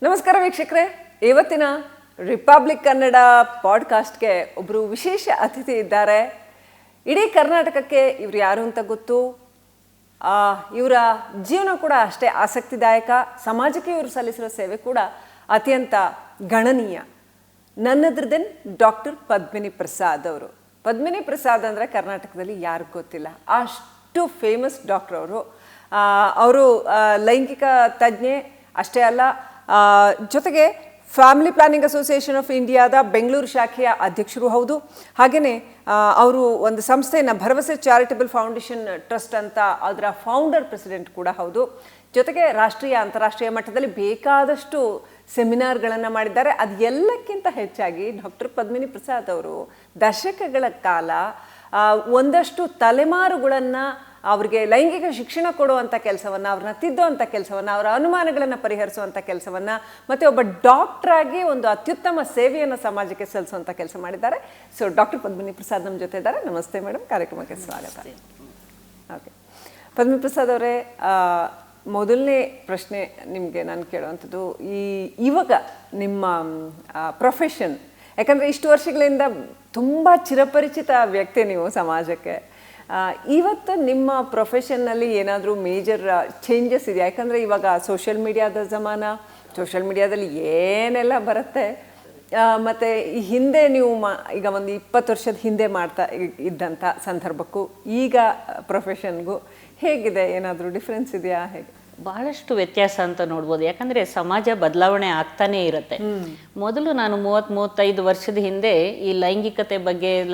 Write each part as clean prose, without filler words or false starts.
ನಮಸ್ಕಾರ ವೀಕ್ಷಕರೇ, ಇವತ್ತಿನ ರಿಪಬ್ಲಿಕ್ ಕನ್ನಡ ಪಾಡ್ಕಾಸ್ಟ್ಗೆ ಒಬ್ಬರು ವಿಶೇಷ ಅತಿಥಿ ಇದ್ದಾರೆ. ಇಡೀ ಕರ್ನಾಟಕಕ್ಕೆ ಇವರು ಯಾರು ಅಂತ ಗೊತ್ತು. ಇವರ ಜೀವನ ಕೂಡ ಅಷ್ಟೇ ಆಸಕ್ತಿದಾಯಕ. ಸಮಾಜಕ್ಕೆ ಇವರು ಸಲ್ಲಿಸಿರೋ ಸೇವೆ ಕೂಡ ಅತ್ಯಂತ ಗಣನೀಯ. ನನ್ನದ್ರದೆನ್ ಡಾಕ್ಟರ್ ಪದ್ಮಿನಿ ಪ್ರಸಾದ್ ಅವರು. ಪದ್ಮಿನಿ ಪ್ರಸಾದ್ ಅಂದರೆ ಕರ್ನಾಟಕದಲ್ಲಿ ಯಾರಿಗೂ ಗೊತ್ತಿಲ್ಲ, ಅಷ್ಟು ಫೇಮಸ್ ಡಾಕ್ಟರ್ ಅವರು. ಅವರು ಲೈಂಗಿಕ ತಜ್ಞೆ ಅಷ್ಟೇ ಅಲ್ಲ, ಜೊತೆಗೆ ಫ್ಯಾಮಿಲಿ ಪ್ಲಾನಿಂಗ್ ಅಸೋಸಿಯೇಷನ್ ಆಫ್ ಇಂಡಿಯಾದ ಬೆಂಗಳೂರು ಶಾಖೆಯ ಅಧ್ಯಕ್ಷರು ಹೌದು. ಹಾಗೆಯೇ ಅವರು ಒಂದು ಸಂಸ್ಥೆಯನ್ನು ಭರವಸೆ ಚಾರಿಟಬಲ್ ಫೌಂಡೇಶನ್ ಟ್ರಸ್ಟ್ ಅಂತ ಅದರ ಫೌಂಡರ್ ಪ್ರೆಸಿಡೆಂಟ್ ಕೂಡ ಹೌದು. ಜೊತೆಗೆ ರಾಷ್ಟ್ರೀಯ ಅಂತಾರಾಷ್ಟ್ರೀಯ ಮಟ್ಟದಲ್ಲಿ ಬೇಕಾದಷ್ಟು ಸೆಮಿನಾರ್ಗಳನ್ನು ಮಾಡಿದ್ದಾರೆ. ಅದು ಎಲ್ಲಕ್ಕಿಂತ ಹೆಚ್ಚಾಗಿ ಡಾಕ್ಟರ್ ಪದ್ಮಿನಿ ಪ್ರಸಾದ್ ಅವರು ದಶಕಗಳ ಕಾಲ ಒಂದಷ್ಟು ತಲೆಮಾರುಗಳನ್ನು ಅವ್ರಿಗೆ ಲೈಂಗಿಕ ಶಿಕ್ಷಣ ಕೊಡುವಂಥ ಕೆಲಸವನ್ನು, ಅವ್ರನ್ನ ತಿದ್ದುವಂಥ ಕೆಲಸವನ್ನು, ಅವರ ಅನುಮಾನಗಳನ್ನು ಪರಿಹರಿಸುವಂಥ ಕೆಲಸವನ್ನು, ಮತ್ತು ಒಬ್ಬ ಡಾಕ್ಟ್ರಾಗಿ ಒಂದು ಅತ್ಯುತ್ತಮ ಸೇವೆಯನ್ನು ಸಮಾಜಕ್ಕೆ ಸಲ್ಲಿಸುವಂಥ ಕೆಲಸ ಮಾಡಿದ್ದಾರೆ. ಸೊ ಡಾಕ್ಟರ್ ಪದ್ಮಿನಿ ಪ್ರಸಾದ್ ನಮ್ಮ ಜೊತೆ ಇದ್ದಾರೆ. ನಮಸ್ತೆ ಮೇಡಮ್, ಕಾರ್ಯಕ್ರಮಕ್ಕೆ ಸ್ವಾಗತ. ಓಕೆ ಪದ್ಮಿನಿ ಪ್ರಸಾದ್ ಅವರೇ, ಮೊದಲನೇ ಪ್ರಶ್ನೆ ನಿಮಗೆ ನಾನು ಕೇಳುವಂಥದ್ದು, ಇವಾಗ ನಿಮ್ಮ ಪ್ರೊಫೆಷನ್, ಯಾಕಂದರೆ ಇಷ್ಟು ವರ್ಷಗಳಿಂದ ತುಂಬ ಚಿರಪರಿಚಿತ ವ್ಯಕ್ತಿ ನೀವು ಸಮಾಜಕ್ಕೆ. ಇವತ್ತು ನಿಮ್ಮ ಪ್ರೊಫೆಷನ್ನಲ್ಲಿ ಏನಾದರೂ ಮೇಜರ್ ಚೇಂಜಸ್ ಇದೆಯಾ? ಯಾಕಂದರೆ ಇವಾಗ ಸೋಷಿಯಲ್ ಮೀಡಿಯಾದ ಜಮಾನ, ಸೋಷಿಯಲ್ ಮೀಡಿಯಾದಲ್ಲಿ ಏನೆಲ್ಲ ಬರುತ್ತೆ. ಮತ್ತು ಈ ಹಿಂದೆ ನೀವು ಈಗ ಒಂದು 20 ವರ್ಷದ ಹಿಂದೆ ಮಾಡ್ತಾ ಇದ್ದಂಥ ಸಂದರ್ಭಕ್ಕೂ ಈಗ ಪ್ರೊಫೆಷನ್ಗೂ ಹೇಗಿದೆ? ಏನಾದರೂ ಡಿಫ್ರೆನ್ಸ್ ಇದೆಯಾ? ಹೇಗೆ? ಬಹಳಷ್ಟು ವ್ಯತ್ಯಾಸ ಅಂತ ನೋಡ್ಬೋದು. ಯಾಕಂದರೆ ಸಮಾಜ ಬದಲಾವಣೆ ಆಗ್ತಾನೇ ಇರುತ್ತೆ. ಮೊದಲು ನಾನು 30-35 ವರ್ಷದ ಹಿಂದೆ ಈ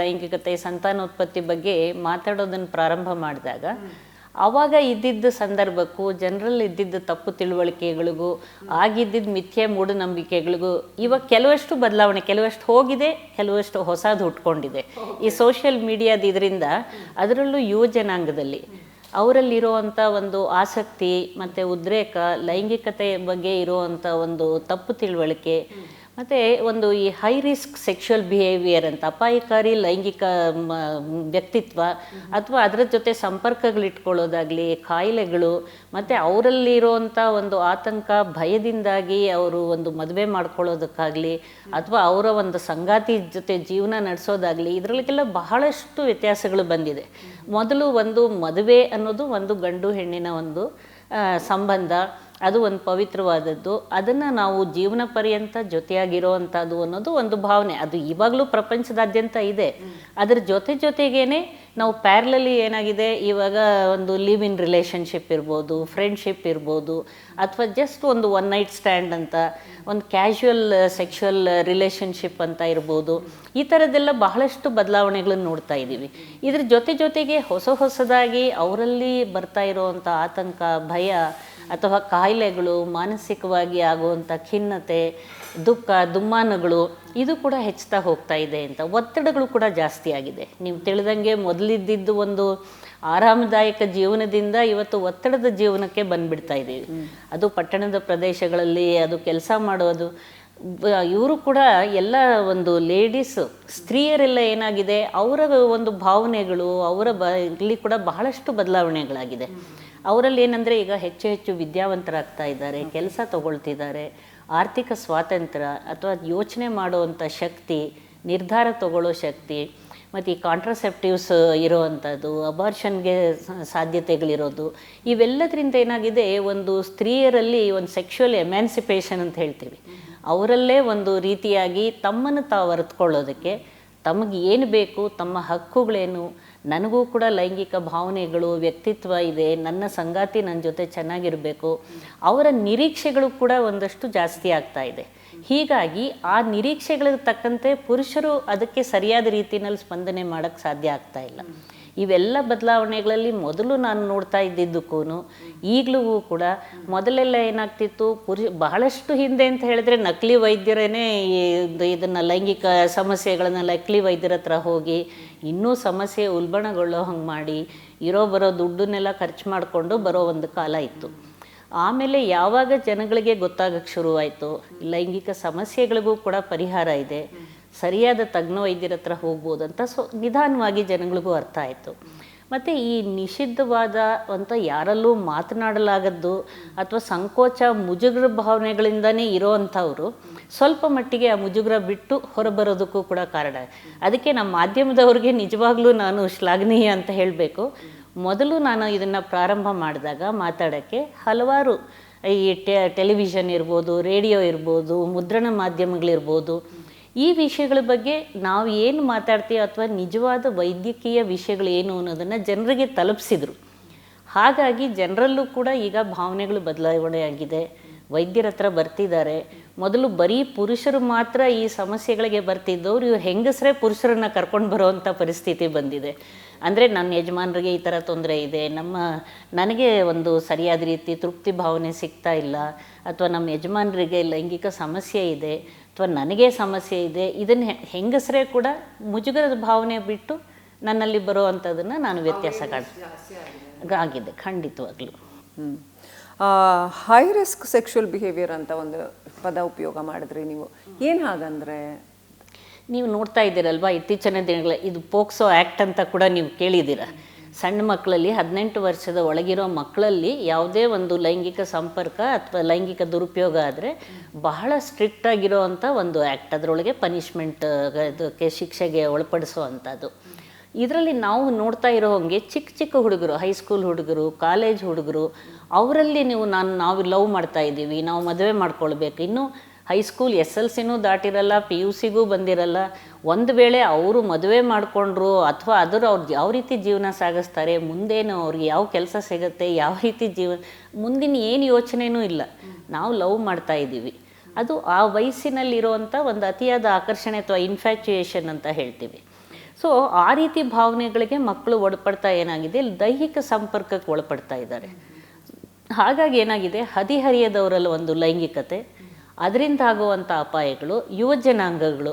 ಲೈಂಗಿಕತೆ ಸಂತಾನೋತ್ಪತ್ತಿ ಬಗ್ಗೆ ಮಾತಾಡೋದನ್ನು ಪ್ರಾರಂಭ ಮಾಡಿದಾಗ ಆವಾಗ ಇದ್ದಿದ್ದ ಸಂದರ್ಭಕ್ಕೂ ಜನರಲ್ಲಿ ಇದ್ದಿದ್ದ ತಪ್ಪು ತಿಳುವಳಿಕೆಗಳಿಗೂ ಆಗಿದ್ದಿದ್ದ ಮಿಥ್ಯೆ ಮೂಢನಂಬಿಕೆಗಳಿಗೂ ಇವಾಗ ಕೆಲವಷ್ಟು ಬದಲಾವಣೆ, ಕೆಲವಷ್ಟು ಹೋಗಿದೆ, ಕೆಲವಷ್ಟು ಹೊಸದು ಹುಟ್ಕೊಂಡಿದೆ. ಈ ಸೋಷಿಯಲ್ ಮೀಡಿಯಾದ ಇದರಿಂದ, ಅದರಲ್ಲೂ ಯುವ ಜನಾಂಗದಲ್ಲಿ ಅವರಲ್ಲಿರುವಂಥ ಒಂದು ಆಸಕ್ತಿ ಮತ್ತು ಉದ್ರೇಕ, ಲೈಂಗಿಕತೆ ಬಗ್ಗೆ ಇರುವಂಥ ಒಂದು ತಪ್ಪು ತಿಳುವಳಿಕೆ, ಮತ್ತು ಒಂದು ಈ ಹೈ ರಿಸ್ಕ್ ಸೆಕ್ಷುವಲ್ ಬಿಹೇವಿಯರ್ ಅಂತ ಅಪಾಯಕಾರಿ ಲೈಂಗಿಕ ವ್ಯಕ್ತಿತ್ವ ಅಥವಾ ಅದರ ಜೊತೆ ಸಂಪರ್ಕಗಳಿಟ್ಕೊಳ್ಳೋದಾಗಲಿ, ಕಾಯಿಲೆಗಳು, ಮತ್ತು ಅವರಲ್ಲಿರುವಂಥ ಒಂದು ಆತಂಕ, ಭಯದಿಂದಾಗಿ ಅವರು ಒಂದು ಮದುವೆ ಮಾಡ್ಕೊಳ್ಳೋದಕ್ಕಾಗಲಿ ಅಥವಾ ಅವರ ಒಂದು ಸಂಗಾತಿ ಜೊತೆ ಜೀವನ ನಡೆಸೋದಾಗಲಿ, ಇದರಲ್ಲಿಗೆಲ್ಲ ಬಹಳಷ್ಟು ವ್ಯತ್ಯಾಸಗಳು ಬಂದಿದೆ. ಮೊದಲು ಒಂದು ಮದುವೆ ಅನ್ನೋದು ಒಂದು ಗಂಡು ಹೆಣ್ಣಿನ ಒಂದು ಸಂಬಂಧ, ಅದು ಒಂದು ಪವಿತ್ರವಾದದ್ದು, ಅದನ್ನು ನಾವು ಜೀವನ ಪರ್ಯಂತ ಜೊತೆಯಾಗಿರೋ ಅಂಥದ್ದು ಅನ್ನೋದು ಒಂದು ಭಾವನೆ. ಅದು ಇವಾಗಲೂ ಪ್ರಪಂಚದಾದ್ಯಂತ ಇದೆ. ಅದರ ಜೊತೆಗೇನೆ ನಾವು ಪ್ಯಾರಲಲಿ ಏನಾಗಿದೆ, ಇವಾಗ ಒಂದು ಲಿವ್ ಇನ್ ರಿಲೇಷನ್ಶಿಪ್ ಇರ್ಬೋದು, ಫ್ರೆಂಡ್ಶಿಪ್ ಇರ್ಬೋದು, ಅಥವಾ ಜಸ್ಟ್ ಒಂದು ಒನ್ ನೈಟ್ ಸ್ಟ್ಯಾಂಡ್ ಅಂತ ಒಂದು ಕ್ಯಾಶುವಲ್ ಸೆಕ್ಷುವಲ್ ರಿಲೇಷನ್ಶಿಪ್ ಅಂತ ಇರ್ಬೋದು. ಈ ಥರದ್ದೆಲ್ಲ ಬಹಳಷ್ಟು ಬದಲಾವಣೆಗಳನ್ನು ನೋಡ್ತಾ ಇದ್ದೀವಿ. ಇದ್ರ ಜೊತೆಗೆ ಹೊಸದಾಗಿ ಅವರಲ್ಲಿ ಬರ್ತಾ ಇರೋವಂಥ ಆತಂಕ, ಭಯ ಅಥವಾ ಕಾಯಿಲೆಗಳು, ಮಾನಸಿಕವಾಗಿ ಆಗುವಂಥ ಖಿನ್ನತೆ, ದುಃಖ, ದುಮ್ಮಾನಗಳು, ಇದು ಕೂಡ ಹೆಚ್ಚುತ್ತಾ ಹೋಗ್ತಾ ಇದೆ ಅಂತ. ಒತ್ತಡಗಳು ಕೂಡ ಜಾಸ್ತಿ ಆಗಿದೆ. ನೀವು ತಿಳಿದಂಗೆ ಮೊದಲಿದ್ದಿದ್ದು ಒಂದು ಆರಾಮದಾಯಕ ಜೀವನದಿಂದ ಇವತ್ತು ಒತ್ತಡದ ಜೀವನಕ್ಕೆ ಬಂದುಬಿಡ್ತಾ ಇದ್ದೀವಿ. ಅದು ಪಟ್ಟಣದ ಪ್ರದೇಶಗಳಲ್ಲಿ ಅದು ಕೆಲಸ ಮಾಡೋದು, ಇವರು ಕೂಡ ಎಲ್ಲ ಒಂದು ಸ್ತ್ರೀಯರೆಲ್ಲ ಏನಾಗಿದೆ, ಅವರ ಒಂದು ಭಾವನೆಗಳು, ಇಲ್ಲಿ ಕೂಡ ಬಹಳಷ್ಟು ಬದಲಾವಣೆಗಳಾಗಿದೆ. ಅವರಲ್ಲಿ ಏನಂದರೆ ಈಗ ಹೆಚ್ಚು ವಿದ್ಯಾವಂತರಾಗ್ತಾ ಇದ್ದಾರೆ, ಕೆಲಸ ತಗೊಳ್ತಿದ್ದಾರೆ, ಆರ್ಥಿಕ ಸ್ವಾತಂತ್ರ್ಯ ಅಥವಾ ಯೋಚನೆ ಮಾಡುವಂಥ ಶಕ್ತಿ, ನಿರ್ಧಾರ ತಗೊಳ್ಳೋ ಶಕ್ತಿ, ಮತ್ತು ಈ ಕಾಂಟ್ರಾಸೆಪ್ಟಿವ್ಸ್ ಇರೋವಂಥದ್ದು, ಅಬಾರ್ಷನ್ಗೆ ಸಾಧ್ಯತೆಗಳಿರೋದು, ಇವೆಲ್ಲದರಿಂದ ಏನಾಗಿದೆ, ಒಂದು ಸ್ತ್ರೀಯರಲ್ಲಿ ಒಂದು ಸೆಕ್ಷುವಲ್ ಎಮ್ಯಾನ್ಸಿಪೇಷನ್ ಅಂತ ಹೇಳ್ತೀವಿ, ಅವರಲ್ಲೇ ಒಂದು ರೀತಿಯಾಗಿ ತಮ್ಮನ್ನು ತಾವು ಅರಿತುಕೊಳ್ಳೋದಕ್ಕೆ, ತಮಗೆ ಏನು ಬೇಕು, ತಮ್ಮ ಹಕ್ಕುಗಳೇನು, ನನಗೂ ಕೂಡ ಲೈಂಗಿಕ ಭಾವನೆಗಳು, ವ್ಯಕ್ತಿತ್ವ ಇದೆ, ನನ್ನ ಸಂಗಾತಿ ನನ್ನ ಜೊತೆ ಚೆನ್ನಾಗಿರಬೇಕು, ಅವರ ನಿರೀಕ್ಷೆಗಳು ಕೂಡ ಒಂದಷ್ಟು ಜಾಸ್ತಿ ಆಗ್ತಾ ಇದೆ. ಹೀಗಾಗಿ ಆ ನಿರೀಕ್ಷೆಗಳಿಗೆ ತಕ್ಕಂತೆ ಪುರುಷರು ಅದಕ್ಕೆ ಸರಿಯಾದ ರೀತಿಯಲ್ಲಿ ಸ್ಪಂದನೆ ಮಾಡೋಕ್ಕೆ ಸಾಧ್ಯ ಆಗ್ತಾ ಇಲ್ಲ. ಇವೆಲ್ಲ ಬದಲಾವಣೆಗಳಲ್ಲಿ ಮೊದಲು ನಾನು ನೋಡ್ತಾ ಇದ್ದಿದ್ದಕ್ಕೂ ಈಗಲೂ ಕೂಡ, ಮೊದಲೆಲ್ಲ ಏನಾಗ್ತಿತ್ತು, ಬಹಳಷ್ಟು ಹಿಂದೆ ಅಂತ ಹೇಳಿದ್ರೆ ನಕಲಿ ವೈದ್ಯರೇ ಇದನ್ನು ಲೈಂಗಿಕ ಸಮಸ್ಯೆಗಳನ್ನು ನಕಲಿ ವೈದ್ಯರ ಹತ್ರ ಹೋಗಿ ಇನ್ನೂ ಸಮಸ್ಯೆ ಉಲ್ಬಣಗೊಳ್ಳೋ ಹಂಗೆ ಮಾಡಿ ಬರೋ ದುಡ್ಡನ್ನೆಲ್ಲ ಖರ್ಚು ಮಾಡಿಕೊಂಡು ಬರೋ ಒಂದು ಕಾಲ ಇತ್ತು. ಆಮೇಲೆ ಯಾವಾಗ ಜನಗಳಿಗೆ ಗೊತ್ತಾಗಕ್ಕೆ ಶುರುವಾಯಿತು ಲೈಂಗಿಕ ಸಮಸ್ಯೆಗಳಿಗೂ ಕೂಡ ಪರಿಹಾರ ಇದೆ, ಸರಿಯಾದ ತಜ್ಞ ವೈದ್ಯರ ಹತ್ರ ಹೋಗ್ಬೋದು ಅಂತ ನಿಧಾನವಾಗಿ ಜನಗಳಿಗೂ ಅರ್ಥ ಆಯಿತು. ಮತ್ತು ಈ ನಿಷಿದ್ಧವಾದ ಅಂತ ಯಾರಲ್ಲೂ ಮಾತನಾಡಲಾಗದ್ದು ಅಥವಾ ಸಂಕೋಚ ಮುಜುಗರ ಭಾವನೆಗಳಿಂದನೇ ಇರೋವಂಥವ್ರು ಸ್ವಲ್ಪ ಮಟ್ಟಿಗೆ ಆ ಮುಜುಗರ ಬಿಟ್ಟು ಹೊರಬರೋದಕ್ಕೂ ಕೂಡ ಕಾರಣ. ಅದಕ್ಕೆ ನಮ್ಮ ಮಾಧ್ಯಮದವ್ರಿಗೆ ನಿಜವಾಗ್ಲೂ ನಾನು ಶ್ಲಾಘನೀಯ ಅಂತ ಹೇಳಬೇಕು. ಮೊದಲು ನಾನು ಇದನ್ನು ಪ್ರಾರಂಭ ಮಾಡಿದಾಗ ಮಾತಾಡೋಕ್ಕೆ ಹಲವಾರು ಈ ಟೆಲಿವಿಷನ್ ಇರ್ಬೋದು, ರೇಡಿಯೋ ಇರ್ಬೋದು, ಮುದ್ರಣ ಮಾಧ್ಯಮಗಳಿರ್ಬೋದು, ಈ ವಿಷಯಗಳ ಬಗ್ಗೆ ನಾವು ಏನು ಮಾತಾಡ್ತೀವಿ ಅಥವಾ ನಿಜವಾದ ವೈದ್ಯಕೀಯ ವಿಷಯಗಳು ಏನು ಅನ್ನೋದನ್ನು ಜನರಿಗೆ ತಲುಪಿಸಿದ್ರು. ಹಾಗಾಗಿ ಜನರಲ್ಲೂ ಕೂಡ ಈಗ ಭಾವನೆಗಳು ಬದಲಾವಣೆ ಆಗಿದೆ. ವೈದ್ಯರ ಹತ್ರ ಬರ್ತಿದ್ದಾರೆ. ಮೊದಲು ಬರೀ ಪುರುಷರು ಮಾತ್ರ ಈ ಸಮಸ್ಯೆಗಳಿಗೆ ಬರ್ತಿದ್ದವ್ರು ಇವ್ರು ಹೆಂಗಸರೇ ಪುರುಷರನ್ನು ಕರ್ಕೊಂಡು ಬರೋವಂಥ ಪರಿಸ್ಥಿತಿ ಬಂದಿದೆ. ಅಂದರೆ ನನ್ನ ಯಜಮಾನರಿಗೆ ಈ ಥರ ತೊಂದರೆ ಇದೆ, ನನಗೆ ಒಂದು ಸರಿಯಾದ ರೀತಿ ತೃಪ್ತಿ ಭಾವನೆ ಸಿಗ್ತಾ ಇಲ್ಲ, ಅಥವಾ ನಮ್ಮ ಯಜಮಾನರಿಗೆ ಲೈಂಗಿಕ ಸಮಸ್ಯೆ ಇದೆ, ಅಥವಾ ನನಗೆ ಸಮಸ್ಯೆ ಇದೆ, ಇದನ್ನು ಹೆಂಗಸರೇ ಕೂಡ ಮುಜುಗರದ ಭಾವನೆ ಬಿಟ್ಟು ನನ್ನಲ್ಲಿ ಬರೋ ಅಂಥದ್ದನ್ನು ನಾನು ವ್ಯತ್ಯಾಸ ಆಗಿದೆ ಖಂಡಿತವಾಗ್ಲೂ. ಹೈ ರಿಸ್ಕ್ ಸೆಕ್ಷುವಲ್ ಬಿಹೇವಿಯರ್ ಅಂತ ಒಂದು ಪದ ಉಪಯೋಗ ಮಾಡಿದ್ರಿ ನೀವು, ಏನು ಹಾಗಂದ್ರೆ? ನೀವು ನೋಡ್ತಾ ಇದ್ದೀರಲ್ವಾ ಇತ್ತೀಚಿನ ದಿನಗಳ ಇದು ಪೋಕ್ಸೋ ಆ್ಯಕ್ಟ್ ಅಂತ ಕೂಡ ನೀವು ಕೇಳಿದ್ದೀರ. ಸಣ್ಣ ಮಕ್ಕಳಲ್ಲಿ 18 ವರ್ಷದ ಒಳಗಿರೋ ಮಕ್ಕಳಲ್ಲಿ ಯಾವುದೇ ಒಂದು ಲೈಂಗಿಕ ಸಂಪರ್ಕ ಅಥವಾ ಲೈಂಗಿಕ ದುರುಪಯೋಗ ಆದರೆ ಬಹಳ ಸ್ಟ್ರಿಕ್ಟ್ ಆಗಿರೋ ಅಂಥ ಒಂದು ಆ್ಯಕ್ಟ್, ಅದರೊಳಗೆ ಪನಿಷ್ಮೆಂಟ್ ಇದಕ್ಕೆ ಶಿಕ್ಷೆಗೆ ಒಳಪಡಿಸೋ ಅಂಥದ್ದು. ಇದರಲ್ಲಿ ನಾವು ನೋಡ್ತಾ ಇರೋ ಹಾಗೆ ಚಿಕ್ಕ ಚಿಕ್ಕ ಹುಡುಗರು, ಹೈಸ್ಕೂಲ್ ಹುಡುಗರು, ಕಾಲೇಜ್ ಹುಡುಗರು, ಅವರಲ್ಲಿ ನಾವು ಲವ್ ಮಾಡ್ತಾ ಇದ್ದೀವಿ, ನಾವು ಮದುವೆ ಮಾಡ್ಕೊಳ್ಬೇಕು, ಇನ್ನೂ ಹೈಸ್ಕೂಲ್ SLCನೂ ದಾಟಿರಲ್ಲ, PUCಗೂ ಬಂದಿರಲ್ಲ. ಒಂದು ವೇಳೆ ಅವರು ಮದುವೆ ಮಾಡಿಕೊಂಡ್ರು ಅಥವಾ ಅವ್ರು ಯಾವ ರೀತಿ ಜೀವನ ಸಾಗಿಸ್ತಾರೆ, ಮುಂದೇನು ಅವ್ರಿಗೆ ಯಾವ ಕೆಲಸ ಸಿಗುತ್ತೆ, ಯಾವ ರೀತಿ ಮುಂದಿನ ಏನು ಯೋಚನೆಯೂ ಇಲ್ಲ. ನಾವು ಲವ್ ಮಾಡ್ತಾ ಇದ್ದೀವಿ. ಅದು ಆ ವಯಸ್ಸಿನಲ್ಲಿರುವಂಥ ಒಂದು ಅತಿಯಾದ ಆಕರ್ಷಣೆ ಅಥವಾ ಇನ್ಫ್ಯಾಚುಯೇಷನ್ ಅಂತ ಹೇಳ್ತೀವಿ. ಸೊ ಆ ರೀತಿ ಭಾವನೆಗಳಿಗೆ ಮಕ್ಕಳು ಒಳಪಡ್ತಾ ಏನಾಗಿದೆ, ದೈಹಿಕ ಸಂಪರ್ಕಕ್ಕೆ ಒಳಪಡ್ತಾ ಇದ್ದಾರೆ. ಹಾಗಾಗಿ ಏನಾಗಿದೆ, ಹದಿಹರಿಯದವರಲ್ಲಿ ಒಂದು ಲೈಂಗಿಕತೆ, ಅದರಿಂದ ಆಗುವಂಥ ಅಪಾಯಗಳು, ಯುವ ಜನಾಂಗಗಳು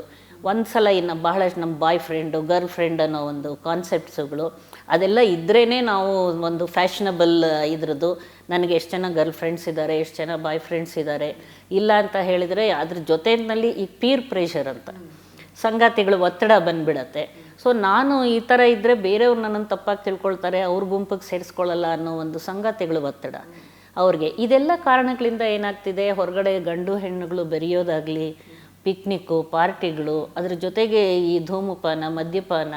ಒಂದು ಸಲ ಇನ್ನು ಬಹಳಷ್ಟು ನಮ್ಮ ಬಾಯ್ ಫ್ರೆಂಡು, ಗರ್ಲ್ ಫ್ರೆಂಡ್ ಅನ್ನೋ ಒಂದು ಕಾನ್ಸೆಪ್ಟ್ಸುಗಳು ಅದೆಲ್ಲ ಇದ್ರೇ ನಾವು ಒಂದು ಫ್ಯಾಷನಬಲ್ ಇದ್ರದ್ದು. ನನಗೆ ಎಷ್ಟು ಜನ ಗರ್ಲ್ ಫ್ರೆಂಡ್ಸ್ ಇದ್ದಾರೆ, ಎಷ್ಟು ಜನ ಬಾಯ್ ಫ್ರೆಂಡ್ಸ್ ಇದ್ದಾರೆ, ಇಲ್ಲ ಅಂತ ಹೇಳಿದರೆ ಅದ್ರ ಜೊತೆಯಲ್ಲಿ ಈ ಪೀರ್ ಪ್ರೆಷರ್ ಅಂತ ಸಂಗಾತಿಗಳು ಒತ್ತಡ ಬಂದುಬಿಡತ್ತೆ. ಸೊ ನಾನು ಈ ಥರ ಇದ್ದರೆ ಬೇರೆಯವ್ರು ನನ್ನನ್ನು ತಪ್ಪಾಗಿ ತಿಳ್ಕೊಳ್ತಾರೆ, ಅವ್ರ ಗುಂಪಿಗೆ ಸೇರಿಸ್ಕೊಳ್ಳಲ್ಲ ಅನ್ನೋ ಒಂದು ಸಂಗಾತಿಗಳು ಒತ್ತಡ ಅವ್ರಿಗೆ. ಇದೆಲ್ಲ ಕಾರಣಗಳಿಂದ ಏನಾಗ್ತಿದೆ, ಹೊರಗಡೆ ಗಂಡು ಹೆಣ್ಣುಗಳು ಬೆರೆಯೋದಾಗಲಿ, ಪಿಕ್ನಿಕ್ಕು, ಪಾರ್ಟಿಗಳು, ಅದ್ರ ಜೊತೆಗೆ ಈ ಧೂಮಪಾನ, ಮದ್ಯಪಾನ,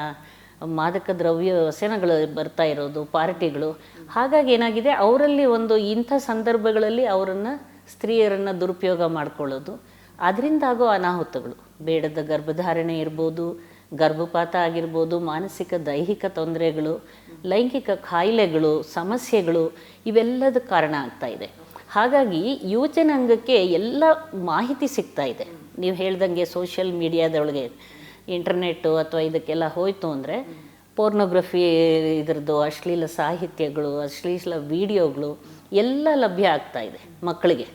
ಮಾದಕ ದ್ರವ್ಯ ವ್ಯಸನಗಳು ಬರ್ತಾ ಇರೋದು, ಪಾರ್ಟಿಗಳು. ಹಾಗಾಗಿ ಏನಾಗಿದೆ, ಅವರಲ್ಲಿ ಒಂದು ಇಂಥ ಸಂದರ್ಭಗಳಲ್ಲಿ ಅವರನ್ನು ಸ್ತ್ರೀಯರನ್ನು ದುರುಪಯೋಗ ಮಾಡ್ಕೊಳ್ಳೋದು, ಅದರಿಂದ ಆಗೋ ಅನಾಹುತಗಳು, ಬೇಡದ ಗರ್ಭಧಾರಣೆ ಇರ್ಬೋದು, ಗರ್ಭಪಾತ ಆಗಿರ್ಬೋದು, ಮಾನಸಿಕ ದೈಹಿಕ ತೊಂದರೆಗಳು, ಲೈಂಗಿಕ ಕಾಯಿಲೆಗಳು, ಸಮಸ್ಯೆಗಳು, ಇವೆಲ್ಲದ ಕಾರಣ ಆಗ್ತಾ ಇದೆ. ಹಾಗಾಗಿ ಯುವಜನಾಂಗಕ್ಕೆ ಎಲ್ಲ ಮಾಹಿತಿ ಸಿಗ್ತಾ ಇದೆ. ನೀವು ಹೇಳ್ದಂಗೆ ಸೋಷಿಯಲ್ ಮೀಡಿಯಾದೊಳಗೆ ಇಂಟರ್ನೆಟ್ಟು ಅಥವಾ ಇದಕ್ಕೆಲ್ಲ ಹೋಯಿತು ಅಂದರೆ ಪೋರ್ನೋಗ್ರಫಿ ಇದ್ರದ್ದು ಅಶ್ಲೀಲ ಸಾಹಿತ್ಯಗಳು, ಅಶ್ಲೀಲ ವಿಡಿಯೋಗಳು ಎಲ್ಲ ಲಭ್ಯ ಆಗ್ತಾ ಇದೆ ಮಕ್ಕಳಿಗೆ.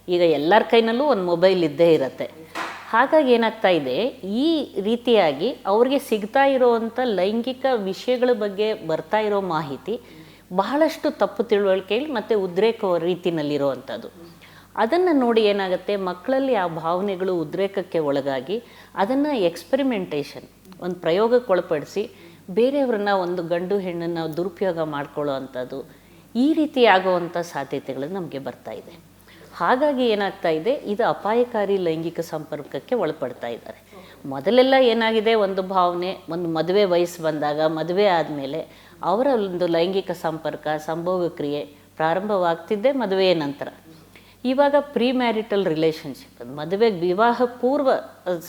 ಈಗ ಎಲ್ಲರ ಕೈನಲ್ಲೂ ಒಂದು ಮೊಬೈಲ್ ಇದ್ದೇ ಇರುತ್ತೆ. ಹಾಗಾಗಿ ಏನಾಗ್ತಾ ಇದೆ, ಈ ರೀತಿಯಾಗಿ ಅವ್ರಿಗೆ ಸಿಗ್ತಾ ಇರೋವಂಥ ಲೈಂಗಿಕ ವಿಷಯಗಳ ಬಗ್ಗೆ ಬರ್ತಾ ಇರೋ ಮಾಹಿತಿ ಬಹಳಷ್ಟು ತಪ್ಪು ತಿಳುವಳಿಕೆಯಲ್ಲಿ ಮತ್ತು ಉದ್ರೇಕ ರೀತಿಯಲ್ಲಿರುವಂಥದ್ದು. ಅದನ್ನು ನೋಡಿ ಏನಾಗುತ್ತೆ, ಮಕ್ಕಳಲ್ಲಿ ಆ ಭಾವನೆಗಳು ಉದ್ರೇಕಕ್ಕೆ ಒಳಗಾಗಿ ಅದನ್ನು ಎಕ್ಸ್ಪೆರಿಮೆಂಟೇಷನ್, ಒಂದು ಪ್ರಯೋಗಕ್ಕೆ ಒಳಪಡಿಸಿ ಬೇರೆಯವ್ರನ್ನ ಒಂದು ಗಂಡು ಹೆಣ್ಣನ್ನು ದುರುಪಯೋಗ ಮಾಡ್ಕೊಳ್ಳೋ ಅಂಥದ್ದು, ಈ ರೀತಿ ಆಗುವಂಥ ಸಾಧ್ಯತೆಗಳು ನಮಗೆ ಬರ್ತಾ ಇದೆ. ಹಾಗಾಗಿ ಏನಾಗ್ತಾ ಇದೆ, ಇದು ಅಪಾಯಕಾರಿ ಲೈಂಗಿಕ ಸಂಪರ್ಕಕ್ಕೆ ಒಳಪಡ್ತಾ ಇದ್ದಾರೆ. ಮೊದಲೆಲ್ಲ ಏನಾಗಿದೆ, ಒಂದು ಭಾವನೆ, ಒಂದು ಮದುವೆ ವಯಸ್ಸು ಬಂದಾಗ, ಮದುವೆ ಆದಮೇಲೆ ಅವರ ಒಂದು ಲೈಂಗಿಕ ಸಂಪರ್ಕ, ಸಂಭೋಗ ಕ್ರಿಯೆ ಪ್ರಾರಂಭವಾಗ್ತಿದ್ದೆ ಮದುವೆಯ ನಂತರ. ಇವಾಗ ಪ್ರೀ ಮ್ಯಾರಿಟಲ್ ರಿಲೇಷನ್ಶಿಪ್, ಮದುವೆಗೆ ವಿವಾಹ ಪೂರ್ವ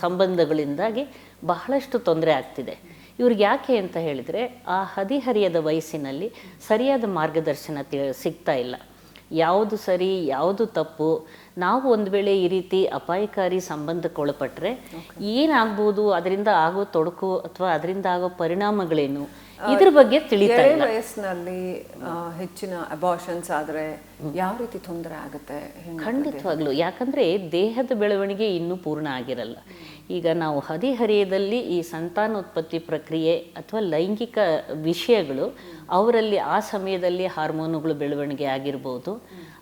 ಸಂಬಂಧಗಳಿಂದಾಗಿ ಬಹಳಷ್ಟು ತೊಂದರೆ ಆಗ್ತಿದೆ. ಇವ್ರಿಗೆ ಯಾಕೆ ಅಂತ ಹೇಳಿದರೆ, ಆ ಹದಿಹರಿಯದ ವಯಸ್ಸಿನಲ್ಲಿ ಸರಿಯಾದ ಮಾರ್ಗದರ್ಶನ ಸಿಗ್ತಾ ಇಲ್ಲ. ಯಾವುದು ಸರಿ, ಯಾವುದು ತಪ್ಪು, ನಾವು ಒಂದು ವೇಳೆ ಈ ರೀತಿ ಅಪಾಯಕಾರಿ ಸಂಬಂಧಕ್ಕೆ ಒಳಪಟ್ಟರೆ ಏನಾಗ್ಬೋದು, ಅದರಿಂದ ಆಗೋ ತೊಡಕು ಅಥವಾ ಅದರಿಂದ ಆಗೋ ಪರಿಣಾಮಗಳೇನು, ಇದ್ರ ಬಗ್ಗೆ ತಿಳಿತಾ ಇಲ್ಲ. ವಯಸ್ಸಿನಲ್ಲಿ ಹೆಚ್ಚಿನ ಅಬಾರ್ಷನ್ಸ್ ಆದರೆ ಯಾವ ರೀತಿ ತೊಂದರೆ ಆಗುತ್ತೆ? ಖಂಡಿತವಾಗ್ಲೂ, ಯಾಕಂದರೆ ದೇಹದ ಬೆಳವಣಿಗೆ ಇನ್ನೂ ಪೂರ್ಣ ಆಗಿರಲ್ಲ. ಈಗ ನಾವು ಹದಿಹರಿಯದಲ್ಲಿ ಈ ಸಂತಾನೋತ್ಪತ್ತಿ ಪ್ರಕ್ರಿಯೆ ಅಥವಾ ಲೈಂಗಿಕ ವಿಷಯಗಳು ಅವರಲ್ಲಿ ಆ ಸಮಯದಲ್ಲಿ ಹಾರ್ಮೋನುಗಳು ಬೆಳವಣಿಗೆ ಆಗಿರ್ಬೋದು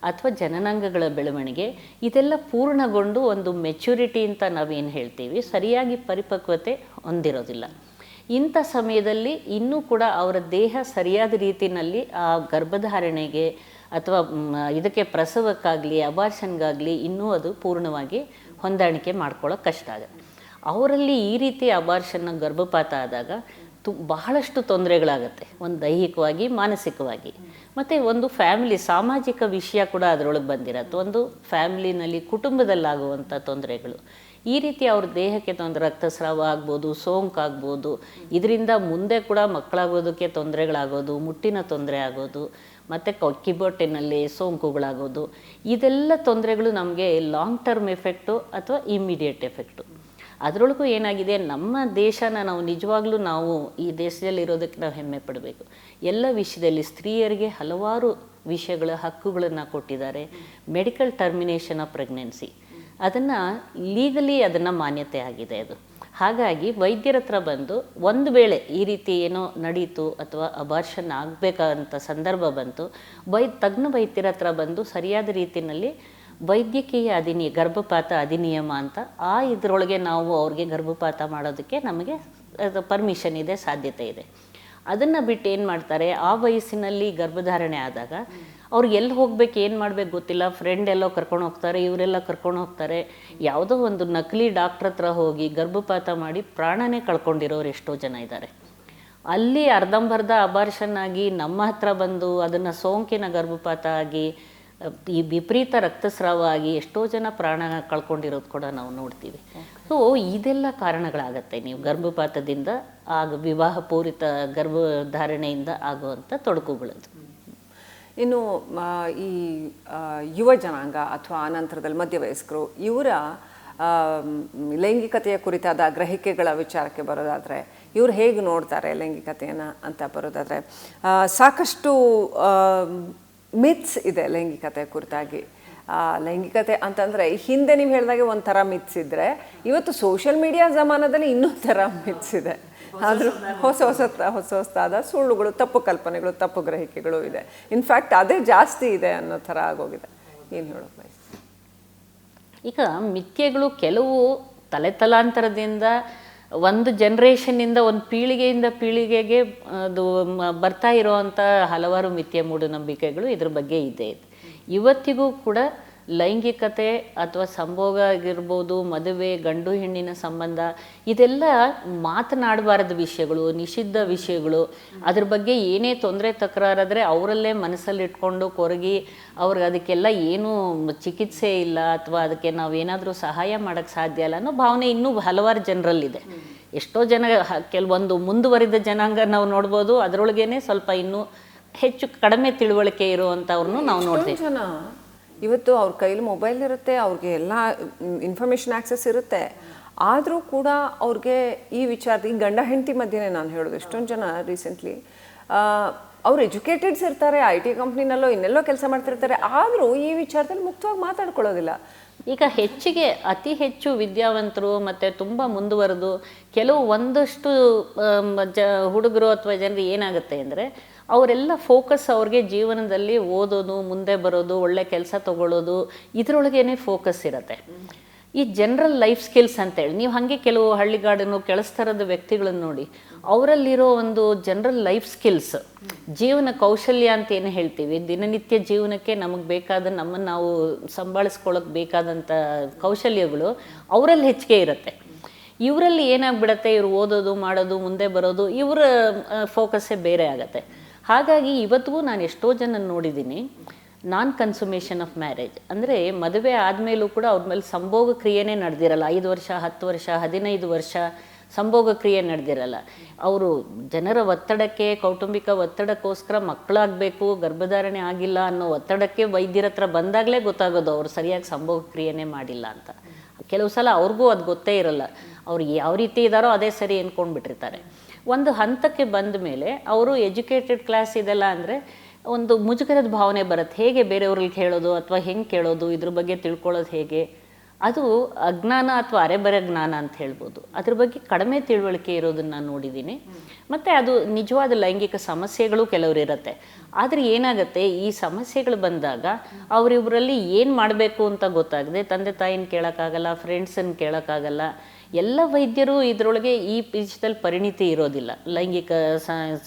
ಅಥವಾ ಜನನಾಂಗಗಳ ಬೆಳವಣಿಗೆ, ಇದೆಲ್ಲ ಪೂರ್ಣಗೊಂಡು ಒಂದು ಮೆಚುರಿಟಿ ಅಂತ ನಾವೇನು ಹೇಳ್ತೀವಿ, ಸರಿಯಾಗಿ ಪರಿಪಕ್ವತೆ ಹೊಂದಿರೋದಿಲ್ಲ. ಇಂಥ ಸಮಯದಲ್ಲಿ ಇನ್ನೂ ಕೂಡ ಅವರ ದೇಹ ಸರಿಯಾದ ರೀತಿಯಲ್ಲಿ ಆ ಗರ್ಭಧಾರಣೆಗೆ ಅಥವಾ ಇದಕ್ಕೆ ಪ್ರಸವಕ್ಕಾಗಲಿ ಅಬಾರ್ಷನ್ಗಾಗಲಿ ಇನ್ನೂ ಅದು ಪೂರ್ಣವಾಗಿ ಹೊಂದಾಣಿಕೆ ಮಾಡ್ಕೊಳ್ಳೋಕೆ ಕಷ್ಟ ಆಗುತ್ತೆ. ಅವರಲ್ಲಿ ಈ ರೀತಿ ಅಬಾರ್ಷನ್ನ ಗರ್ಭಪಾತ ಆದಾಗ ಬಹಳಷ್ಟು ತೊಂದರೆಗಳಾಗತ್ತೆ, ಒಂದು ದೈಹಿಕವಾಗಿ ಮಾನಸಿಕವಾಗಿ. ಮತ್ತು ಒಂದು ಫ್ಯಾಮಿಲಿ ಸಾಮಾಜಿಕ ವಿಷಯ ಕೂಡ ಅದರೊಳಗೆ ಬಂದಿರತ್ತೆ, ಒಂದು ಫ್ಯಾಮಿಲಿನಲ್ಲಿ ಕುಟುಂಬದಲ್ಲಾಗುವಂಥ ತೊಂದರೆಗಳು. ಈ ರೀತಿ ಅವ್ರ ದೇಹಕ್ಕೆ ತೊಂದರೆ, ರಕ್ತಸ್ರಾವ ಆಗ್ಬೋದು, ಸೋಂಕಾಗ್ಬೋದು, ಇದರಿಂದ ಮುಂದೆ ಕೂಡ ಮಕ್ಕಳಾಗೋದಕ್ಕೆ ತೊಂದರೆಗಳಾಗೋದು, ಮುಟ್ಟಿನ ತೊಂದರೆ ಆಗೋದು, ಮತ್ತು ಕಿಬ್ಬೊಟ್ಟಿನಲ್ಲಿ ಸೋಂಕುಗಳಾಗೋದು, ಇದೆಲ್ಲ ತೊಂದರೆಗಳು ನಮಗೆ ಲಾಂಗ್ ಟರ್ಮ್ ಎಫೆಕ್ಟು ಅಥವಾ ಇಮ್ಮಿಡಿಯೇಟ್ ಎಫೆಕ್ಟು. ಅದರೊಳಗೂ ಏನಾಗಿದೆ, ನಮ್ಮ ದೇಶನ ನಾವು ನಿಜವಾಗ್ಲೂ ನಾವು ಈ ದೇಶದಲ್ಲಿ ಇರೋದಕ್ಕೆ ನಾವು ಹೆಮ್ಮೆ ಪಡಬೇಕು. ಎಲ್ಲ ವಿಷಯದಲ್ಲಿ ಸ್ತ್ರೀಯರಿಗೆ ಹಲವಾರು ವಿಷಯಗಳ ಹಕ್ಕುಗಳನ್ನು ಕೊಟ್ಟಿದ್ದಾರೆ. ಮೆಡಿಕಲ್ ಟರ್ಮಿನೇಷನ್ ಆಫ್ ಪ್ರೆಗ್ನೆನ್ಸಿ ಅದನ್ನು ಲೀಗಲಿ ಅದನ್ನು ಮಾನ್ಯತೆ ಆಗಿದೆ ಅದು. ಹಾಗಾಗಿ ವೈದ್ಯರ ಹತ್ರ ಬಂದು ಒಂದು ವೇಳೆ ಈ ರೀತಿ ಏನೋ ನಡೀತು ಅಥವಾ ಅಬಾರ್ಷನ್ ಆಗಬೇಕಂತ ಸಂದರ್ಭ ಬಂತು, ತಜ್ಞ ವೈದ್ಯರ ಹತ್ರ ಬಂದು ಸರಿಯಾದ ರೀತಿಯಲ್ಲಿ ವೈದ್ಯಕೀಯ ಗರ್ಭಪಾತ ಅಧಿನಿಯಮ ಅಂತ ಇದರೊಳಗೆ ನಾವು ಅವ್ರಿಗೆ ಗರ್ಭಪಾತ ಮಾಡೋದಕ್ಕೆ ನಮಗೆ ಪರ್ಮಿಷನ್ ಇದೆ, ಸಾಧ್ಯತೆ ಇದೆ. ಅದನ್ನು ಬಿಟ್ಟು ಏನು ಮಾಡ್ತಾರೆ, ಆ ವಯಸ್ಸಿನಲ್ಲಿ ಗರ್ಭಧಾರಣೆ ಆದಾಗ ಅವ್ರಿಗೆ ಎಲ್ಲಿ ಹೋಗ್ಬೇಕು, ಏನು ಮಾಡ್ಬೇಕು ಗೊತ್ತಿಲ್ಲ, ಫ್ರೆಂಡ್ ಎಲ್ಲೋ ಕರ್ಕೊಂಡು ಹೋಗ್ತಾರೆ, ಇವರೆಲ್ಲ ಕರ್ಕೊಂಡು ಹೋಗ್ತಾರೆ, ಯಾವುದೋ ಒಂದು ನಕಲಿ ಡಾಕ್ಟ್ರ್ ಹತ್ರ ಹೋಗಿ ಗರ್ಭಪಾತ ಮಾಡಿ ಪ್ರಾಣನೇ ಕಳ್ಕೊಂಡಿರೋರು ಎಷ್ಟೋ ಜನ ಇದ್ದಾರೆ. ಅಲ್ಲಿ ಅರ್ಧಂಬರ್ಧ ಅಬಾರ್ಷನ್ ಆಗಿ ನಮ್ಮ ಹತ್ರ ಬಂದು ಅದನ್ನು ಸೋಂಕಿನ ಗರ್ಭಪಾತ ಆಗಿ ಈ ವಿಪರೀತ ರಕ್ತಸ್ರಾವ ಆಗಿ ಎಷ್ಟೋ ಜನ ಪ್ರಾಣ ಕಳ್ಕೊಂಡಿರೋದು ಕೂಡ ನಾವು ನೋಡ್ತೀವಿ. ಸೊ ಇದೆಲ್ಲ ಕಾರಣಗಳಾಗತ್ತೆ ನೀವು ಗರ್ಭಪಾತದಿಂದ ವಿವಾಹ ಪೂರಿತ ಗರ್ಭಧಾರಣೆಯಿಂದ ಆಗುವಂಥ ತೊಡಕುಗಳದು. ಇನ್ನು ಈ ಯುವ ಜನಾಂಗ ಅಥವಾ ಆನಂತರದಲ್ಲಿ ಮಧ್ಯವಯಸ್ಕರು ಇವರ ಲೈಂಗಿಕತೆಯ ಕುರಿತಾದ ಗ್ರಹಿಕೆಗಳ ವಿಚಾರಕ್ಕೆ ಬರೋದಾದರೆ ಇವರು ಹೇಗೆ ನೋಡ್ತಾರೆ ಲೈಂಗಿಕತೆಯನ್ನು ಅಂತ ಬರೋದಾದರೆ, ಸಾಕಷ್ಟು ಮಿತ್ಸ್ ಇದೆ ಲೈಂಗಿಕತೆ ಕುರಿತಾಗಿ. ಲೈಂಗಿಕತೆ ಅಂತಂದರೆ ಹಿಂದೆ ನೀವು ಹೇಳಿದಾಗೆ ಒಂಥರ ಮಿತ್ಸ್ ಇದ್ದರೆ, ಇವತ್ತು ಸೋಷಿಯಲ್ ಮೀಡಿಯಾ ಜಮಾನದಲ್ಲಿ ಇನ್ನೊಂದು ಥರ ಮಿತ್ಸ್ ಇದೆ. ಆದರೂ ಹೊಸದಾದ ಸುಳ್ಳುಗಳು, ತಪ್ಪು ಕಲ್ಪನೆಗಳು, ತಪ್ಪು ಗ್ರಹಿಕೆಗಳು ಇದೆ. ಇನ್ಫ್ಯಾಕ್ಟ್ ಅದೇ ಜಾಸ್ತಿ ಇದೆ ಅನ್ನೋ ಥರ ಆಗೋಗಿದೆ. ಏನು ಹೇಳೋದು ಬಯಸ್ತೀವಿ? ಈಗ ಮಿಥ್ಯೆಗಳು ಕೆಲವು ತಲೆತಲಾಂತರದಿಂದ ಒಂದು ಜನ್ರೇಷನ್ನಿಂದ ಒಂದು ಪೀಳಿಗೆಯಿಂದ ಪೀಳಿಗೆಗೆ ಅದು ಬರ್ತಾ ಇರೋವಂಥ ಹಲವಾರು ಮಿಥ್ಯೆ ಮೂಢನಂಬಿಕೆಗಳು ಇದ್ರ ಬಗ್ಗೆ ಇದೆ. ಇವತ್ತಿಗೂ ಕೂಡ ಲೈಂಗಿಕತೆ ಅಥವಾ ಸಂಭೋಗ ಆಗಿರ್ಬೋದು, ಮದುವೆ, ಗಂಡು ಹೆಣ್ಣಿನ ಸಂಬಂಧ, ಇದೆಲ್ಲ ಮಾತನಾಡಬಾರದ ವಿಷಯಗಳು, ನಿಷಿದ್ಧ ವಿಷಯಗಳು. ಅದ್ರ ಬಗ್ಗೆ ಏನೇ ತೊಂದರೆ ತಕರಾರಾದರೆ ಅವರಲ್ಲೇ ಮನಸ್ಸಲ್ಲಿ ಇಟ್ಕೊಂಡು ಕೊರಗಿ ಅವ್ರಿಗೆ ಅದಕ್ಕೆಲ್ಲ ಏನೂ ಚಿಕಿತ್ಸೆ ಇಲ್ಲ ಅಥವಾ ಅದಕ್ಕೆ ನಾವೇನಾದರೂ ಸಹಾಯ ಮಾಡೋಕ್ಕೆ ಸಾಧ್ಯ ಇಲ್ಲ ಅನ್ನೋ ಭಾವನೆ ಇನ್ನೂ ಹಲವಾರು ಜನರಲ್ಲಿದೆ. ಎಷ್ಟೋ ಜನ ಕೆಲವೊಂದು ಮುಂದುವರಿದ ಜನಾಂಗ ನಾವು ನೋಡ್ಬೋದು, ಅದರೊಳಗೇನೆ ಸ್ವಲ್ಪ ಇನ್ನೂ ಹೆಚ್ಚು ಕಡಿಮೆ ತಿಳುವಳಿಕೆ ಇರುವಂಥವ್ರನ್ನೂ ನಾವು ನೋಡ್ತೀವಿ. ಜನ ಇವತ್ತು ಅವ್ರ ಕೈಲಿ ಮೊಬೈಲ್ ಇರುತ್ತೆ, ಅವ್ರಿಗೆ ಎಲ್ಲ ಇನ್ಫಾರ್ಮೇಷನ್ ಆ್ಯಕ್ಸೆಸ್ ಇರುತ್ತೆ, ಆದರೂ ಕೂಡ ಅವ್ರಿಗೆ ಈ ವಿಚಾರದ ಈ ಗಂಡ ಹೆಂಡತಿ ಮಧ್ಯೆ ನಾನು ಹೇಳೋದು, ಎಷ್ಟೊಂದು ಜನ ರೀಸೆಂಟ್ಲಿ ಅವ್ರು ಎಜುಕೇಟೆಡ್ಸ್ ಇರ್ತಾರೆ, IT ಕಂಪ್ನಿನಲ್ಲೋ ಇನ್ನೆಲ್ಲೋ ಕೆಲಸ ಮಾಡ್ತಿರ್ತಾರೆ, ಆದರೂ ಈ ವಿಚಾರದಲ್ಲಿ ಮುಕ್ತವಾಗಿ ಮಾತಾಡ್ಕೊಳ್ಳೋದಿಲ್ಲ. ಈಗ ಅತಿ ಹೆಚ್ಚು ವಿದ್ಯಾವಂತರು ಮತ್ತು ತುಂಬ ಮುಂದುವರೆದು ಕೆಲವು ಒಂದಷ್ಟು ಹುಡುಗರು ಅಥವಾ ಜನರು ಏನಾಗುತ್ತೆ ಅಂದರೆ ಅವರೆಲ್ಲ ಫೋಕಸ್ ಅವ್ರಿಗೆ ಜೀವನದಲ್ಲಿ ಓದೋದು, ಮುಂದೆ ಬರೋದು, ಒಳ್ಳೆ ಕೆಲಸ ತಗೊಳ್ಳೋದು, ಇದರೊಳಗೇನೆ ಫೋಕಸ್ ಇರುತ್ತೆ. ಈ ಜನರಲ್ ಲೈಫ್ ಸ್ಕಿಲ್ಸ್ ಅಂತೇಳಿ ನೀವು ಹಾಗೆ ಕೆಲವು ಹಳ್ಳಿಗಾಡನ್ನು ಕೆಳಸ್ತರದ ವ್ಯಕ್ತಿಗಳನ್ನು ನೋಡಿ, ಅವರಲ್ಲಿರೋ ಒಂದು ಜನರಲ್ ಲೈಫ್ ಸ್ಕಿಲ್ಸ್, ಜೀವನ ಕೌಶಲ್ಯ ಅಂತ ಏನು ಹೇಳ್ತೀವಿ, ದಿನನಿತ್ಯ ಜೀವನಕ್ಕೆ ನಮಗೆ ಬೇಕಾದ ನಮ್ಮನ್ನು ನಾವು ಸಂಭಾಳಿಸ್ಕೊಳ್ಳೋಕೆ ಬೇಕಾದಂಥ ಕೌಶಲ್ಯಗಳು ಅವರಲ್ಲಿ ಹೆಚ್ಚಿಗೆ ಇರುತ್ತೆ. ಇವರಲ್ಲಿ ಏನಾಗ್ಬಿಡತ್ತೆ, ಇವರು ಓದೋದು, ಮಾಡೋದು, ಮುಂದೆ ಬರೋದು, ಇವರ ಫೋಕಸ್ಸೇ ಬೇರೆ ಆಗತ್ತೆ. ಹಾಗಾಗಿ ಇವತ್ತಿಗೂ ನಾನು ಎಷ್ಟೋ ಜನ ನೋಡಿದ್ದೀನಿ, ನಾನ್ ಕನ್ಸುಮೇಷನ್ ಆಫ್ ಮ್ಯಾರೇಜ್ ಅಂದರೆ ಮದುವೆ ಆದಮೇಲೂ ಕೂಡ ಅವ್ರ ಮೇಲೆ ಸಂಭೋಗ ಕ್ರಿಯೆನೇ ನಡೆದಿರಲ್ಲ. 5 ವರ್ಷ, 10 ವರ್ಷ, 15 ವರ್ಷ ಸಂಭೋಗ ಕ್ರಿಯೆ ನಡೆದಿರಲ್ಲ. ಅವರು ಜನರ ಒತ್ತಡಕ್ಕೆ, ಕೌಟುಂಬಿಕ ಒತ್ತಡಕ್ಕೋಸ್ಕರ ಮಕ್ಕಳಾಗಬೇಕು, ಗರ್ಭಧಾರಣೆ ಆಗಿಲ್ಲ ಅನ್ನೋ ಒತ್ತಡಕ್ಕೆ ವೈದ್ಯರ ಹತ್ರ ಬಂದಾಗಲೇ ಗೊತ್ತಾಗೋದು ಅವ್ರು ಸರಿಯಾಗಿ ಸಂಭೋಗ ಕ್ರಿಯೆನೇ ಮಾಡಿಲ್ಲ ಅಂತ. ಕೆಲವು ಸಲ ಅವ್ರಿಗೂ ಅದು ಗೊತ್ತೇ ಇರಲ್ಲ, ಅವ್ರು ಯಾವ ರೀತಿ ಇದ್ದಾರೋ ಅದೇ ಸರಿ ಅಂದ್ಕೊಂಡ್ಬಿಟ್ಟಿರ್ತಾರೆ. ಒಂದು ಹಂತಕ್ಕೆ ಬಂದ ಮೇಲೆ ಅವರು ಎಜುಕೇಟೆಡ್ ಕ್ಲಾಸ್ ಇದೆಲ್ಲ ಅಂದರೆ ಒಂದು ಮುಜುಗರದ ಭಾವನೆ ಬರುತ್ತೆ. ಹೇಗೆ ಬೇರೆಯವ್ರಿಗೆ ಹೇಳೋದು ಅಥವಾ ಹೆಂಗೆ ಕೇಳೋದು, ಇದ್ರ ಬಗ್ಗೆ ತಿಳ್ಕೊಳ್ಳೋದು ಹೇಗೆ ಅದು ಅಜ್ಞಾನ ಅಥವಾ ಅರೆಬರೆ ಜ್ಞಾನ ಅಂತ ಹೇಳ್ಬೋದು. ಅದ್ರ ಬಗ್ಗೆ ಕಡಿಮೆ ತಿಳುವಳಿಕೆ ಇರೋದನ್ನು ನಾನು ನೋಡಿದ್ದೀನಿ. ಮತ್ತು ಅದು ನಿಜವಾದ ಲೈಂಗಿಕ ಸಮಸ್ಯೆಗಳು ಕೆಲವರು ಇರುತ್ತೆ. ಆದರೆ ಏನಾಗುತ್ತೆ, ಈ ಸಮಸ್ಯೆಗಳು ಬಂದಾಗ ಅವರಿಬ್ಬರಲ್ಲಿ ಏನು ಮಾಡಬೇಕು ಅಂತ ಗೊತ್ತಾಗದೆ ತಂದೆ ತಾಯಿನ ಕೇಳೋಕ್ಕಾಗಲ್ಲ, ಫ್ರೆಂಡ್ಸನ್ನು ಕೇಳೋಕ್ಕಾಗಲ್ಲ. ಎಲ್ಲ ವೈದ್ಯರು ಇದರೊಳಗೆ ಈ ವಿಷಯದಲ್ಲಿ ಪರಿಣಿತಿ ಇರೋದಿಲ್ಲ, ಲೈಂಗಿಕ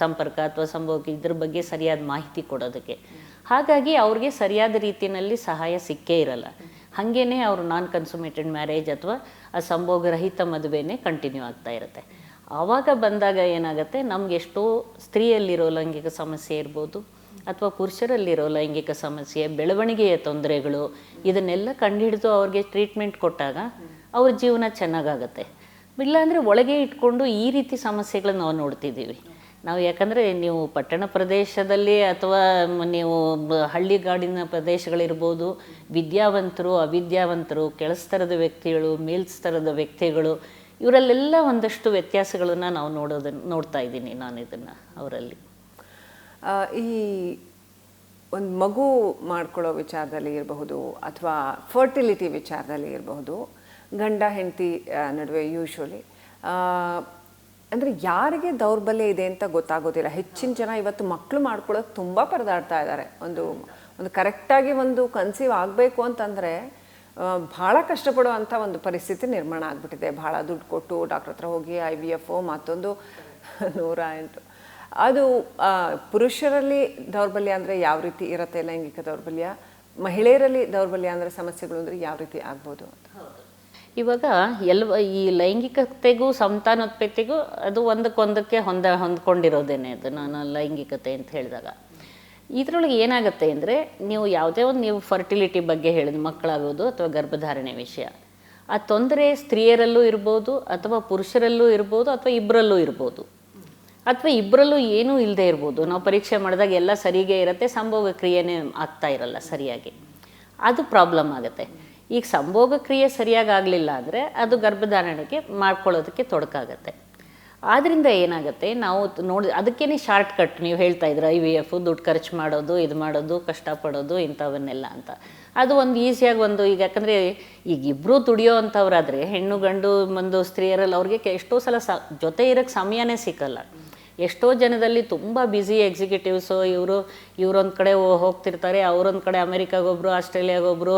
ಸಂಪರ್ಕ ಅಥವಾ ಸಂಭೋಗ ಇದ್ರ ಬಗ್ಗೆ ಸರಿಯಾದ ಮಾಹಿತಿ ಕೊಡೋದಕ್ಕೆ. ಹಾಗಾಗಿ ಅವ್ರಿಗೆ ಸರಿಯಾದ ರೀತಿಯಲ್ಲಿ ಸಹಾಯ ಸಿಕ್ಕೇ ಇರಲ್ಲ. ಹಾಗೇ ಅವರು ನಾನ್ ಕನ್ಸುಮೇಟೆಡ್ ಮ್ಯಾರೇಜ್ ಅಥವಾ ಆ ಸಂಭೋಗರಹಿತ ಮದುವೆನೇ ಕಂಟಿನ್ಯೂ ಆಗ್ತಾ ಇರುತ್ತೆ. ಆವಾಗ ಬಂದಾಗ ಏನಾಗುತ್ತೆ, ನಮ್ಗೆ ಎಷ್ಟೋ ಸ್ತ್ರೀಯಲ್ಲಿರೋ ಲೈಂಗಿಕ ಸಮಸ್ಯೆ ಇರ್ಬೋದು ಅಥವಾ ಪುರುಷರಲ್ಲಿರೋ ಲೈಂಗಿಕ ಸಮಸ್ಯೆ, ಬೆಳವಣಿಗೆಯ ತೊಂದರೆಗಳು, ಇದನ್ನೆಲ್ಲ ಕಂಡುಹಿಡಿದು ಅವ್ರಿಗೆ ಟ್ರೀಟ್ಮೆಂಟ್ ಕೊಟ್ಟಾಗ ಅವ್ರ ಜೀವನ ಚೆನ್ನಾಗಾಗತ್ತೆ. ಇಲ್ಲಾಂದರೆ ಒಳಗೆ ಇಟ್ಕೊಂಡು ಈ ರೀತಿ ಸಮಸ್ಯೆಗಳನ್ನ ನಾವು ನೋಡ್ತಿದ್ದೀವಿ ನಾವು. ಯಾಕಂದರೆ ನೀವು ಪಟ್ಟಣ ಪ್ರದೇಶದಲ್ಲಿ ಅಥವಾ ನೀವು ಹಳ್ಳಿಗಾಡಿನ ಪ್ರದೇಶಗಳಿರ್ಬೋದು, ವಿದ್ಯಾವಂತರು, ಅವಿದ್ಯಾವಂತರು, ಕೆಳಸ್ತರದ ವ್ಯಕ್ತಿಗಳು, ಮೇಲ್ಸ್ತರದ ವ್ಯಕ್ತಿಗಳು, ಇವರಲ್ಲೆಲ್ಲ ಒಂದಷ್ಟು ವ್ಯತ್ಯಾಸಗಳನ್ನು ನಾವು ನೋಡ್ತಾ ಇದ್ದೀನಿ ನಾನು ಇದನ್ನು ಅವರಲ್ಲಿ. ಈ ಒಂದು ಮಗು ಮಾಡ್ಕೊಳ್ಳೋ ವಿಚಾರದಲ್ಲಿ ಇರಬಹುದು ಅಥವಾ ಫರ್ಟಿಲಿಟಿ ವಿಚಾರದಲ್ಲಿ ಇರಬಹುದು, ಗಂಡ ಹೆಂಡತಿ ನಡುವೆ ಯೂಶ್ವಲಿ ಅಂದರೆ ಯಾರಿಗೆ ದೌರ್ಬಲ್ಯ ಇದೆ ಅಂತ ಗೊತ್ತಾಗೋದಿಲ್ಲ. ಹೆಚ್ಚಿನ ಜನ ಇವತ್ತು ಮಕ್ಕಳು ಮಾಡ್ಕೊಳ್ಳೋಕೆ ತುಂಬ ಪರದಾಡ್ತಾ ಇದ್ದಾರೆ. ಒಂದು ಕರೆಕ್ಟಾಗಿ ಒಂದು ಕನ್ಸೀವ್ ಆಗಬೇಕು ಅಂತಂದರೆ ಭಾಳ ಕಷ್ಟಪಡುವಂಥ ಒಂದು ಪರಿಸ್ಥಿತಿ ನಿರ್ಮಾಣ ಆಗಿಬಿಟ್ಟಿದೆ. ಭಾಳ ದುಡ್ಡು ಕೊಟ್ಟು ಡಾಕ್ಟ್ರ್ ಹತ್ರ ಹೋಗಿ IVF ಮತ್ತೊಂದು 108. ಅದು ಪುರುಷರಲ್ಲಿ ದೌರ್ಬಲ್ಯ ಅಂದರೆ ಯಾವ ರೀತಿ ಇರುತ್ತೆ ಲೈಂಗಿಕ ದೌರ್ಬಲ್ಯ, ಮಹಿಳೆಯರಲ್ಲಿ ದೌರ್ಬಲ್ಯ ಅಂದರೆ ಸಮಸ್ಯೆಗಳು ಅಂದರೆ ಯಾವ ರೀತಿ ಆಗ್ಬೋದು ಅಂತ. ಇವಾಗ ಈ ಲೈಂಗಿಕತೆಗೂ ಸಂತಾನೋತ್ಪತ್ತಿಗೂ ಅದು ಒಂದಕ್ಕೊಂದಕ್ಕೆ ಹೊಂದ್ಕೊಂಡಿರೋದೇನೆ ಅದು ನಾನು ಲೈಂಗಿಕತೆ ಅಂತ ಹೇಳಿದಾಗ. ಇದರೊಳಗೆ ಏನಾಗುತ್ತೆ ಅಂದರೆ, ನೀವು ಫರ್ಟಿಲಿಟಿ ಬಗ್ಗೆ ಹೇಳಿದ ಮಕ್ಕಳಾಗೋದು ಅಥವಾ ಗರ್ಭಧಾರಣೆ ವಿಷಯ, ಆ ತೊಂದರೆ ಸ್ತ್ರೀಯರಲ್ಲೂ ಇರ್ಬೋದು ಅಥವಾ ಪುರುಷರಲ್ಲೂ ಇರ್ಬೋದು ಅಥವಾ ಇಬ್ಬರಲ್ಲೂ ಇರ್ಬೋದು ಅಥವಾ ಇಬ್ಬರಲ್ಲೂ ಏನೂ ಇಲ್ಲದೆ ಇರ್ಬೋದು. ನಾವು ಪರೀಕ್ಷೆ ಮಾಡಿದಾಗ ಎಲ್ಲ ಸರಿಗೆ ಇರುತ್ತೆ, ಸಂಭೋಗ ಕ್ರಿಯೆನೇ ಆಗ್ತಾ ಇರಲ್ಲ ಸರಿಯಾಗಿ, ಅದು ಪ್ರಾಬ್ಲಮ್ ಆಗುತ್ತೆ. ಈಗ ಸಂಭೋಗ ಕ್ರಿಯೆ ಸರಿಯಾಗಿ ಆಗಲಿಲ್ಲ ಅಂದರೆ ಅದು ಗರ್ಭಧಾರಣೆಗೆ ಮಾಡ್ಕೊಳ್ಳೋದಕ್ಕೆ ತೊಡಕಾಗತ್ತೆ. ಆದ್ದರಿಂದ ಏನಾಗುತ್ತೆ, ನಾವು ಅದಕ್ಕೇ ಶಾರ್ಟ್ ಕಟ್ ನೀವು ಹೇಳ್ತಾ ಇದ್ರೆ IVF, ದುಡ್ಡು ಖರ್ಚು ಮಾಡೋದು, ಇದು ಮಾಡೋದು, ಕಷ್ಟಪಡೋದು, ಇಂಥವನ್ನೆಲ್ಲ ಅಂತ. ಅದು ಒಂದು ಈಸಿಯಾಗಿ ಈಗ ಯಾಕಂದರೆ ಈಗ ಇಬ್ಬರೂ ದುಡಿಯೋ ಅಂಥವ್ರಾದರೆ, ಹೆಣ್ಣು ಗಂಡು ಒಂದು ಸ್ತ್ರೀಯರಲ್ಲಿ ಅವ್ರಿಗೆ ಎಷ್ಟೋ ಸಲ ಜೊತೆ ಇರೋಕ್ಕೆ ಸಮಯನೇ ಸಿಕ್ಕಲ್ಲ. ಎಷ್ಟೋ ಜನದಲ್ಲಿ ತುಂಬ ಬ್ಯುಸಿ ಎಕ್ಸಿಕ್ಯೂಟಿವ್ಸು, ಇವರೊಂದು ಕಡೆ ಹೋಗ್ತಿರ್ತಾರೆ, ಅವರೊಂದು ಕಡೆ ಅಮೆರಿಕಾಗೊಬ್ಬರು, ಆಸ್ಟ್ರೇಲಿಯಾಗೊಬ್ಬರು,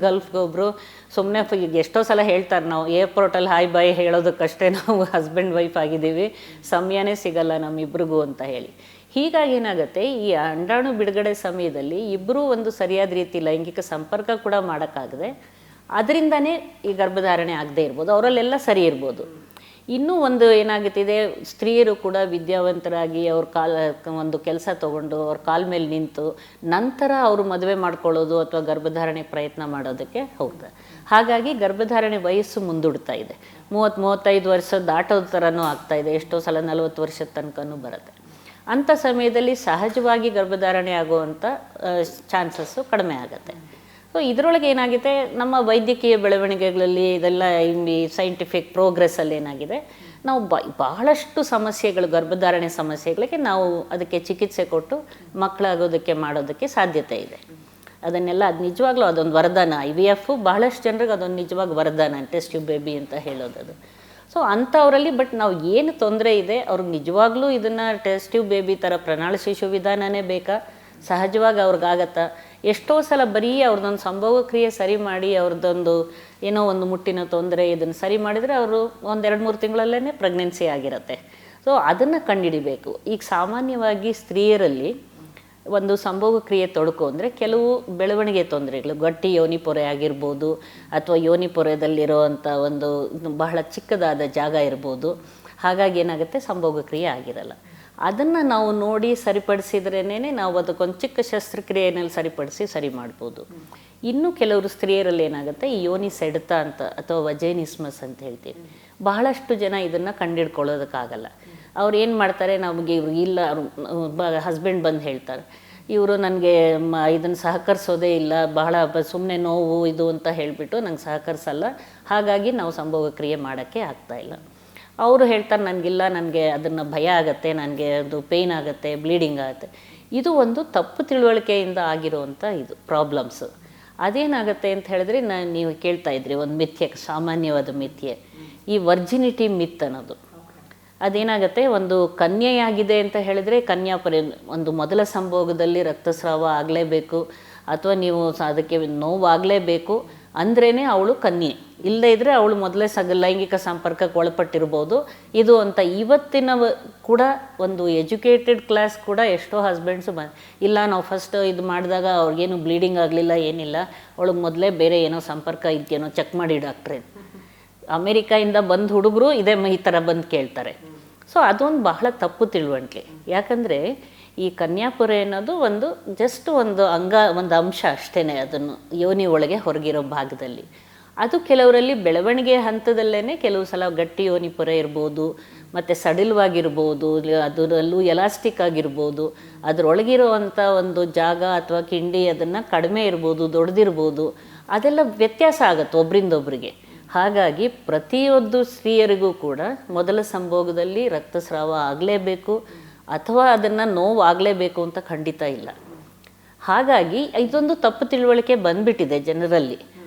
ಗಲ್ಫ್ಗೊಬ್ಬರು. ಸುಮ್ಮನೆ ಈಗ ಎಷ್ಟೋ ಸಲ ಹೇಳ್ತಾರೆ, ನಾವು ಏರ್ಪೋರ್ಟಲ್ಲಿ ಹಾಯ್ ಬಾಯ್ ಹೇಳೋದಕ್ಕಷ್ಟೇ ನಾವು ಹಸ್ಬೆಂಡ್ ವೈಫ್ ಆಗಿದ್ದೀವಿ, ಸಮಯನೇ ಸಿಗಲ್ಲ ನಮ್ಮಿಬ್ರಿಗೂ ಅಂತ ಹೇಳಿ. ಹೀಗಾಗಿ ಏನಾಗುತ್ತೆ, ಈ ಅಂಡಾಣು ಬಿಡುಗಡೆ ಸಮಯದಲ್ಲಿ ಇಬ್ಬರೂ ಒಂದು ಸರಿಯಾದ ರೀತಿ ಲೈಂಗಿಕ ಸಂಪರ್ಕ ಕೂಡ ಮಾಡೋಕ್ಕಾಗದೆ ಅದರಿಂದನೇ ಈ ಗರ್ಭಧಾರಣೆ ಆಗದೆ ಇರ್ಬೋದು. ಅವರಲ್ಲೆಲ್ಲ ಸರಿ ಇರ್ಬೋದು. ಇನ್ನೂ ಒಂದು ಏನಾಗುತ್ತಿದೆ, ಸ್ತ್ರೀಯರು ಕೂಡ ವಿದ್ಯಾವಂತರಾಗಿ ಅವ್ರ ಒಂದು ಕೆಲಸ ತೊಗೊಂಡು ಅವ್ರ ಕಾಲ ಮೇಲೆ ನಿಂತು ನಂತರ ಅವರು ಮದುವೆ ಮಾಡ್ಕೊಳ್ಳೋದು ಅಥವಾ ಗರ್ಭಧಾರಣೆ ಪ್ರಯತ್ನ ಮಾಡೋದಕ್ಕೆ ಹೋಗ್ತಾರೆ. ಹಾಗಾಗಿ ಗರ್ಭಧಾರಣೆ ವಯಸ್ಸು ಮುಂದೂಡ್ತಾ ಇದೆ. 30-35 ವರ್ಷ ದಾಟೋದ ಥರನೂ ಆಗ್ತಾಯಿದೆ. ಎಷ್ಟೋ ಸಲ 40 ವರ್ಷದ ತನಕನೂ ಬರುತ್ತೆ. ಅಂಥ ಸಮಯದಲ್ಲಿ ಸಹಜವಾಗಿ ಗರ್ಭಧಾರಣೆ ಆಗುವಂಥ ಚಾನ್ಸಸ್ಸು ಕಡಿಮೆ ಆಗುತ್ತೆ. ಸೊ ಇದರೊಳಗೆ ಏನಾಗಿದೆ, ನಮ್ಮ ವೈದ್ಯಕೀಯ ಬೆಳವಣಿಗೆಗಳಲ್ಲಿ ಇದೆಲ್ಲ ಈ ಸೈಂಟಿಫಿಕ್ ಪ್ರೋಗ್ರೆಸ್ಸಲ್ಲಿ ಏನಾಗಿದೆ, ನಾವು ಬಹಳಷ್ಟು ಸಮಸ್ಯೆಗಳು, ಗರ್ಭಧಾರಣೆ ಸಮಸ್ಯೆಗಳಿಗೆ ನಾವು ಅದಕ್ಕೆ ಚಿಕಿತ್ಸೆ ಕೊಟ್ಟು ಮಕ್ಕಳಾಗೋದಕ್ಕೆ ಮಾಡೋದಕ್ಕೆ ಸಾಧ್ಯತೆ ಇದೆ. ಅದನ್ನೆಲ್ಲ ಅದು ನಿಜವಾಗ್ಲೂ ಅದೊಂದು ವರದಾನ. IVF ಬಹಳಷ್ಟು ಜನರಿಗೆ ಅದೊಂದು ನಿಜವಾಗಿ ವರದಾನ, ಟೆಸ್ಟ್ ಟ್ಯೂಬ್ ಬೇಬಿ ಅಂತ ಹೇಳೋದದು. ಸೊ ಅಂಥವರಲ್ಲಿ ನಾವು ಏನು ತೊಂದರೆ ಇದೆ ಅವ್ರಿಗೆ ನಿಜವಾಗ್ಲೂ ಇದನ್ನು ಟೆಸ್ಟ್ ಟ್ಯೂಬ್ ಬೇಬಿ ಥರ ಪ್ರಣಾಳ ಶಿಶು ವಿಧಾನನೇ ಬೇಕಾ, ಸಹಜವಾಗಿ ಅವ್ರಿಗಾಗತ್ತಾ? ಎಷ್ಟೋ ಸಲ ಬರೀ ಅವ್ರದ್ದೊಂದು ಸಂಭೋಗ ಕ್ರಿಯೆ ಸರಿ ಮಾಡಿ ಅವ್ರದ್ದೊಂದು ಏನೋ ಒಂದು ಮುಟ್ಟಿನ ತೊಂದರೆ ಇದನ್ನು ಸರಿ ಮಾಡಿದರೆ ಅವರು 1-2-3 ತಿಂಗಳಲ್ಲೇ ಪ್ರೆಗ್ನೆನ್ಸಿ ಆಗಿರುತ್ತೆ. ಸೊ ಅದನ್ನು ಕಂಡುಹಿಡಿಬೇಕು. ಈಗ ಸಾಮಾನ್ಯವಾಗಿ ಸ್ತ್ರೀಯರಲ್ಲಿ ಒಂದು ಸಂಭೋಗ ಕ್ರಿಯೆ ತೊಡಕು ಅಂದರೆ ಕೆಲವು ಬೆಳವಣಿಗೆ ತೊಂದರೆಗಳು, ಗಟ್ಟಿ ಯೋನಿ ಪೊರೆ ಆಗಿರ್ಬೋದು ಅಥವಾ ಯೋನಿ ಪೊರೆದಲ್ಲಿರೋವಂಥ ಒಂದು ಬಹಳ ಚಿಕ್ಕದಾದ ಜಾಗ ಇರ್ಬೋದು. ಹಾಗಾಗಿ ಏನಾಗುತ್ತೆ, ಸಂಭೋಗ ಕ್ರಿಯೆ ಆಗಿರಲ್ಲ. ಅದನ್ನು ನಾವು ನೋಡಿ ಸರಿಪಡಿಸಿದ್ರೇ ನಾವು ಅದಕ್ಕೊಂದು ಚಿಕ್ಕ ಶಸ್ತ್ರಕ್ರಿಯೆಯಲ್ಲಿ ಸರಿ ಮಾಡ್ಬೋದು. ಇನ್ನು ಕೆಲವರು ಸ್ತ್ರೀಯರಲ್ಲಿ ಏನಾಗುತ್ತೆ, ಈ ಯೋನಿ ಸೆಳೆತ ಅಂತ ಅಥವಾ ವಜೈನಿಸ್ಮಸ್ ಅಂತ ಹೇಳ್ತೀವಿ. ಬಹಳಷ್ಟು ಜನ ಇದನ್ನು ಕಂಡುಹಿಡ್ಕೊಳ್ಳೋದಕ್ಕಾಗಲ್ಲ. ಅವ್ರು ಏನು ಮಾಡ್ತಾರೆ, ನಮಗೆ ಇವ್ರು ಇಲ್ಲ, ಹಸ್ಬೆಂಡ್ ಬಂದು ಹೇಳ್ತಾರೆ, ಇವರು ನನಗೆ ಇದನ್ನು ಸಹಕರಿಸೋದೇ ಇಲ್ಲ, ಬಹಳ ಸುಮ್ಮನೆ ನೋವು ಇದು ಅಂತ ಹೇಳಿಬಿಟ್ಟು ನಂಗೆ ಸಹಕರಿಸಲ್ಲ, ಹಾಗಾಗಿ ನಾವು ಸಂಭೋಗ ಕ್ರಿಯೆ ಮಾಡೋಕ್ಕೆ ಆಗ್ತಾಯಿಲ್ಲ. ಅವರು ಹೇಳ್ತಾರೆ, ನನಗಿಲ್ಲ, ನನಗೆ ಅದನ್ನು ಭಯ ಆಗುತ್ತೆ, ನನಗೆ ಅದು ಪೇಯ್ನ್ ಆಗುತ್ತೆ, ಬ್ಲೀಡಿಂಗ್ ಆಗುತ್ತೆ. ಇದು ಒಂದು ತಪ್ಪು ತಿಳುವಳಿಕೆಯಿಂದ ಆಗಿರುವಂಥ ಇದು ಪ್ರಾಬ್ಲಮ್ಸು. ಅದೇನಾಗುತ್ತೆ ಅಂತ ಹೇಳಿದ್ರೆ ನೀವು ಕೇಳ್ತಾ ಇದ್ರಿ ಒಂದು ಮಿಥ್ಯೆ, ಸಾಮಾನ್ಯವಾದ ಮಿಥ್ಯೆ, ಈ ವರ್ಜಿನಿಟಿ ಮಿತ್ ಅನ್ನೋದು. ಅದೇನಾಗುತ್ತೆ, ಒಂದು ಕನ್ಯೆಯಾಗಿದೆ ಅಂತ ಹೇಳಿದರೆ ಕನ್ಯಾಪುರಿ ಒಂದು ಮೊದಲ ಸಂಭೋಗದಲ್ಲಿ ರಕ್ತಸ್ರಾವ ಆಗಲೇಬೇಕು ಅಥವಾ ನೀವು ಅದಕ್ಕೆ ನೋವಾಗಲೇಬೇಕು ಅಂದ್ರೇ ಅವಳು ಕನ್ಯೆ, ಇಲ್ಲದೇ ಇದ್ದರೆ ಅವಳು ಮೊದಲೇ ಲೈಂಗಿಕ ಸಂಪರ್ಕಕ್ಕೆ ಒಳಪಟ್ಟಿರ್ಬೋದು ಇದು ಅಂತ. ಇವತ್ತಿನ ಕೂಡ ಒಂದು ಎಜುಕೇಟೆಡ್ ಕ್ಲಾಸ್ ಕೂಡ ಎಷ್ಟೋ ಹಸ್ಬೆಂಡ್ಸು ಇಲ್ಲ ನಾವು ಫಸ್ಟ್ ಇದು ಮಾಡಿದಾಗ ಅವ್ರಿಗೇನು ಬ್ಲೀಡಿಂಗ್ ಆಗಲಿಲ್ಲ, ಏನಿಲ್ಲ, ಅವಳಿಗೆ ಮೊದಲೇ ಬೇರೆ ಏನೋ ಸಂಪರ್ಕ ಇದೆಯೇನೋ ಚೆಕ್ ಮಾಡಿ ಡಾಕ್ಟ್ರೇ. ಅಮೇರಿಕಾಯಿಂದ ಬಂದು ಹುಡುಗರು ಈ ಥರ ಬಂದು ಕೇಳ್ತಾರೆ. ಸೊ ಅದೊಂದು ಬಹಳ ತಪ್ಪು ತಿಳುವಳಿಕೆ. ಯಾಕಂದರೆ ಈ ಕನ್ಯಾಪುರ ಅನ್ನೋದು ಒಂದು ಜಸ್ಟ್ ಒಂದು ಒಂದು ಅಂಶ ಅಷ್ಟೇ, ಅದನ್ನು ಯೋನಿ ಒಳಗೆ ಹೊರಗಿರೋ ಭಾಗದಲ್ಲಿ. ಅದು ಕೆಲವರಲ್ಲಿ ಬೆಳವಣಿಗೆ ಹಂತದಲ್ಲೇ ಕೆಲವು ಸಲ ಗಟ್ಟಿ ಯೋನಿಪುರ ಇರ್ಬೋದು, ಮತ್ತು ಸಡಿಲವಾಗಿರ್ಬೋದು, ಅದರಲ್ಲೂ ಎಲಾಸ್ಟಿಕ್ ಆಗಿರ್ಬೋದು, ಅದರೊಳಗಿರೋವಂಥ ಒಂದು ಜಾಗ ಅಥವಾ ಕಿಂಡಿ ಅದನ್ನು ಕಡಿಮೆ ಇರ್ಬೋದು, ದೊಡ್ಡದಿರ್ಬೋದು, ಅದೆಲ್ಲ ವ್ಯತ್ಯಾಸ ಆಗುತ್ತೆ ಒಬ್ಬರಿಂದೊಬ್ಬರಿಗೆ. ಹಾಗಾಗಿ ಪ್ರತಿಯೊಂದು ಸ್ತ್ರೀಯರಿಗೂ ಕೂಡ ಮೊದಲ ಸಂಭೋಗದಲ್ಲಿ ರಕ್ತಸ್ರಾವ ಆಗಲೇಬೇಕು ಅಥವಾ ಅದನ್ನು ನೋವು ಆಗಲೇಬೇಕು ಅಂತ ಖಂಡಿತ ಇಲ್ಲ. ಹಾಗಾಗಿ ಇದೊಂದು ತಪ್ಪು ತಿಳುವಳಿಕೆ ಬಂದ್ಬಿಟ್ಟಿದೆ ಜನರಲ್ಲಿ.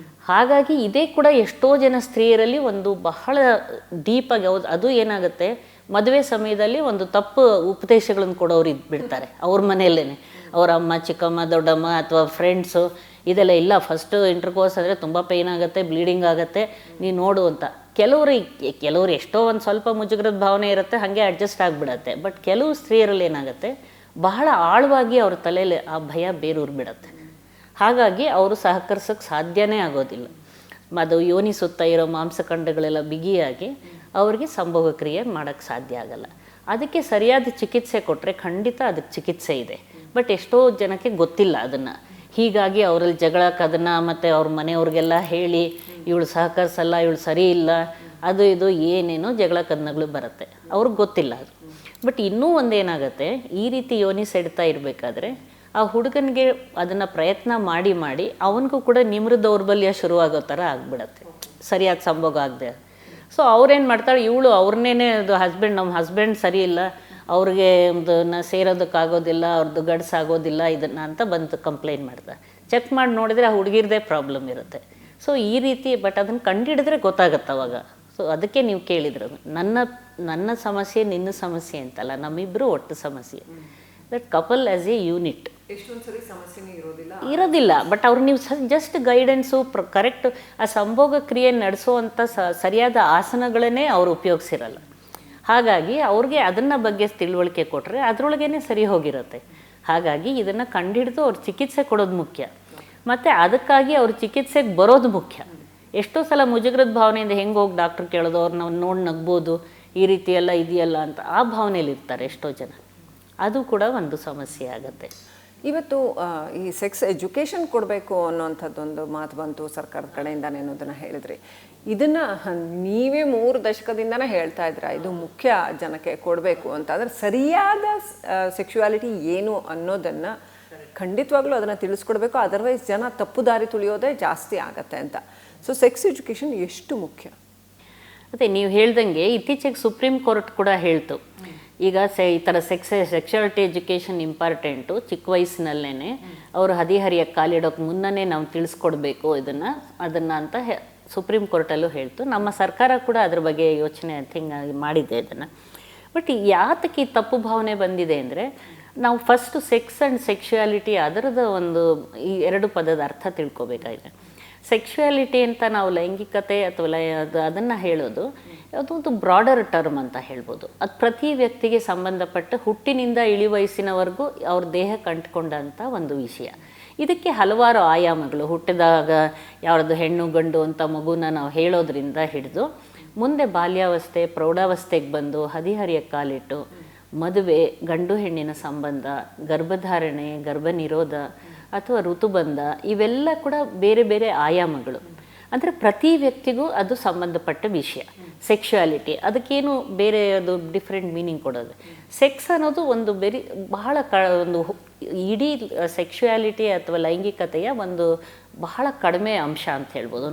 ಹಾಗಾಗಿ ಇದೇ ಕೂಡ ಎಷ್ಟೋ ಜನ ಸ್ತ್ರೀಯರಲ್ಲಿ ಒಂದು ಬಹಳ ಡೀಪಾಗಿ ಅದು ಏನಾಗುತ್ತೆ, ಮದುವೆ ಸಮಯದಲ್ಲಿ ಒಂದು ತಪ್ಪು ಉಪದೇಶಗಳನ್ನು ಕೊಡೋರು ಇದ್ಬಿಡ್ತಾರೆ ಅವ್ರ ಮನೆಯಲ್ಲೇ. ಅವ್ರ ಅಮ್ಮ, ಚಿಕ್ಕಮ್ಮ, ದೊಡ್ಡಮ್ಮ ಅಥವಾ ಫ್ರೆಂಡ್ಸು ಇದೆಲ್ಲ ಇಲ್ಲ, ಫಸ್ಟು ಇಂಟರ್ಕೋರ್ಸ್ ಆದರೆ ತುಂಬ ಪೇಯ್ನ್ ಆಗುತ್ತೆ, ಬ್ಲೀಡಿಂಗ್ ಆಗುತ್ತೆ, ನೀನು ನೋಡು ಅಂತ. ಕೆಲವರು ಎಷ್ಟೋ ಒಂದು ಸ್ವಲ್ಪ ಮುಜುಗರದ ಭಾವನೆ ಇರುತ್ತೆ, ಹಾಗೆ ಅಡ್ಜಸ್ಟ್ ಆಗಿಬಿಡತ್ತೆ. ಬಟ್ ಕೆಲವು ಸ್ತ್ರೀಯರಲ್ಲಿ ಏನಾಗುತ್ತೆ, ಬಹಳ ಆಳವಾಗಿ ಅವ್ರ ತಲೆಯಲ್ಲಿ ಆ ಭಯ ಬೇರೂರು ಬಿಡತ್ತೆ. ಹಾಗಾಗಿ ಅವರು ಸಹಕರಿಸೋಕ್ಕೆ ಸಾಧ್ಯನೇ ಆಗೋದಿಲ್ಲ. ಅದು ಯೋನಿ ಸುತ್ತ ಇರೋ ಮಾಂಸಖಂಡಗಳೆಲ್ಲ ಬಿಗಿಯಾಗಿ ಅವ್ರಿಗೆ ಸಂಭೋಗ ಕ್ರಿಯೆ ಮಾಡೋಕ್ಕೆ ಸಾಧ್ಯ ಆಗಲ್ಲ. ಅದಕ್ಕೆ ಸರಿಯಾದ ಚಿಕಿತ್ಸೆ ಕೊಟ್ಟರೆ ಖಂಡಿತ ಅದಕ್ಕೆ ಚಿಕಿತ್ಸೆ ಇದೆ. ಬಟ್ ಎಷ್ಟೋ ಜನಕ್ಕೆ ಗೊತ್ತಿಲ್ಲ ಅದನ್ನು. ಹೀಗಾಗಿ ಅವರಲ್ಲಿ ಜಗಳಕ್ಕೆ ಅದನ್ನು ಮತ್ತು ಅವ್ರ ಮನೆಯವ್ರಿಗೆಲ್ಲ ಹೇಳಿ ಇವಳು ಸಹಕರಿಸಲ್ಲ, ಇವಳು ಸರಿ ಇಲ್ಲ, ಅದು ಇದು ಏನೇನೋ ಜಗಳ ಕದನಗಳು ಬರುತ್ತೆ, ಅವ್ರಿಗೆ ಗೊತ್ತಿಲ್ಲ ಅದು. ಬಟ್ ಇನ್ನೂ ಒಂದೇನಾಗುತ್ತೆ, ಈ ರೀತಿ ಯೋನಿ ಸೆಡ್ತಾ ಇರಬೇಕಾದ್ರೆ ಆ ಹುಡುಗನಿಗೆ ಅದನ್ನು ಪ್ರಯತ್ನ ಮಾಡಿ ಮಾಡಿ ಅವನಿಗೂ ಕೂಡ ನಿಮ್ರ ದೌರ್ಬಲ್ಯ ಶುರುವಾಗೋ ಥರ ಆಗಿಬಿಡತ್ತೆ, ಸರಿಯಾದ ಸಂಭೋಗ ಆಗದೆ. ಸೊ ಅವ್ರೇನು ಮಾಡ್ತಾಳೆ, ಇವಳು ಅವ್ರನ್ನೇ ಅದು ನಮ್ಮ ಹಸ್ಬೆಂಡ್ ಸರಿ ಇಲ್ಲ, ಅವ್ರಿಗೆ ಅದನ್ನು ಸೇರೋದಕ್ಕಾಗೋದಿಲ್ಲ, ಅವ್ರದ್ದು ಗಡ್ಸಾಗೋದಿಲ್ಲ ಇದನ್ನು ಅಂತ ಬಂದು ಕಂಪ್ಲೇಂಟ್ ಮಾಡ್ತಾರೆ. ಚೆಕ್ ಮಾಡಿ ನೋಡಿದರೆ ಆ ಹುಡುಗಿರದೇ ಪ್ರಾಬ್ಲಮ್ ಇರುತ್ತೆ. ಸೊ ಈ ರೀತಿ, ಬಟ್ ಅದನ್ನು ಕಂಡುಹಿಡಿದ್ರೆ ಗೊತ್ತಾಗತ್ತೆ ಅವಾಗ. ಸೊ ಅದಕ್ಕೆ ನೀವು ಕೇಳಿದ್ರು, ನನ್ನ ಸಮಸ್ಯೆ ನಿನ್ನ ಸಮಸ್ಯೆ ಅಂತಲ್ಲ, ನಮ್ಮಿಬ್ಬರು ಒಟ್ಟು ಸಮಸ್ಯೆ. That couple as A unit ಇರೋದಿಲ್ಲ. ಬಟ್ ಅವ್ರು ನೀವು ಜಸ್ಟ್ ಗೈಡೆನ್ಸು ಕರೆಕ್ಟ್ ಆ ಸಂಭೋಗ ಕ್ರಿಯೆ ನಡೆಸೋವಂಥ ಸರಿಯಾದ ಆಸನಗಳನ್ನೇ ಅವ್ರು ಉಪಯೋಗಿಸಿರಲ್ಲ. ಹಾಗಾಗಿ ಅವ್ರಿಗೆ ಅದನ್ನ ಬಗ್ಗೆ ತಿಳುವಳಿಕೆ ಕೊಟ್ಟರೆ ಅದರೊಳಗೇ ಸರಿ ಹೋಗಿರುತ್ತೆ. ಹಾಗಾಗಿ ಇದನ್ನು ಕಂಡುಹಿಡಿದು ಅವ್ರು ಚಿಕಿತ್ಸೆ ಕೊಡೋದು ಮುಖ್ಯ, ಮತ್ತು ಅದಕ್ಕಾಗಿ ಅವ್ರ ಚಿಕಿತ್ಸೆಗೆ ಬರೋದು ಮುಖ್ಯ. ಎಷ್ಟೋ ಸಲ ಮುಜುಗರದ ಭಾವನೆಯಿಂದ ಹೆಂಗೆ ಹೋಗಿ ಡಾಕ್ಟ್ರ್ ಕೇಳೋದು, ಅವ್ರು ನಾವು ನೋಡಿ ನಗ್ಬೋದು, ಈ ರೀತಿ ಎಲ್ಲ ಇದೆಯಲ್ಲ ಅಂತ ಆ ಭಾವನೆಯಲ್ಲಿ ಇರ್ತಾರೆ ಎಷ್ಟೋ ಜನ. ಅದು ಕೂಡ ಒಂದು ಸಮಸ್ಯೆ ಆಗುತ್ತೆ. ಇವತ್ತು ಈ ಸೆಕ್ಸ್ ಎಜುಕೇಷನ್ ಕೊಡಬೇಕು ಅನ್ನೋಂಥದ್ದೊಂದು ಮಾತು ಬಂತು ಸರ್ಕಾರದ ಕಡೆಯಿಂದಾನೆ ಅನ್ನೋದನ್ನು ಹೇಳಿದ್ರಿ. ಇದನ್ನು ನೀವೇ 3 ದಶಕದಿಂದನೇ ಹೇಳ್ತಾ ಇದ್ದೀರಾ, ಇದು ಮುಖ್ಯ ಜನಕ್ಕೆ ಕೊಡಬೇಕು ಅಂತ. ಆದರೆ ಸರಿಯಾದ ಸೆಕ್ಸುವಾಲಿಟಿ ಏನು ಅನ್ನೋದನ್ನು ಖಂಡಿತವಾಗ್ಲೂ ಅದನ್ನು ತಿಳಿಸ್ಕೊಡ್ಬೇಕು, ಅದರ್ವೈಸ್ ಜನ ತಪ್ಪು ದಾರಿ ತುಳಿಯೋದೇ ಜಾಸ್ತಿ ಆಗತ್ತೆ ಅಂತ. ಸೊ ಸೆಕ್ಸ್ ಎಜುಕೇಷನ್ ಎಷ್ಟು ಮುಖ್ಯ? ಮತ್ತು ನೀವು ಹೇಳ್ದಂಗೆ ಇತ್ತೀಚೆಗೆ ಸುಪ್ರೀಂ ಕೋರ್ಟ್ ಕೂಡ ಹೇಳ್ತು, ಈಗ ಈ ಥರ ಸೆಕ್ಸುವಾಲಿಟಿ ಎಜುಕೇಷನ್ ಇಂಪಾರ್ಟೆಂಟು, ಚಿಕ್ಕ ವಯಸ್ಸಿನಲ್ಲೇ ಅವರು ಹದಿಹರಿಯಕ್ಕೆ ಕಾಲಿಡೋಕ್ಕೆ ಮುನ್ನನೇ ನಾವು ತಿಳಿಸ್ಕೊಡ್ಬೇಕು ಅದನ್ನು ಅಂತ ಸುಪ್ರೀಂ ಕೋರ್ಟಲ್ಲೂ ಹೇಳ್ತು. ನಮ್ಮ ಸರ್ಕಾರ ಕೂಡ ಅದ್ರ ಬಗ್ಗೆ ಯೋಚನೆ ಮಾಡಿದೆ ಅದನ್ನು. ಬಟ್ ಯಾತಕ್ಕೆ ಈ ತಪ್ಪು ಭಾವನೆ ಬಂದಿದೆ ಅಂದರೆ, ನಾವು ಫಸ್ಟು ಸೆಕ್ಸ್ ಆ್ಯಂಡ್ ಸೆಕ್ಸುಯಾಲಿಟಿ ಅದರದ ಒಂದು ಈ 2 ಪದದ ಅರ್ಥ ತಿಳ್ಕೊಬೇಕಾಗಿದೆ. ಸೆಕ್ಸುಯಾಲಿಟಿ ಅಂತ ನಾವು ಲೈಂಗಿಕತೆ ಅಥವಾ ಅದನ್ನು ಹೇಳೋದು ಅದೊಂದು ಬ್ರಾಡರ್ ಟರ್ಮ್ ಅಂತ ಹೇಳ್ಬೋದು. ಅದು ಪ್ರತಿ ವ್ಯಕ್ತಿಗೆ ಸಂಬಂಧಪಟ್ಟ ಹುಟ್ಟಿನಿಂದ ಇಳಿ ವಯಸ್ಸಿನವರೆಗೂ ಅವ್ರ ದೇಹಕ್ಕೆ ಅಂಟ್ಕೊಂಡಂಥ ಒಂದು ವಿಷಯ. ಇದಕ್ಕೆ ಹಲವಾರು ಆಯಾಮಗಳು, ಹುಟ್ಟಿದಾಗ ಯಾವ್ದು ಹೆಣ್ಣು ಗಂಡು ಅಂತ ಮಗುನ ನಾವು ಹೇಳೋದ್ರಿಂದ ಹಿಡಿದು ಮುಂದೆ ಬಾಲ್ಯಾವಸ್ಥೆ, ಪ್ರೌಢಾವಸ್ಥೆಗೆ ಬಂದು ಹದಿಹರಿಯ ಕಾಲಿಟ್ಟು ಮದುವೆ, ಗಂಡು ಹೆಣ್ಣಿನ ಸಂಬಂಧ, ಗರ್ಭಧಾರಣೆ, ಗರ್ಭ ನಿರೋಧ ಅಥವಾ ಋತುಬಂಧ, ಇವೆಲ್ಲ ಕೂಡ ಬೇರೆ ಬೇರೆ ಆಯಾಮಗಳು. ಅಂದರೆ ಪ್ರತಿ ವ್ಯಕ್ತಿಗೂ ಅದು ಸಂಬಂಧಪಟ್ಟ ವಿಷಯ. ಸೆಕ್ಸುಯಾಲಿಟಿ ಅದಕ್ಕೇನು ಬೇರೆ ಅದು ಡಿಫ್ರೆಂಟ್ ಮೀನಿಂಗ್ ಕೊಡೋದು. ಸೆಕ್ಸ್ ಅನ್ನೋದು ಒಂದು ಬಹಳ ಒಂದು ಇಡೀ ಸೆಕ್ಸುಯಾಲಿಟಿ ಅಥವಾ ಲೈಂಗಿಕತೆಯ ಒಂದು ಬಹಳ ಕಡಿಮೆ ಅಂಶ ಅಂತ ಹೇಳ್ಬೋದು.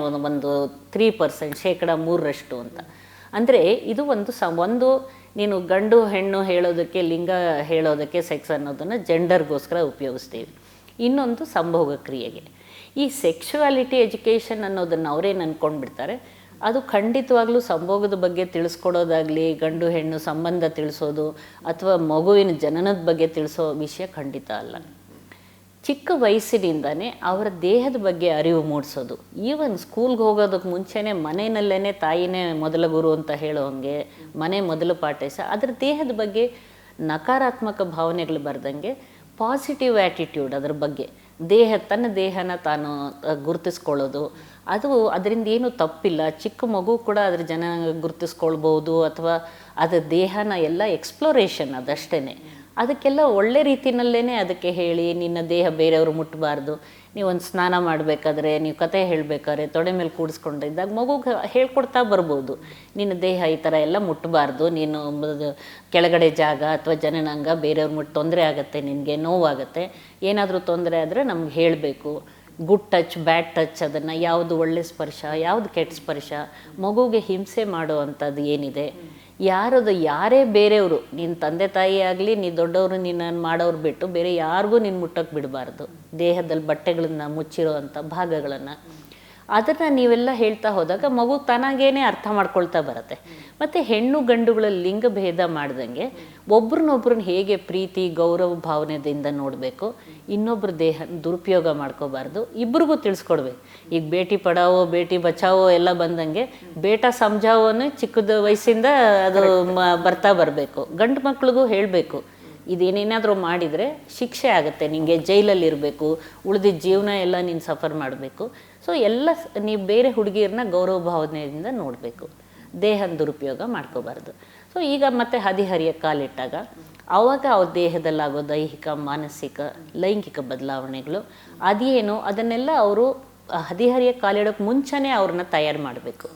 ಒಂದು 3%, 3% ಅಂತ. ಅಂದರೆ ಇದು ಒಂದು ನೀನು ಗಂಡು ಹೆಣ್ಣು ಹೇಳೋದಕ್ಕೆ, ಲಿಂಗ ಹೇಳೋದಕ್ಕೆ ಸೆಕ್ಸ್ ಅನ್ನೋದನ್ನು ಜೆಂಡರ್ಗೋಸ್ಕರ ಉಪಯೋಗಿಸ್ತೀವಿ. ಇನ್ನೊಂದು ಸಂಭೋಗ ಕ್ರಿಯೆಗೆ. ಈ ಸೆಕ್ಷುವಾಲಿಟಿ ಎಜುಕೇಷನ್ ಅನ್ನೋದನ್ನು ಅವರೇನು ಅಂದ್ಕೊಂಡ್ಬಿಡ್ತಾರೆ, ಅದು ಖಂಡಿತವಾಗ್ಲೂ ಸಂಭೋಗದ ಬಗ್ಗೆ ತಿಳಿಸ್ಕೊಡೋದಾಗಲಿ, ಗಂಡು ಹೆಣ್ಣು ಸಂಬಂಧ ತಿಳಿಸೋದು ಅಥವಾ ಮಗುವಿನ ಜನನದ ಬಗ್ಗೆ ತಿಳಿಸೋ ವಿಷಯ ಖಂಡಿತ ಅಲ್ಲ. ಚಿಕ್ಕ ವಯಸ್ಸಿನಿಂದನೇ ಅವರ ದೇಹದ ಬಗ್ಗೆ ಅರಿವು ಮೂಡಿಸೋದು. ಈವನ್ ಸ್ಕೂಲ್ಗೆ ಹೋಗೋದಕ್ಕೆ ಮುಂಚೆನೇ ಮನೆಯಲ್ಲೇ ತಾಯಿನೇ ಮೊದಲ ಗುರು ಅಂತ ಹೇಳೋ ಹಾಗೆ ಮನೆ ಮೊದಲು ಪಾಠ ಅದರ ದೇಹದ ಬಗ್ಗೆ ನಕಾರಾತ್ಮಕ ಭಾವನೆಗಳು ಬರ್ದಂಗೆ ಪಾಸಿಟಿವ್ ಆ್ಯಟಿಟ್ಯೂಡ್ ಅದ್ರ ಬಗ್ಗೆ ತನ್ನ ದೇಹನ ತಾನು ಗುರುತಿಸ್ಕೊಳ್ಳೋದು, ಅದರಿಂದ ಏನು ತಪ್ಪಿಲ್ಲ. ಚಿಕ್ಕ ಮಗು ಕೂಡ ಅದ್ರ ಜನ ಗುರುತಿಸ್ಕೊಳ್ಬೋದು ಅಥವಾ ಅದರ ದೇಹನ ಎಲ್ಲ ಎಕ್ಸ್ಪ್ಲೋರೇಷನ್ ಅದಷ್ಟೇ. ಅದಕ್ಕೆಲ್ಲ ಒಳ್ಳೆ ರೀತಿಯಲ್ಲೇ ಅದಕ್ಕೆ ಹೇಳಿ, ನಿನ್ನ ದೇಹ ಬೇರೆಯವರು ಮುಟ್ಟಬಾರ್ದು, ನೀವೊಂದು ಸ್ನಾನ ಮಾಡಬೇಕಾದ್ರೆ, ನೀವು ಕತೆ ಹೇಳಬೇಕಾದ್ರೆ ತೊಡೆ ಮೇಲೆ ಕೂಡಿಸ್ಕೊಂಡಿದ್ದಾಗ ಮಗುಗೆ ಹೇಳ್ಕೊಡ್ತಾ ಬರ್ಬೋದು, ನಿನ್ನ ದೇಹ ಈ ಥರ ಎಲ್ಲ ಮುಟ್ಟಬಾರ್ದು, ನೀನು ಕೆಳಗಡೆ ಜಾಗ ಅಥವಾ ಜನನಾಂಗ ಬೇರೆಯವ್ರು ಮುಟ್ಟು ತೊಂದರೆ ಆಗುತ್ತೆ, ನಿನಗೆ ನೋವಾಗುತ್ತೆ, ಏನಾದರೂ ತೊಂದರೆ ಆದರೆ ನಮ್ಗೆ ಹೇಳಬೇಕು. ಗುಡ್ ಟಚ್ ಬ್ಯಾಡ್ ಟಚ್, ಅದನ್ನು ಯಾವುದು ಒಳ್ಳೆ ಸ್ಪರ್ಶ ಯಾವುದು ಕೆಟ್ಟ ಸ್ಪರ್ಶ, ಮಗುಗೆ ಹಿಂಸೆ ಮಾಡೋ ಅಂಥದ್ದು ಏನಿದೆ, ಯಾರೇ ಬೇರೆಯವರು, ನಿನ್ನ ತಂದೆ ತಾಯಿ ಆಗಲಿ, ನೀ ದೊಡ್ಡವರು ನಿನ್ನನ್ನು ಮಾಡೋರು ಬಿಟ್ಟು ಬೇರೆ ಯಾರಿಗೂ ನೀನು ಮುಟ್ಟಕ್ಕೆ ಬಿಡಬಾರ್ದು. ದೇಹದಲ್ಲಿ ಬಟ್ಟೆಗಳನ್ನು ಮುಚ್ಚಿರೋ ಅಂಥ ಭಾಗಗಳನ್ನು ಅದನ್ನು ನೀವೆಲ್ಲ ಹೇಳ್ತಾ ಹೋದಾಗ ಮಗು ತಾನಾಗೇನೆ ಅರ್ಥ ಮಾಡ್ಕೊಳ್ತಾ ಬರುತ್ತೆ. ಮತ್ತು ಹೆಣ್ಣು ಗಂಡುಗಳಲ್ಲಿ ಲಿಂಗ ಭೇದ ಮಾಡ್ದಂಗೆ ಒಬ್ರನ್ನೊಬ್ರನ್ನ ಹೇಗೆ ಪ್ರೀತಿ ಗೌರವ ಭಾವನೆಯಿಂದ ನೋಡಬೇಕು, ಇನ್ನೊಬ್ರ ದೇಹ ದುರುಪಯೋಗ ಮಾಡ್ಕೋಬಾರ್ದು, ಇಬ್ರಿಗೂ ತಿಳಿಸ್ಕೊಡ್ಬೇಕು. ಈಗ ಬೇಟಿ ಪಡಾವೋ ಬೇಟಿ ಬಚಾವೋ ಎಲ್ಲ ಬಂದಂಗೆ ಬೇಟಾ ಸಮಜಾವೋನೇ ಚಿಕ್ಕದ ವಯಸ್ಸಿಂದ ಅದು ಬರ್ತಾ ಬರಬೇಕು. ಗಂಡು ಮಕ್ಳಿಗೂ ಹೇಳಬೇಕು, ಇದೇನೇನಾದರೂ ಮಾಡಿದರೆ ಶಿಕ್ಷೆ ಆಗುತ್ತೆ, ನಿಮಗೆ ಜೈಲಲ್ಲಿ ಇರಬೇಕು, ಉಳಿದಿದ್ದ ಜೀವನ ಎಲ್ಲ ನೀನು ಸಫರ್ ಮಾಡಬೇಕು. ಸೊ ಎಲ್ಲ ನೀವು ಬೇರೆ ಹುಡುಗಿಯರನ್ನ ಗೌರವ ಭಾವನೆಯಿಂದ ನೋಡಬೇಕು, ದೇಹದ ದುರುಪಯೋಗ ಮಾಡ್ಕೋಬಾರ್ದು. ಸೊ ಈಗ ಮತ್ತೆ ಹದಿಹರಿಯ ಕಾಲಿಟ್ಟಾಗ ಆವಾಗ ಅವ್ರ ದೇಹದಲ್ಲಾಗೋ ದೈಹಿಕ ಮಾನಸಿಕ ಲೈಂಗಿಕ ಬದಲಾವಣೆಗಳು ಅದೇನು ಅದನ್ನೆಲ್ಲ ಅವರು ಹದಿಹರಿಯ ಕಾಲಿಡೋಕ್ಕೆ ಮುಂಚೆನೇ ಅವ್ರನ್ನ ತಯಾರು ಮಾಡಬೇಕು.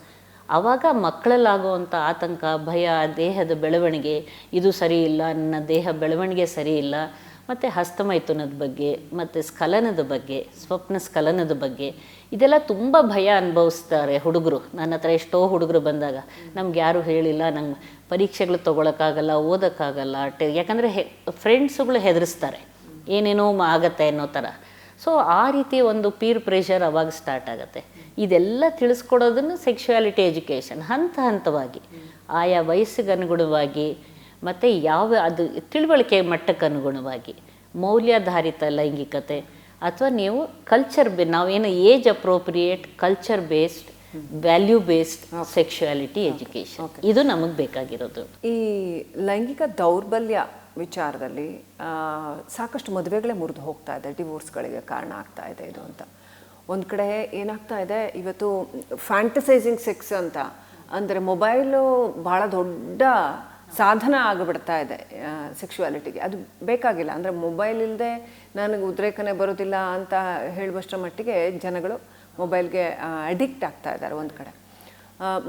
ಆವಾಗ ಮಕ್ಕಳಲ್ಲಾಗುವಂಥ ಆತಂಕ, ಭಯ, ದೇಹದ ಬೆಳವಣಿಗೆ ಇದು ಸರಿ ಇಲ್ಲ, ನನ್ನ ದೇಹ ಬೆಳವಣಿಗೆ ಸರಿ ಇಲ್ಲ, ಮತ್ತು ಹಸ್ತಮೈಥುನದ ಬಗ್ಗೆ ಮತ್ತು ಸ್ಖಲನದ ಬಗ್ಗೆ, ಸ್ವಪ್ನ ಸ್ಖಲನದ ಬಗ್ಗೆ ಇದೆಲ್ಲ ತುಂಬ ಭಯ ಅನುಭವಿಸ್ತಾರೆ ಹುಡುಗರು. ನನ್ನ ಹತ್ರ ಎಷ್ಟೋ ಹುಡುಗರು ಬಂದಾಗ ನಮ್ಗೆ ಯಾರೂ ಹೇಳಿಲ್ಲ, ನಂಗೆ ಪರೀಕ್ಷೆಗಳು ತೊಗೊಳಕ್ಕಾಗಲ್ಲ, ಓದೋಕ್ಕಾಗಲ್ಲ, ಯಾಕಂದರೆ ಫ್ರೆಂಡ್ಸುಗಳು ಹೆದರಿಸ್ತಾರೆ ಏನೇನೋ ಆಗತ್ತೆ ಅನ್ನೋ ಥರ. ಸೊ ಆ ರೀತಿ ಒಂದು ಪೀರ್ ಪ್ರೆಷರ್ ಅವಾಗ ಸ್ಟಾರ್ಟ್ ಆಗುತ್ತೆ. ಇದೆಲ್ಲ ತಿಳಿಸ್ಕೊಡೋದನ್ನು ಸೆಕ್ಷುಯಾಲಿಟಿ ಎಜುಕೇಷನ್ ಹಂತ ಹಂತವಾಗಿ ಆಯಾ ವಯಸ್ಸಿಗೆ ಅನುಗುಣವಾಗಿ ಮತ್ತು ಅದು ತಿಳುವಳಿಕೆ ಮಟ್ಟಕ್ಕೆ ಅನುಗುಣವಾಗಿ ಮೌಲ್ಯಾಧಾರಿತ ಲೈಂಗಿಕತೆ ಅಥವಾ ನೀವು ನಾವೇನು age appropriate culture based value based sexuality education ಇದು ನಮಗೆ ಬೇಕಾಗಿರೋದು. ಈ ಲೈಂಗಿಕ ದೌರ್ಬಲ್ಯ ವಿಚಾರದಲ್ಲಿ ಸಾಕಷ್ಟು ಮದುವೆಗಳೇ ಮುರಿದು ಹೋಗ್ತಾ ಇದೆ, ಡಿವೋರ್ಸ್ಗಳಿಗೆ ಕಾರಣ ಆಗ್ತಾ ಇದೆ ಇದು ಅಂತ. ಒಂದು ಕಡೆ ಏನಾಗ್ತಾ ಇದೆ, ಇವತ್ತು ಫ್ಯಾಂಟಸೈಸಿಂಗ್ ಸೆಕ್ಸ್ ಅಂತ ಅಂದರೆ ಮೊಬೈಲು ಭಾಳ ದೊಡ್ಡ ಸಾಧನ ಆಗಿಬಿಡ್ತಾ ಇದೆ ಸೆಕ್ಷುಯಾಲಿಟಿಗೆ. ಅದು ಬೇಕಾಗಿಲ್ಲ, ಅಂದರೆ ಮೊಬೈಲ್ ಇಲ್ಲದೆ ನನಗೆ ಉದ್ರೇಕನೇ ಬರೋದಿಲ್ಲ ಅಂತ ಹೇಳುವಷ್ಟರ ಮಟ್ಟಿಗೆ ಜನಗಳು ಮೊಬೈಲ್ಗೆ ಅಡಿಕ್ಟ್ ಆಗ್ತಾ ಇದ್ದಾರೆ ಒಂದು ಕಡೆ.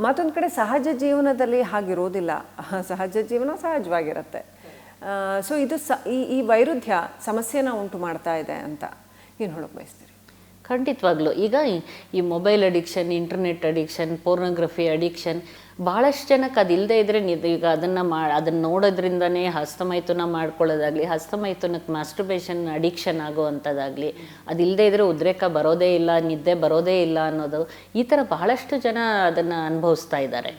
ಮತ್ತೊಂದು ಕಡೆ ಸಹಜ ಜೀವನದಲ್ಲಿ ಹಾಗಿರೋದಿಲ್ಲ, ಸಹಜ ಜೀವನ ಸಹಜವಾಗಿರುತ್ತೆ. ಸೊ ಇದು ಈ ವೈರುಧ್ಯ ಸಮಸ್ಯೆನ ಉಂಟು ಮಾಡ್ತಾ ಇದೆ ಅಂತ ಏನು ಹೇಳೋಕೆ ಬಯಸ್ತೀರಿ? ಖಂಡಿತವಾಗ್ಲೂ ಈಗ ಈ mobile addiction, internet addiction, pornography addiction ಭಾಳಷ್ಟು ಜನಕ್ಕೆ ಅದಿಲ್ಲದೆ ಇದ್ದರೆ ಈಗ ಅದನ್ನು ನೋಡೋದ್ರಿಂದನೇ ಹಸ್ತಮೈಥುನ ಮಾಡ್ಕೊಳ್ಳೋದಾಗಲಿ, ಹಸ್ತಮೈಥುನಕ್ಕೆ ಮಾಸ್ಟರ್ಬೇಷನ್ ಅಡಿಕ್ಷನ್ ಆಗೋವಂಥದ್ದಾಗಲಿ, ಅದಿಲ್ಲದೆ ಇದ್ದರೆ ಉದ್ರೇಕ ಬರೋದೇ ಇಲ್ಲ, ನಿದ್ದೆ ಬರೋದೇ ಇಲ್ಲ ಅನ್ನೋದು, ಈ ಥರ ಬಹಳಷ್ಟು ಜನ ಅದನ್ನು ಅನುಭವಿಸ್ತಾ ಇದ್ದಾರೆ.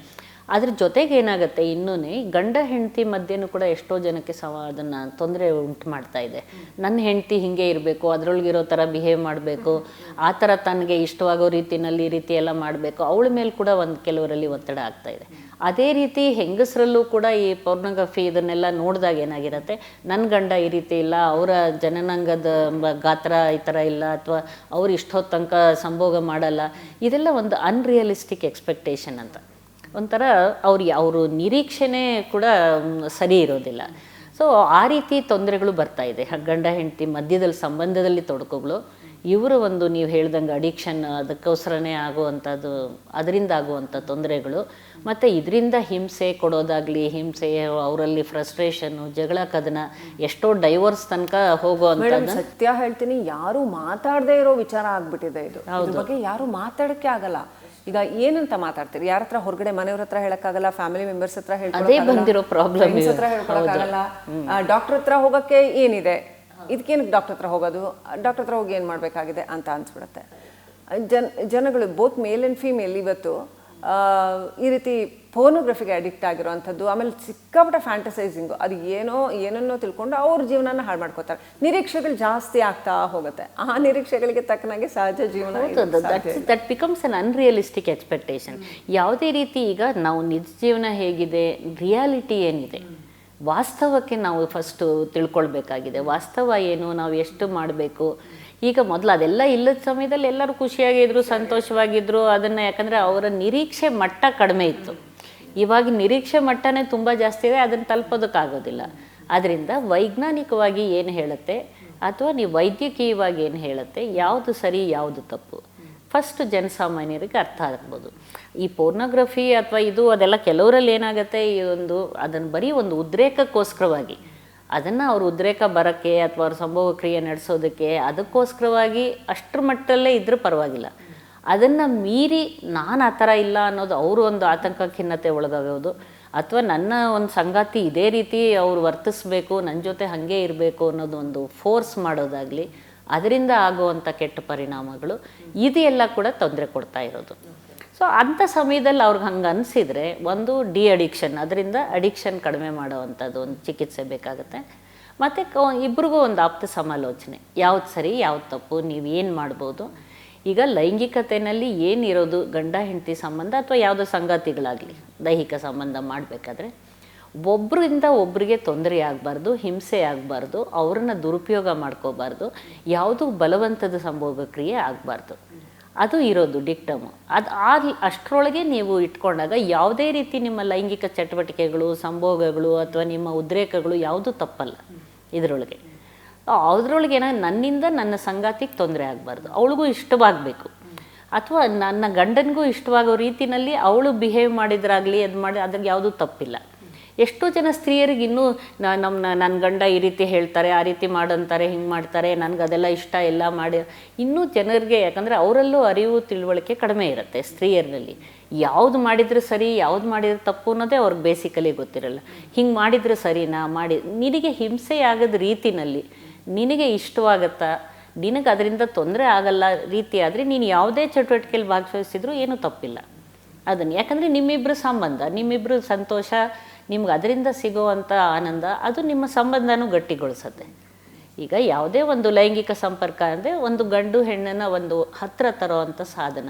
ಅದ್ರ ಜೊತೆಗೆ ಏನಾಗುತ್ತೆ, ಇನ್ನೂ ಗಂಡ ಹೆಂಡತಿ ಮಧ್ಯೆನೂ ಕೂಡ ಎಷ್ಟೋ ಜನಕ್ಕೆ ಅದನ್ನು ತೊಂದರೆ ಉಂಟು ಮಾಡ್ತಾ ಇದೆ. ನನ್ನ ಹೆಂಡತಿ ಹೀಗೆ ಇರಬೇಕು, ಅದರೊಳಗಿರೋ ಥರ ಬಿಹೇವ್ ಮಾಡಬೇಕು, ಆ ಥರ ತನಗೆ ಇಷ್ಟವಾಗೋ ರೀತಿಯಲ್ಲಿ ಈ ರೀತಿ ಎಲ್ಲ ಮಾಡಬೇಕು, ಅವಳ ಮೇಲೆ ಕೂಡ ಕೆಲವರಲ್ಲಿ ಒತ್ತಡ ಆಗ್ತಾ ಇದೆ. ಅದೇ ರೀತಿ ಹೆಂಗಸರಲ್ಲೂ ಕೂಡ ಈ ಪೋರ್ನೋಗ್ರಫಿ ಇದನ್ನೆಲ್ಲ ನೋಡಿದಾಗ ಏನಾಗಿರುತ್ತೆ, ನನ್ನ ಗಂಡ ಈ ರೀತಿ ಇಲ್ಲ, ಅವರ ಜನನಾಂಗದ ಗಾತ್ರ ಈ ಥರ ಇಲ್ಲ, ಅಥವಾ ಅವ್ರು ಇಷ್ಟೊತ್ತು ತನಕ ಸಂಭೋಗ ಮಾಡಲ್ಲ, ಇದೆಲ್ಲ ಒಂದು ಅನ್ರಿಯಲಿಸ್ಟಿಕ್ ಎಕ್ಸ್ಪೆಕ್ಟೇಷನ್ ಅಂತ. ಒಂಥರ ಅವರು ನಿರೀಕ್ಷೆನೇ ಕೂಡ ಸರಿ ಇರೋದಿಲ್ಲ. ಸೊ ಆ ರೀತಿ ತೊಂದರೆಗಳು ಬರ್ತಾ ಇದೆ. ಗಂಡ ಹೆಂಡತಿ ಮಧ್ಯದಲ್ಲಿ ಸಂಬಂಧದಲ್ಲಿ ತೊಡಕುಗಳು, ಇವರು ನೀವು ಹೇಳ್ದಂಗೆ ಅಡಿಕ್ಷನ್, ಅದಕ್ಕೋಸ್ಕರನೇ ಆಗುವಂಥದ್ದು, ಅದರಿಂದ ಆಗುವಂಥ ತೊಂದರೆಗಳು, ಮತ್ತು ಇದರಿಂದ ಹಿಂಸೆ ಕೊಡೋದಾಗಲಿ, ಹಿಂಸೆ ಅವರಲ್ಲಿ ಫ್ರಸ್ಟ್ರೇಷನ್ನು, ಜಗಳ ಕದನ, ಎಷ್ಟೋ ಡೈವರ್ಸ್ ತನಕ ಹೋಗುವಂಥದ್ದು. ಸತ್ಯ ಹೇಳ್ತೀನಿ, ಯಾರು ಮಾತಾಡದೇ ಇರೋ ವಿಚಾರ ಆಗ್ಬಿಟ್ಟಿದೆ ಇದು. ಇದ್ರ ಬಗ್ಗೆ ಯಾರು ಮಾತಾಡೋಕ್ಕೆ ಆಗಲ್ಲ. ಈಗ ಏನಂತ ಮಾತಾಡ್ತೀರಿ? ಯಾರ ಹತ್ರ ಹೊರಗಡೆ ಮನೆಯವ್ರ ಹತ್ರ ಹೇಳಕ್ಕಾಗಲ್ಲ, ಫ್ಯಾಮಿಲಿ ಮೆಂಬರ್ಸ್ ಹತ್ರ ಅದೇ ಬಂದಿರೋ ಪ್ರಾಬ್ಲಮ್, ಹತ್ರ ಹೇಳ್ಕೊಳಕ್ಕಾಗಲ್ಲ, ಡಾಕ್ಟರ್ ಹತ್ರ ಹೋಗಕ್ಕೆ ಏನಿದೆ, ಇದಕ್ಕೇನಕ್ಕೆ ಡಾಕ್ಟರ್ ಹತ್ರ ಹೋಗೋದು, ಡಾಕ್ಟರ್ ಹತ್ರ ಹೋಗಿ ಏನು ಮಾಡಬೇಕಾಗಿದೆ ಅಂತ ಅನ್ಸ್ಬಿಡುತ್ತೆ. ಜನಗಳು ಬೋತ್ ಮೇಲ್ ಆ್ಯಂಡ್ ಫೀಮೇಲ್ ಇವತ್ತು ಈ ರೀತಿ ಪೋರ್ನೋಗ್ರಫಿಗೆ ಅಡಿಕ್ಟ್ ಆಗಿರೋವಂಥದ್ದು, ಆಮೇಲೆ ಸಿಕ್ಕಾಪಟ್ಟೆ ಫ್ಯಾಂಟಸೈಸಿಂಗು, ಅದು ಏನನ್ನೋ ತಿಳ್ಕೊಂಡು ಅವ್ರ ಜೀವನನ ಹಾಳು ಮಾಡ್ಕೋತಾರೆ. ನಿರೀಕ್ಷೆಗಳು ಜಾಸ್ತಿ ಆಗ್ತಾ ಹೋಗುತ್ತೆ. ಆ ನಿರೀಕ್ಷೆಗಳಿಗೆ ತಕ್ಕನಾಗೆ ಸಹಜ ಜೀವನ that becomes an unrealistic expectation. ಯಾವುದೇ ರೀತಿ ಈಗ ನಾವು ನಿಜ ಜೀವನ ಹೇಗಿದೆ, ರಿಯಾಲಿಟಿ ಏನಿದೆ, ವಾಸ್ತವಕ್ಕೆ ನಾವು ಫಸ್ಟು ತಿಳ್ಕೊಳ್ಬೇಕಾಗಿದೆ. ವಾಸ್ತವ ಏನು, ನಾವು ಎಷ್ಟು ಮಾಡಬೇಕು. ಈಗ ಮೊದಲು ಅದೆಲ್ಲ ಇಲ್ಲದ ಸಮಯದಲ್ಲಿ ಎಲ್ಲರೂ ಖುಷಿಯಾಗಿದ್ರು, ಸಂತೋಷವಾಗಿದ್ದರು. ಅದನ್ನು ಯಾಕಂದರೆ ಅವರ ನಿರೀಕ್ಷೆ ಮಟ್ಟ ಕಡಿಮೆ ಇತ್ತು. ಇವಾಗ ನಿರೀಕ್ಷೆ ಮಟ್ಟನೇ ತುಂಬ ಜಾಸ್ತಿ ಇದೆ, ಅದನ್ನು ತಲುಪೋದಕ್ಕಾಗೋದಿಲ್ಲ. ಆದ್ದರಿಂದ ವೈಜ್ಞಾನಿಕವಾಗಿ ಏನು ಹೇಳುತ್ತೆ ಅಥವಾ ನೀವು ವೈದ್ಯಕೀಯವಾಗಿ ಏನು ಹೇಳುತ್ತೆ, ಯಾವುದು ಸರಿ ಯಾವುದು ತಪ್ಪು, ಫಸ್ಟ್ ಜನಸಾಮಾನ್ಯರಿಗೆ ಅರ್ಥ ಆಗ್ಬೋದು. ಈ ಪೋರ್ನೋಗ್ರಫಿ ಅಥವಾ ಇದು ಅದೆಲ್ಲ ಕೆಲವರಲ್ಲಿ ಏನಾಗುತ್ತೆ, ಈ ಅದನ್ನು ಬರೀ ಒಂದು ಉದ್ರೇಕಕ್ಕೋಸ್ಕರವಾಗಿ ಅದನ್ನು ಅವ್ರ ಉದ್ರೇಕ ಬರೋಕ್ಕೆ ಅಥವಾ ಅವ್ರ ಸಂಭೋಗ ಕ್ರಿಯೆ ನಡೆಸೋದಕ್ಕೆ ಅದಕ್ಕೋಸ್ಕರವಾಗಿ ಅಷ್ಟರ ಮಟ್ಟದಲ್ಲೇ ಇದ್ರೂ ಪರವಾಗಿಲ್ಲ. ಅದನ್ನು ಮೀರಿ ನಾನು ಆ ಥರ ಇಲ್ಲ ಅನ್ನೋದು ಅವರು ಒಂದು ಆತಂಕ ಖಿನ್ನತೆ ಒಳಗಾಗೋದು, ಅಥವಾ ನನ್ನ ಒಂದು ಸಂಗಾತಿ ಇದೇ ರೀತಿ ಅವ್ರು ವರ್ತಿಸ್ಬೇಕು, ನನ್ನ ಜೊತೆ ಹಾಗೆ ಇರಬೇಕು ಅನ್ನೋದು ಒಂದು ಫೋರ್ಸ್ ಮಾಡೋದಾಗಲಿ, ಅದರಿಂದ ಆಗುವಂಥ ಕೆಟ್ಟ ಪರಿಣಾಮಗಳು ಇದು ಎಲ್ಲ ಕೂಡ ತೊಂದರೆ ಕೊಡ್ತಾ ಇರೋದು. ಸೊ ಅಂಥ ಸಮಯದಲ್ಲಿ ಅವ್ರಿಗೆ ಹಂಗೆ ಅನಿಸಿದರೆ ಒಂದು ಡಿ ಅಡಿಕ್ಷನ್, ಅದರಿಂದ ಅಡಿಕ್ಷನ್ ಕಡಿಮೆ ಮಾಡೋವಂಥದ್ದು ಒಂದು ಚಿಕಿತ್ಸೆ ಬೇಕಾಗುತ್ತೆ. ಮತ್ತು ಇಬ್ರಿಗೂ ಒಂದು ಆಪ್ತ ಸಮಾಲೋಚನೆ, ಯಾವ್ದು ಸರಿ ಯಾವ್ದು ತಪ್ಪು, ನೀವು ಏನು ಮಾಡ್ಬೋದು. ಈಗ ಲೈಂಗಿಕತೆಯಲ್ಲಿ ಏನಿರೋದು, ಗಂಡ ಹೆಂಡತಿ ಸಂಬಂಧ ಅಥವಾ ಯಾವುದೋ ಸಂಗಾತಿಗಳಾಗಲಿ ದೈಹಿಕ ಸಂಬಂಧ ಮಾಡಬೇಕಾದ್ರೆ ಒಬ್ಬರಿಂದ ಒಬ್ಬರಿಗೆ ತೊಂದರೆ ಆಗಬಾರ್ದು, ಹಿಂಸೆ ಆಗಬಾರ್ದು, ಅವ್ರನ್ನ ದುರುಪಯೋಗ ಮಾಡ್ಕೋಬಾರ್ದು, ಯಾವುದೂ ಬಲವಂತದ ಸಂಭೋಗ ಕ್ರಿಯೆ ಆಗಬಾರ್ದು. ಅದು ಇರೋದು ಡಿಕ್ಟಮು. ಅದು ಅಷ್ಟರೊಳಗೆ ನೀವು ಇಟ್ಕೊಂಡಾಗ ಯಾವುದೇ ರೀತಿ ನಿಮ್ಮ ಲೈಂಗಿಕ ಚಟುವಟಿಕೆಗಳು, ಸಂಭೋಗಗಳು ಅಥವಾ ನಿಮ್ಮ ಉದ್ರೇಕಗಳು ಯಾವುದೂ ತಪ್ಪಲ್ಲ ಇದರೊಳಗೆ. ಅದರೊಳಗೆ ನನ್ನಿಂದ ನನ್ನ ಸಂಗಾತಿಗೆ ತೊಂದರೆ ಆಗಬಾರ್ದು, ಅವಳಿಗೂ ಇಷ್ಟವಾಗಬೇಕು, ಅಥವಾ ನನ್ನ ಗಂಡನಿಗೂ ಇಷ್ಟವಾಗೋ ರೀತಿಯಲ್ಲಿ ಅವಳು ಬಿಹೇವ್ ಮಾಡಿದ್ರಾಗಲಿ ಅದು ಮಾಡಿ ಅದ್ರಾಗೆ ಯಾವುದೂ ತಪ್ಪಿಲ್ಲ. ಎಷ್ಟೋ ಜನ ಸ್ತ್ರೀಯರಿಗೆ ಇನ್ನೂ ನನ್ನ ಗಂಡ ಈ ರೀತಿ ಹೇಳ್ತಾರೆ, ಆ ರೀತಿ ಮಾಡಂತಾರೆ, ಹಿಂಗೆ ಮಾಡ್ತಾರೆ, ನನಗೆ ಅದೆಲ್ಲ ಇಷ್ಟ ಎಲ್ಲ ಮಾಡಿ ಇನ್ನೂ ಜನರಿಗೆ, ಯಾಕಂದರೆ ಅವರಲ್ಲೂ ಅರಿವು ತಿಳುವಳಿಕೆ ಕಡಿಮೆ ಇರುತ್ತೆ ಸ್ತ್ರೀಯರಲ್ಲಿ. ಯಾವುದು ಮಾಡಿದರೆ ಸರಿ ಯಾವುದು ಮಾಡಿದರೆ ತಪ್ಪು ಅನ್ನೋದೇ ಅವ್ರಿಗೆ ಬೇಸಿಕಲಿ ಗೊತ್ತಿರಲ್ಲ. ಹಿಂಗೆ ಮಾಡಿದರೆ ಸರಿನಾ, ನಿನಗೆ ಹಿಂಸೆ ಆಗದ ರೀತಿಯಲ್ಲಿ ನಿನಗೆ ಇಷ್ಟವಾಗತ್ತಾ, ನಿನಗೆ ಅದರಿಂದ ತೊಂದರೆ ಆಗಲ್ಲ ರೀತಿ ಆದರೆ ನೀನು ಯಾವುದೇ ಚಟುವಟಿಕೆಯಲ್ಲಿ ಭಾಗವಹಿಸಿದ್ರೂ ಏನೂ ತಪ್ಪಿಲ್ಲ ಅದನ್ನು. ಯಾಕಂದರೆ ನಿಮ್ಮಿಬ್ಬರ ಸಂಬಂಧ, ನಿಮ್ಮಿಬ್ಬರು ಸಂತೋಷ, ನಿಮ್ಗೆ ಅದರಿಂದ ಸಿಗೋವಂಥ ಆನಂದ ಅದು ನಿಮ್ಮ ಸಂಬಂಧನೂ ಗಟ್ಟಿಗೊಳಿಸುತ್ತೆ. ಈಗ ಯಾವುದೇ ಒಂದು ಲೈಂಗಿಕ ಸಂಪರ್ಕ ಅಂದರೆ ಒಂದು ಗಂಡು ಹೆಣ್ಣನ್ನು ಒಂದು ಹತ್ತಿರ ತರೋವಂಥ ಸಾಧನ.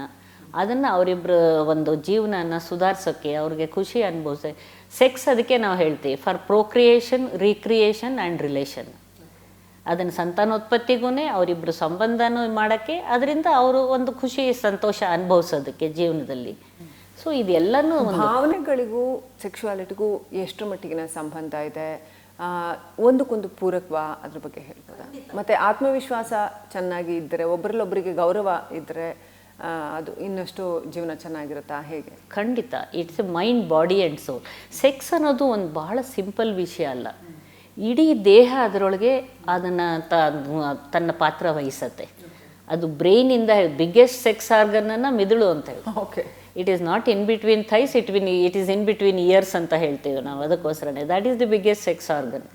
ಅದನ್ನು ಅವರಿಬ್ಬರ ಒಂದು ಜೀವನನ ಸುಧಾರಿಸೋಕ್ಕೆ, ಅವ್ರಿಗೆ ಖುಷಿ ಅನುಭವಿಸೋಕೆ ಸೆಕ್ಸ್ ಅದಕ್ಕೆ ನಾವು ಹೇಳ್ತೀವಿ for procreation, recreation and relation. ಅದನ್ನು ಸಂತಾನೋತ್ಪತ್ತಿಗೂ ಅವರಿಬ್ಬರು ಸಂಬಂಧನೂ ಮಾಡೋಕ್ಕೆ, ಅದರಿಂದ ಅವರು ಒಂದು ಖುಷಿ ಸಂತೋಷ ಅನುಭವಿಸೋದಕ್ಕೆ ಜೀವನದಲ್ಲಿ. ಸೊ ಇದೆಲ್ಲನೂ ಭಾವನೆಗಳಿಗೂ ಸೆಕ್ಶುವಾಲಿಟಿಗೂ ಎಷ್ಟು ಮಟ್ಟಿಗಿನ ಸಂಬಂಧ ಇದೆ, ಒಂದಕ್ಕೊಂದು ಪೂರಕವಾ, ಅದ್ರ ಬಗ್ಗೆ ಹೇಳ್ಬೋದಾ? ಮತ್ತು ಆತ್ಮವಿಶ್ವಾಸ ಚೆನ್ನಾಗಿ ಇದ್ದರೆ, ಒಬ್ಬರಲ್ಲೊಬ್ಬರಿಗೆ ಗೌರವ ಇದ್ದರೆ ಅದು ಇನ್ನಷ್ಟು ಜೀವನ ಚೆನ್ನಾಗಿರುತ್ತಾ, ಹೇಗೆ? ಖಂಡಿತ. It's a mind, body and soul. Sex ಅನ್ನೋದು ಒಂದು ಬಹಳ ಸಿಂಪಲ್ ವಿಷಯ ಅಲ್ಲ. ಇಡೀ ದೇಹ ಅದರೊಳಗೆ ಅದನ್ನು ತನ್ನ ಪಾತ್ರ ವಹಿಸತ್ತೆ. ಅದು ಬ್ರೈನಿಂದ ಬಿಗ್ಗೆಸ್ಟ್ ಸೆಕ್ಸ್ ಆರ್ಗನನ್ನು ಮಿದುಳು ಅಂತ ಹೇಳಿ. Okay. It is not in between thighs, it is in between ears ಅಂತ ಹೇಳ್ತೀವಿ ನಾವು. ಅದಕ್ಕೋಸ್ಕರನೇ that is the biggest sex organ.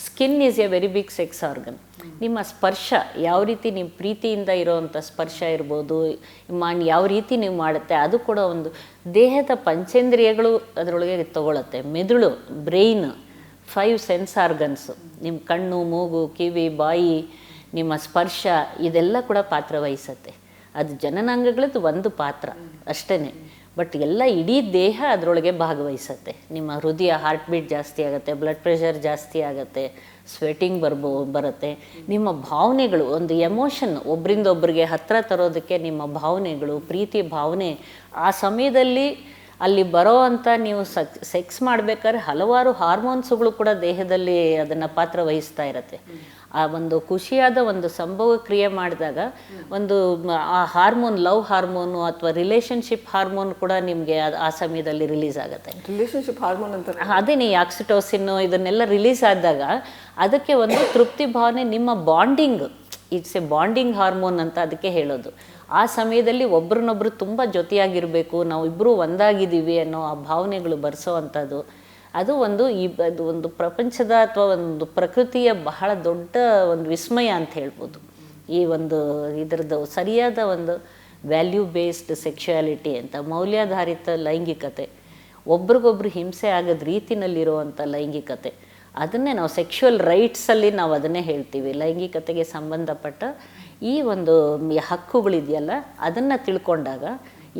Skin is a very big sex organ. ನಿಮ್ಮ ಸ್ಪರ್ಶ ಯಾವ ರೀತಿ ನೀವು ಪ್ರೀತಿಯಿಂದ ಇರೋವಂಥ ಸ್ಪರ್ಶ ಇರ್ಬೋದು, ಯಾವ ರೀತಿ ನೀವು ಮಾಡುತ್ತೆ, ಅದು ಕೂಡ ಒಂದು ದೇಹದ ಪಂಚೇಂದ್ರಿಯಗಳು ಅದರೊಳಗೆ ತಗೊಳುತ್ತೆ. ಮೆದುಳು, ಬ್ರೈನ್, 5 ಸೆನ್ಸ್ ಆರ್ಗನ್ಸು, ನಿಮ್ಮ ಕಣ್ಣು, ಮೂಗು, ಕಿವಿ, ಬಾಯಿ, ನಿಮ್ಮ ಸ್ಪರ್ಶ, ಇದೆಲ್ಲ ಕೂಡ ಪಾತ್ರ ವಹಿಸತ್ತೆ. ಅದು ಜನನಾಂಗಗಳದ್ದು ಒಂದು ಪಾತ್ರ ಅಷ್ಟೇ, ಬಟ್ ಎಲ್ಲ ಇಡೀ ದೇಹ ಅದರೊಳಗೆ ಭಾಗವಹಿಸತ್ತೆ. ನಿಮ್ಮ ಹೃದಯ, ಹಾರ್ಟ್ ಬೀಟ್ ಜಾಸ್ತಿ ಆಗುತ್ತೆ, ಬ್ಲಡ್ ಪ್ರೆಷರ್ ಜಾಸ್ತಿ ಆಗುತ್ತೆ, ಸ್ವೆಟಿಂಗ್ ಬರುತ್ತೆ. ನಿಮ್ಮ ಭಾವನೆಗಳು, ಒಂದು ಎಮೋಷನ್ ಒಬ್ಬರಿಂದ ಒಬ್ಬರಿಗೆ ಹತ್ತಿರ ತರೋದಕ್ಕೆ ನಿಮ್ಮ ಭಾವನೆಗಳು, ಪ್ರೀತಿ ಭಾವನೆ, ಆ ಸಮಯದಲ್ಲಿ ಅಲ್ಲಿ ಬರೋ ಅಂಥ ನೀವು ಸೆಕ್ಸ್ ಮಾಡಬೇಕಾದ್ರೆ ಹಲವಾರು ಹಾರ್ಮೋನ್ಸ್ಗಳು ಕೂಡ ದೇಹದಲ್ಲಿ ಅದನ್ನು ಪಾತ್ರ ವಹಿಸ್ತಾ ಇರುತ್ತೆ. ಆ ಒಂದು ಖುಷಿಯಾದ ಒಂದು ಸಂಭೋಗ ಕ್ರಿಯೆ ಮಾಡಿದಾಗ ಒಂದು ಆ ಹಾರ್ಮೋನ್, ಲವ್ ಹಾರ್ಮೋನು ಅಥವಾ ರಿಲೇಷನ್ಶಿಪ್ ಹಾರ್ಮೋನ್ ಕೂಡ ನಿಮಗೆ ಆ ಸಮಯದಲ್ಲಿ ರಿಲೀಸ್ ಆಗುತ್ತೆ. ರಿಲೇಷನ್ಶಿಪ್ ಹಾರ್ಮೋನ್ ಅಂತ ಅದೇನೇ ಆಕ್ಸಿಟೋಸಿನ್ನು ಇದನ್ನೆಲ್ಲ ರಿಲೀಸ್ ಆದಾಗ ಅದಕ್ಕೆ ಒಂದು ತೃಪ್ತಿ ಭಾವನೆ, ನಿಮ್ಮ bonding, it's A bonding hormone ಅಂತ ಅದಕ್ಕೆ ಹೇಳೋದು. ಆ ಸಮಯದಲ್ಲಿ ಒಬ್ರನ್ನೊಬ್ರು ತುಂಬ ಜೊತೆಯಾಗಿರಬೇಕು, ನಾವು ಇಬ್ಬರು ಒಂದಾಗಿದ್ದೀವಿ ಅನ್ನೋ ಆ ಭಾವನೆಗಳು ಬರೆಸೋ ಅಂಥದ್ದು. ಅದು ಅದು ಒಂದು ಪ್ರಪಂಚದ ಅಥವಾ ಒಂದು ಪ್ರಕೃತಿಯ ಬಹಳ ದೊಡ್ಡ ಒಂದು ವಿಸ್ಮಯ ಅಂತ ಹೇಳ್ಬೋದು. ಈ ಇದರದ್ದು ಸರಿಯಾದ ವ್ಯಾಲ್ಯೂ ಬೇಸ್ಡ್ ಸೆಕ್ಷುಯಾಲಿಟಿ ಅಂತ, ಮೌಲ್ಯಾಧಾರಿತ ಲೈಂಗಿಕತೆ, ಒಬ್ರಿಗೊಬ್ರು ಹಿಂಸೆ ಆಗದ ರೀತಿನಲ್ಲಿರುವಂಥ ಲೈಂಗಿಕತೆ, ಅದನ್ನೇ ನಾವು ಸೆಕ್ಷುವಲ್ ರೈಟ್ಸಲ್ಲಿ ನಾವು ಅದನ್ನೇ ಹೇಳ್ತೀವಿ. ಲೈಂಗಿಕತೆಗೆ ಸಂಬಂಧಪಟ್ಟ ಈ ಹಕ್ಕುಗಳಿದೆಯಲ್ಲ, ಅದನ್ನು ತಿಳ್ಕೊಂಡಾಗ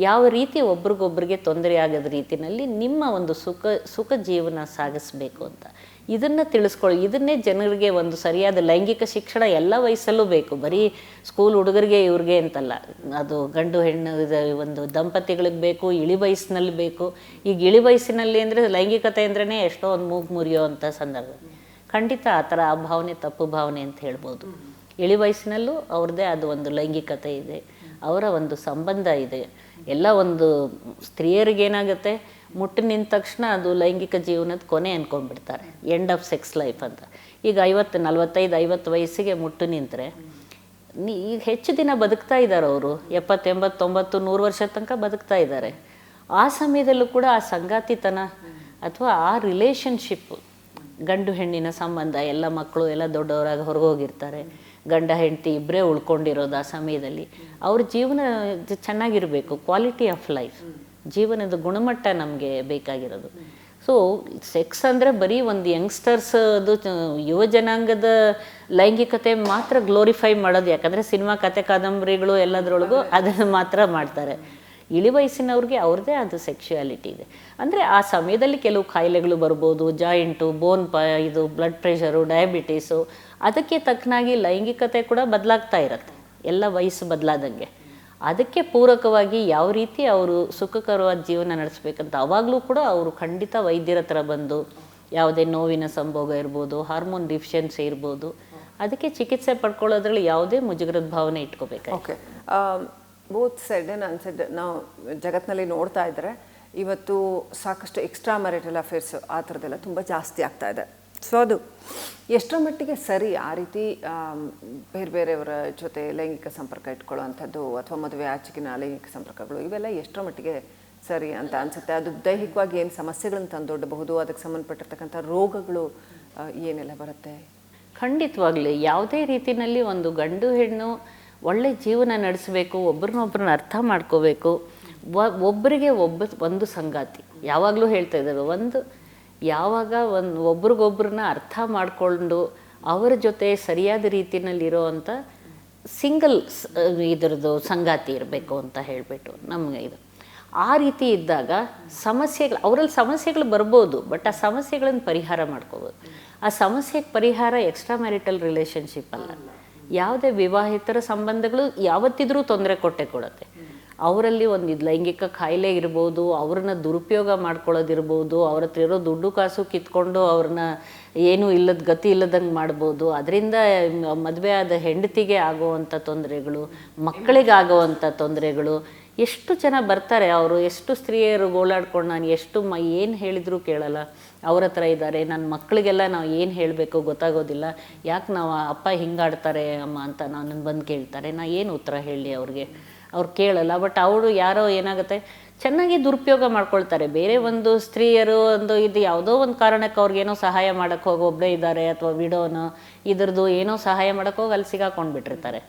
ಯಾವ ರೀತಿ ಒಬ್ರಿಗೊಬ್ರಿಗೆ ತೊಂದರೆ ಆಗದ ರೀತಿಯಲ್ಲಿ ನಿಮ್ಮ ಸುಖ ಜೀವನ ಸಾಗಿಸ್ಬೇಕು ಅಂತ ಇದನ್ನು ತಿಳಿಸ್ಕೊಳ್ಳಿ. ಇದನ್ನೇ ಜನರಿಗೆ ಸರಿಯಾದ ಲೈಂಗಿಕ ಶಿಕ್ಷಣ ಎಲ್ಲ ವಯಸ್ಸಲ್ಲೂ ಬೇಕು, ಬರೀ ಸ್ಕೂಲ್ ಹುಡುಗರಿಗೆ ಇವ್ರಿಗೆ ಅಂತಲ್ಲ. ಅದು ಗಂಡು ಹೆಣ್ಣು ದಂಪತಿಗಳಿಗೆ ಬೇಕು, ಇಳಿ ವಯಸ್ಸಿನಲ್ಲಿ ಬೇಕು. ಈಗ ಇಳಿ ವಯಸ್ಸಿನಲ್ಲಿ ಅಂದರೆ ಲೈಂಗಿಕತೆ ಅಂದ್ರೇ ಎಷ್ಟೋ ಮೂಗು ಮುರಿಯೋ ಅಂಥ ಸಂದರ್ಭ. ಖಂಡಿತ ಆ ಥರ ಆ ಭಾವನೆ ತಪ್ಪು ಭಾವನೆ ಅಂತ ಹೇಳ್ಬೋದು. ಇಳಿ ವಯಸ್ಸಿನಲ್ಲೂ ಅವ್ರದ್ದೇ ಅದು ಲೈಂಗಿಕತೆ ಇದೆ, ಅವರ ಸಂಬಂಧ ಇದೆ. ಎಲ್ಲ ಸ್ತ್ರೀಯರಿಗೇನಾಗುತ್ತೆ, ಮುಟ್ಟು ನಿಂತ ತಕ್ಷಣ ಅದು ಲೈಂಗಿಕ ಜೀವನದ ಕೊನೆ ಅಂದ್ಕೊಂಡ್ಬಿಡ್ತಾರೆ, ಎಂಡ್ ಆಫ್ ಸೆಕ್ಸ್ ಲೈಫ್ ಅಂತ. ಈಗ 45-50 ವಯಸ್ಸಿಗೆ ಮುಟ್ಟು ನಿಂತರೆ ಈಗ ಹೆಚ್ಚು ದಿನ ಬದುಕ್ತಾ ಇದ್ದಾರೆ ಅವರು, 70, 80, 90, 100 ವರ್ಷದ ತನಕ ಬದುಕ್ತಾ ಇದ್ದಾರೆ. ಆ ಸಮಯದಲ್ಲೂ ಕೂಡ ಆ ಸಂಗಾತಿತನ ಅಥವಾ ಆ ರಿಲೇಷನ್ಶಿಪ್, ಗಂಡು ಹೆಣ್ಣಿನ ಸಂಬಂಧ, ಎಲ್ಲ ಮಕ್ಕಳು ಎಲ್ಲ ದೊಡ್ಡವರಾಗಿ ಹೊರಗೋಗಿರ್ತಾರೆ, ಗಂಡ ಹೆಂಡತಿ ಇಬ್ಬರೇ ಉಳ್ಕೊಂಡಿರೋದು. ಆ ಸಮಯದಲ್ಲಿ ಅವ್ರ ಜೀವನ ಚೆನ್ನಾಗಿರಬೇಕು, ಕ್ವಾಲಿಟಿ ಆಫ್ ಲೈಫ್, ಜೀವನದ ಗುಣಮಟ್ಟ ನಮಗೆ ಬೇಕಾಗಿರೋದು. ಸೊ ಸೆಕ್ಸ್ ಅಂದರೆ ಬರೀ ಯಂಗ್ಸ್ಟರ್ಸ್ ಯುವ ಜನಾಂಗದ ಲೈಂಗಿಕತೆ ಮಾತ್ರ ಗ್ಲೋರಿಫೈ ಮಾಡೋದು. ಯಾಕಂದರೆ ಸಿನಿಮಾ, ಕತೆ, ಕಾದಂಬರಿಗಳು ಎಲ್ಲದರೊಳಗೂ ಅದನ್ನು ಮಾತ್ರ ಮಾಡ್ತಾರೆ. ಇಳಿ ವಯಸ್ಸಿನವ್ರಿಗೆ ಅವ್ರದ್ದೇ ಅದು ಸೆಕ್ಷುಯಾಲಿಟಿ ಇದೆ. ಅಂದರೆ ಆ ಸಮಯದಲ್ಲಿ ಕೆಲವು ಕಾಯಿಲೆಗಳು ಬರ್ಬೋದು, ಜಾಯಿಂಟು, ಬ್ಲಡ್ ಪ್ರೆಷರು, ಡಯಾಬಿಟೀಸು, ಅದಕ್ಕೆ ತಕ್ಕನಾಗಿ ಲೈಂಗಿಕತೆ ಕೂಡ ಬದಲಾಗ್ತಾ ಇರುತ್ತೆ, ಎಲ್ಲ ವಯಸ್ಸು ಬದಲಾದಂಗೆ. ಅದಕ್ಕೆ ಪೂರಕವಾಗಿ ಯಾವ ರೀತಿ ಅವರು ಸುಖಕರವಾದ ಜೀವನ ನಡೆಸ್ಬೇಕಂತ ಅವಾಗಲೂ ಕೂಡ ಅವರು ಖಂಡಿತ ವೈದ್ಯರ ಹತ್ರ ಬಂದು, ಯಾವುದೇ ನೋವಿನ ಸಂಭೋಗ ಇರ್ಬೋದು, ಹಾರ್ಮೋನ್ ಡಿಫಿಷಿಯನ್ಸಿ ಇರ್ಬೋದು, ಅದಕ್ಕೆ ಚಿಕಿತ್ಸೆ ಪಡ್ಕೊಳ್ಳೋದ್ರಲ್ಲಿ ಯಾವುದೇ ಮುಜುಗರದ ಭಾವನೆ ಇಟ್ಕೋಬೇಕಾಗಿ. ಓಕೆ, ಬೋತ್ ಸೈಡ್ ಆ್ಯಂಡ್ ಅನ್ಸೈಡ್ ನಾವು ಜಗತ್ತಿನಲ್ಲಿ ನೋಡ್ತಾ ಇದ್ದರೆ ಇವತ್ತು ಸಾಕಷ್ಟು ಎಕ್ಸ್ಟ್ರಾ ಮ್ಯಾರಿಟಲ್ ಅಫೇರ್ಸ್ ಆ ಥರದ್ದೆಲ್ಲ ತುಂಬ ಜಾಸ್ತಿ ಆಗ್ತಾ ಇದೆ. ಸೊ ಅದು ಎಷ್ಟರ ಮಟ್ಟಿಗೆ ಸರಿ ಆ ರೀತಿ ಬೇರೆ ಬೇರೆಯವರ ಜೊತೆ ಲೈಂಗಿಕ ಸಂಪರ್ಕ ಇಟ್ಕೊಳ್ಳೋವಂಥದ್ದು ಅಥವಾ ಮದುವೆ ಆಚೆಗಿನ ಲೈಂಗಿಕ ಸಂಪರ್ಕಗಳು, ಇವೆಲ್ಲ ಎಷ್ಟರ ಮಟ್ಟಿಗೆ ಸರಿ ಅಂತ ಅನಿಸುತ್ತೆ? ಅದು ದೈಹಿಕವಾಗಿ ಏನು ಸಮಸ್ಯೆಗಳನ್ನು ತಂದೊಡ್ಡಬಹುದು, ಅದಕ್ಕೆ ಸಂಬಂಧಪಟ್ಟಿರ್ತಕ್ಕಂಥ ರೋಗಗಳು ಏನೆಲ್ಲ ಬರುತ್ತೆ? ಖಂಡಿತವಾಗ್ಲಿ ಯಾವುದೇ ರೀತಿಯಲ್ಲಿ ಗಂಡು ಹೆಣ್ಣು ಒಳ್ಳೆ ಜೀವನ ನಡೆಸಬೇಕು, ಒಬ್ರನ್ನೊಬ್ರನ್ನ ಅರ್ಥ ಮಾಡ್ಕೋಬೇಕು, ಒಬ್ಬರಿಗೆ ಒಂದು ಸಂಗಾತಿ. ಯಾವಾಗಲೂ ಹೇಳ್ತಾ ಇದ್ದಾರೆ, ಯಾವಾಗ ಒಬ್ರಿಗೊಬ್ರನ್ನ ಅರ್ಥ ಮಾಡಿಕೊಂಡು ಅವರ ಜೊತೆ ಸರಿಯಾದ ರೀತಿಯಲ್ಲಿರೋ ಅಂಥ ಸಿಂಗಲ್ ಇದರದ್ದು ಸಂಗಾತಿ ಇರಬೇಕು ಅಂತ ಹೇಳಿಬಿಟ್ಟು ನಮಗೆ ಇದು. ಆ ರೀತಿ ಇದ್ದಾಗ ಅವರಲ್ಲಿ ಸಮಸ್ಯೆಗಳು ಬರ್ಬೋದು, ಬಟ್ ಆ ಸಮಸ್ಯೆಗಳನ್ನು ಪರಿಹಾರ ಮಾಡ್ಕೋಬೋದು. ಆ ಸಮಸ್ಯೆಗೆ ಪರಿಹಾರ ಎಕ್ಸ್ಟ್ರಾ ಮ್ಯಾರಿಟಲ್ ರಿಲೇಷನ್ಶಿಪ್ ಅಲ್ಲ, ಯಾವುದೇ ವಿವಾಹಿತರ ಸಂಬಂಧಗಳು ಯಾವತ್ತಿದ್ರೂ ತೊಂದರೆ ಕೊಡುತ್ತೆ. ಅವರಲ್ಲಿ ಲೈಂಗಿಕ ಕಾಯಿಲೆ ಇರ್ಬೋದು, ಅವ್ರನ್ನ ದುರುಪಯೋಗ ಮಾಡ್ಕೊಳ್ಳೋದಿರ್ಬೋದು, ಅವ್ರ ಹತ್ರ ಇರೋ ದುಡ್ಡು ಕಾಸು ಕಿತ್ಕೊಂಡು ಅವ್ರನ್ನ ಏನೂ ಗತಿ ಇಲ್ಲದಂಗೆ ಮಾಡ್ಬೋದು. ಅದರಿಂದ ಮದುವೆ ಆದ ಹೆಂಡತಿಗೆ ಆಗುವಂಥ ತೊಂದರೆಗಳು, ಮಕ್ಕಳಿಗೆ ಆಗುವಂಥ ತೊಂದರೆಗಳು. ಎಷ್ಟು ಜನ ಬರ್ತಾರೆ, ಅವರು ಎಷ್ಟು ಸ್ತ್ರೀಯರು ಗೋಳಾಡ್ಕೊಂಡು ನಾನು ಏನು ಹೇಳಿದರೂ ಕೇಳಲ್ಲ, ಅವ್ರ ಹತ್ರ ಇದ್ದಾರೆ, ನನ್ನ ಮಕ್ಕಳಿಗೆಲ್ಲ ನಾವು ಏನು ಹೇಳಬೇಕು ಗೊತ್ತಾಗೋದಿಲ್ಲ, ಯಾಕೆ ನಾವು ಅಪ್ಪ ಹಿಂಗಾಡ್ತಾರೆ ಅಮ್ಮ ಅಂತ ನನ್ನನ್ನು ಬಂದು ಕೇಳ್ತಾರೆ, ನಾನು ಏನು ಉತ್ತರ ಹೇಳಿ ಅವ್ರು ಕೇಳಲ್ಲ. ಬಟ್ ಅವರು ಯಾರೋ ಏನಾಗುತ್ತೆ ಚೆನ್ನಾಗಿ ದುರುಪಯೋಗ ಮಾಡ್ಕೊಳ್ತಾರೆ. ಬೇರೆ ಸ್ತ್ರೀಯರು ಇದು ಯಾವುದೋ ಕಾರಣಕ್ಕೆ ಅವ್ರಿಗೇನೋ ಸಹಾಯ ಮಾಡೋಕ್ಕೆ ಹೋಗಿ ಒಬ್ಬರೇ ಇದ್ದಾರೆ, ಅಥವಾ ವಿಡೋನೋ ಇದ್ರದ್ದು ಏನೋ ಸಹಾಯ ಮಾಡೋಕ್ಕೆ ಹೋಗಿ ಅಲ್ಲಿ ಸಿಗಾಕೊಂಡ್ಬಿಟ್ಟಿರ್ತಾರೆ.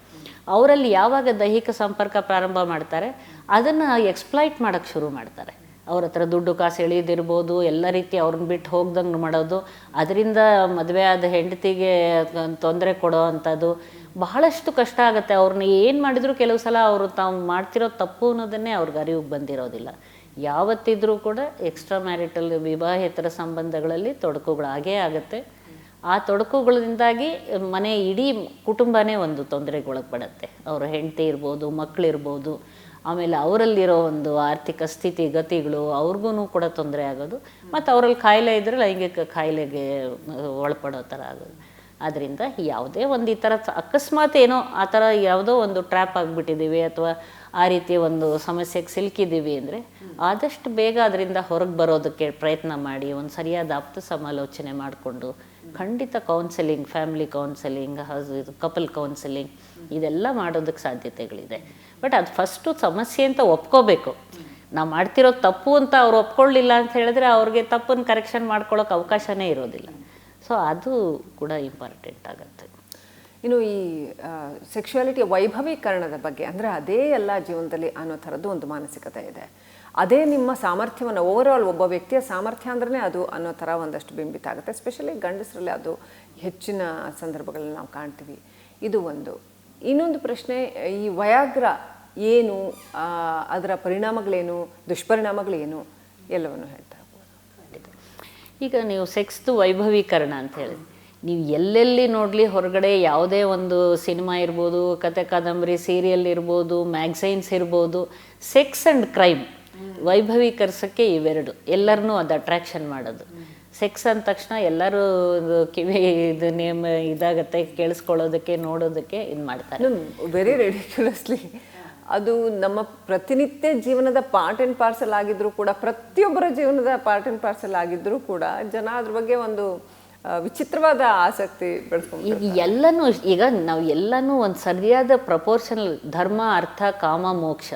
ಅವರಲ್ಲಿ ಯಾವಾಗ ದೈಹಿಕ ಸಂಪರ್ಕ ಪ್ರಾರಂಭ ಮಾಡ್ತಾರೆ, ಅದನ್ನು ಎಕ್ಸ್ಪ್ಲಾಯ್ಟ್ ಮಾಡೋಕ್ಕೆ ಶುರು ಮಾಡ್ತಾರೆ. ಅವ್ರ ಹತ್ರ ದುಡ್ಡು ಕಾಸು ಎಳೆಯೋದಿರ್ಬೋದು, ಎಲ್ಲ ರೀತಿ ಅವ್ರನ್ನ ಬಿಟ್ಟು ಹೋಗ್ದಂಗೆ ಮಾಡೋದು, ಅದರಿಂದ ಮದುವೆ ಆದ ಹೆಂಡತಿಗೆ ತೊಂದರೆ ಕೊಡೋ ಅಂಥದ್ದು ಬಹಳಷ್ಟು ಕಷ್ಟ ಆಗುತ್ತೆ. ಅವ್ರನ್ನ ಏನು ಮಾಡಿದರೂ ಕೆಲವು ಸಲ ಅವರು ತಾವು ಮಾಡ್ತಿರೋ ತಪ್ಪು ಅನ್ನೋದನ್ನೇ ಅವ್ರಿಗೆ ಅರಿವಿಗೆ ಬಂದಿರೋದಿಲ್ಲ. ಯಾವತ್ತಿದ್ರೂ ಕೂಡ ಎಕ್ಸ್ಟ್ರಾ ಮ್ಯಾರಿಟಲ್ ವಿವಾಹೇತರ ಸಂಬಂಧಗಳಲ್ಲಿ ತೊಡಕುಗಳಾಗೇ ಆಗುತ್ತೆ. ಆ ತೊಡಕುಗಳಿಂದಾಗಿ ಮನೆ ಇಡೀ ಕುಟುಂಬನೇ ತೊಂದರೆಗೊಳಪಡುತ್ತೆ. ಅವರ ಹೆಂಡತಿ ಇರ್ಬೋದು, ಮಕ್ಕಳಿರ್ಬೋದು, ಆಮೇಲೆ ಅವರಲ್ಲಿರೋ ಆರ್ಥಿಕ ಸ್ಥಿತಿ ಗತಿಗಳು ಅವ್ರಿಗೂ ಕೂಡ ತೊಂದರೆ ಆಗೋದು, ಮತ್ತು ಅವರಲ್ಲಿ ಕಾಯಿಲೆ ಇದ್ದರೆ ಲೈಂಗಿಕ ಕಾಯಿಲೆಗೆ ಒಳಪಡೋ ಥರ ಆಗೋದು. ಆದ್ದರಿಂದ ಯಾವುದೇ ಈ ಥರ ಅಕಸ್ಮಾತ್ ಏನೋ ಆ ಥರ ಯಾವುದೋ ಟ್ರ್ಯಾಪ್ ಆಗಿಬಿಟ್ಟಿದ್ದೀವಿ ಅಥವಾ ಆ ರೀತಿ ಸಮಸ್ಯೆಗೆ ಸಿಲುಕಿದ್ದೀವಿ ಅಂದರೆ ಆದಷ್ಟು ಬೇಗ ಅದರಿಂದ ಹೊರಗೆ ಬರೋದಕ್ಕೆ ಪ್ರಯತ್ನ ಮಾಡಿ ಸರಿಯಾದ ಆಪ್ತ ಸಮಾಲೋಚನೆ ಮಾಡಿಕೊಂಡು ಖಂಡಿತ counselling, family counselling, couple counselling ಇದೆಲ್ಲ ಮಾಡೋದಕ್ಕೆ ಸಾಧ್ಯತೆಗಳಿದೆ. ಬಟ್ ಅದು ಫಸ್ಟು ಸಮಸ್ಯೆ ಅಂತ ಒಪ್ಕೋಬೇಕು. ನಾವು ಮಾಡ್ತಿರೋ ತಪ್ಪು ಅಂತ ಅವ್ರು ಒಪ್ಕೊಳ್ಳಿಲ್ಲ ಅಂತ ಹೇಳಿದ್ರೆ ಅವ್ರಿಗೆ ತಪ್ಪನ್ನು ಕರೆಕ್ಷನ್ ಮಾಡ್ಕೊಳ್ಳೋಕೆ ಅವಕಾಶನೇ ಇರೋದಿಲ್ಲ. ಸೊ ಅದು ಕೂಡ ಇಂಪಾರ್ಟೆಂಟ್ ಆಗುತ್ತೆ. ಇನ್ನು ಈ ಸೆಕ್ಷುಯಾಲಿಟಿಯ ವೈಭವೀಕರಣದ ಬಗ್ಗೆ, ಅಂದರೆ ಅದೇ ಎಲ್ಲ ಜೀವನದಲ್ಲಿ ಅನ್ನೋ ಥರದ್ದು ಒಂದು ಮಾನಸಿಕತೆ ಇದೆ. ಅದೇ ನಿಮ್ಮ ಸಾಮರ್ಥ್ಯವನ್ನು ಓವರಾಲ್ ಒಬ್ಬ ವ್ಯಕ್ತಿಯ ಸಾಮರ್ಥ್ಯ ಅಂದ್ರೆ ಅದು ಅನ್ನೋ ಥರ ಒಂದಷ್ಟು ಬಿಂಬಿತ ಆಗುತ್ತೆ. ಎಸ್ಪೆಷಲಿ ಗಂಡಸರಲ್ಲಿ ಅದು ಹೆಚ್ಚಿನ ಸಂದರ್ಭಗಳಲ್ಲಿ ನಾವು ಕಾಣ್ತೀವಿ. ಇದು ಒಂದು. ಇನ್ನೊಂದು ಪ್ರಶ್ನೆ, ಈ ವಯಾಗ್ರ ಏನು, ಅದರ ಪರಿಣಾಮಗಳೇನು, ದುಷ್ಪರಿಣಾಮಗಳೇನು ಎಲ್ಲವನ್ನು ಹೇಳ್ತಾ ಹೋಗ್ಬೋದು. ಈಗ ನೀವು ಸೆಕ್ಸ್ದು ವೈಭವೀಕರಣ ಅಂತ ಹೇಳಿದ್ರಿ. ನೀವು ಎಲ್ಲೆಲ್ಲಿ ನೋಡಲಿ ಹೊರಗಡೆ ಯಾವುದೇ ಒಂದು ಸಿನಿಮಾ ಇರ್ಬೋದು, ಕತೆ ಕಾದಂಬರಿ, ಸೀರಿಯಲ್ ಇರ್ಬೋದು, ಮ್ಯಾಗ್ಝೈನ್ಸ್ ಇರ್ಬೋದು, ಸೆಕ್ಸ್ ಆ್ಯಂಡ್ ಕ್ರೈಮ್ ವೈಭವೀಕರಿಸೋಕ್ಕೆ ಇವೆರಡು ಎಲ್ಲರನ್ನೂ ಅದು ಅಟ್ರಾಕ್ಷನ್ ಮಾಡೋದು. ಸೆಕ್ಸ್ ಅಂದ ತಕ್ಷಣ ಎಲ್ಲರೂ ಕಿವಿ ಇದು ನೇಮ್ ಇದಾಗತ್ತೆ, ಕೇಳಿಸ್ಕೊಳ್ಳೋದಕ್ಕೆ, ನೋಡೋದಕ್ಕೆ ಇದು ಮಾಡ್ತಾರೆ. ವೆರಿ ರೆಡಿಕ್ಯುಲಸ್ಲಿ ಅದು ನಮ್ಮ ಪ್ರತಿನಿತ್ಯ ಜೀವನದ ಪಾರ್ಟ್ ಆ್ಯಂಡ್ ಪಾರ್ಸಲ್ ಆಗಿದ್ರೂ ಕೂಡ, ಪ್ರತಿಯೊಬ್ಬರ ಜೀವನದ ಪಾರ್ಟ್ ಆ್ಯಂಡ್ ಪಾರ್ಸಲ್ ಆಗಿದ್ದರೂ ಕೂಡ ಜನ ಅದ್ರ ಬಗ್ಗೆ ಒಂದು ವಿಚಿತ್ರವಾದ ಆಸಕ್ತಿ ಬೆಳೆಸ್ಕೊಂಡು ಈಗ ಎಲ್ಲನೂ, ಈಗ ನಾವು ಎಲ್ಲನೂ ಒಂದು ಸರಿಯಾದ ಪ್ರಪೋರ್ಷನಲ್, ಧರ್ಮ, ಅರ್ಥ, ಕಾಮ, ಮೋಕ್ಷ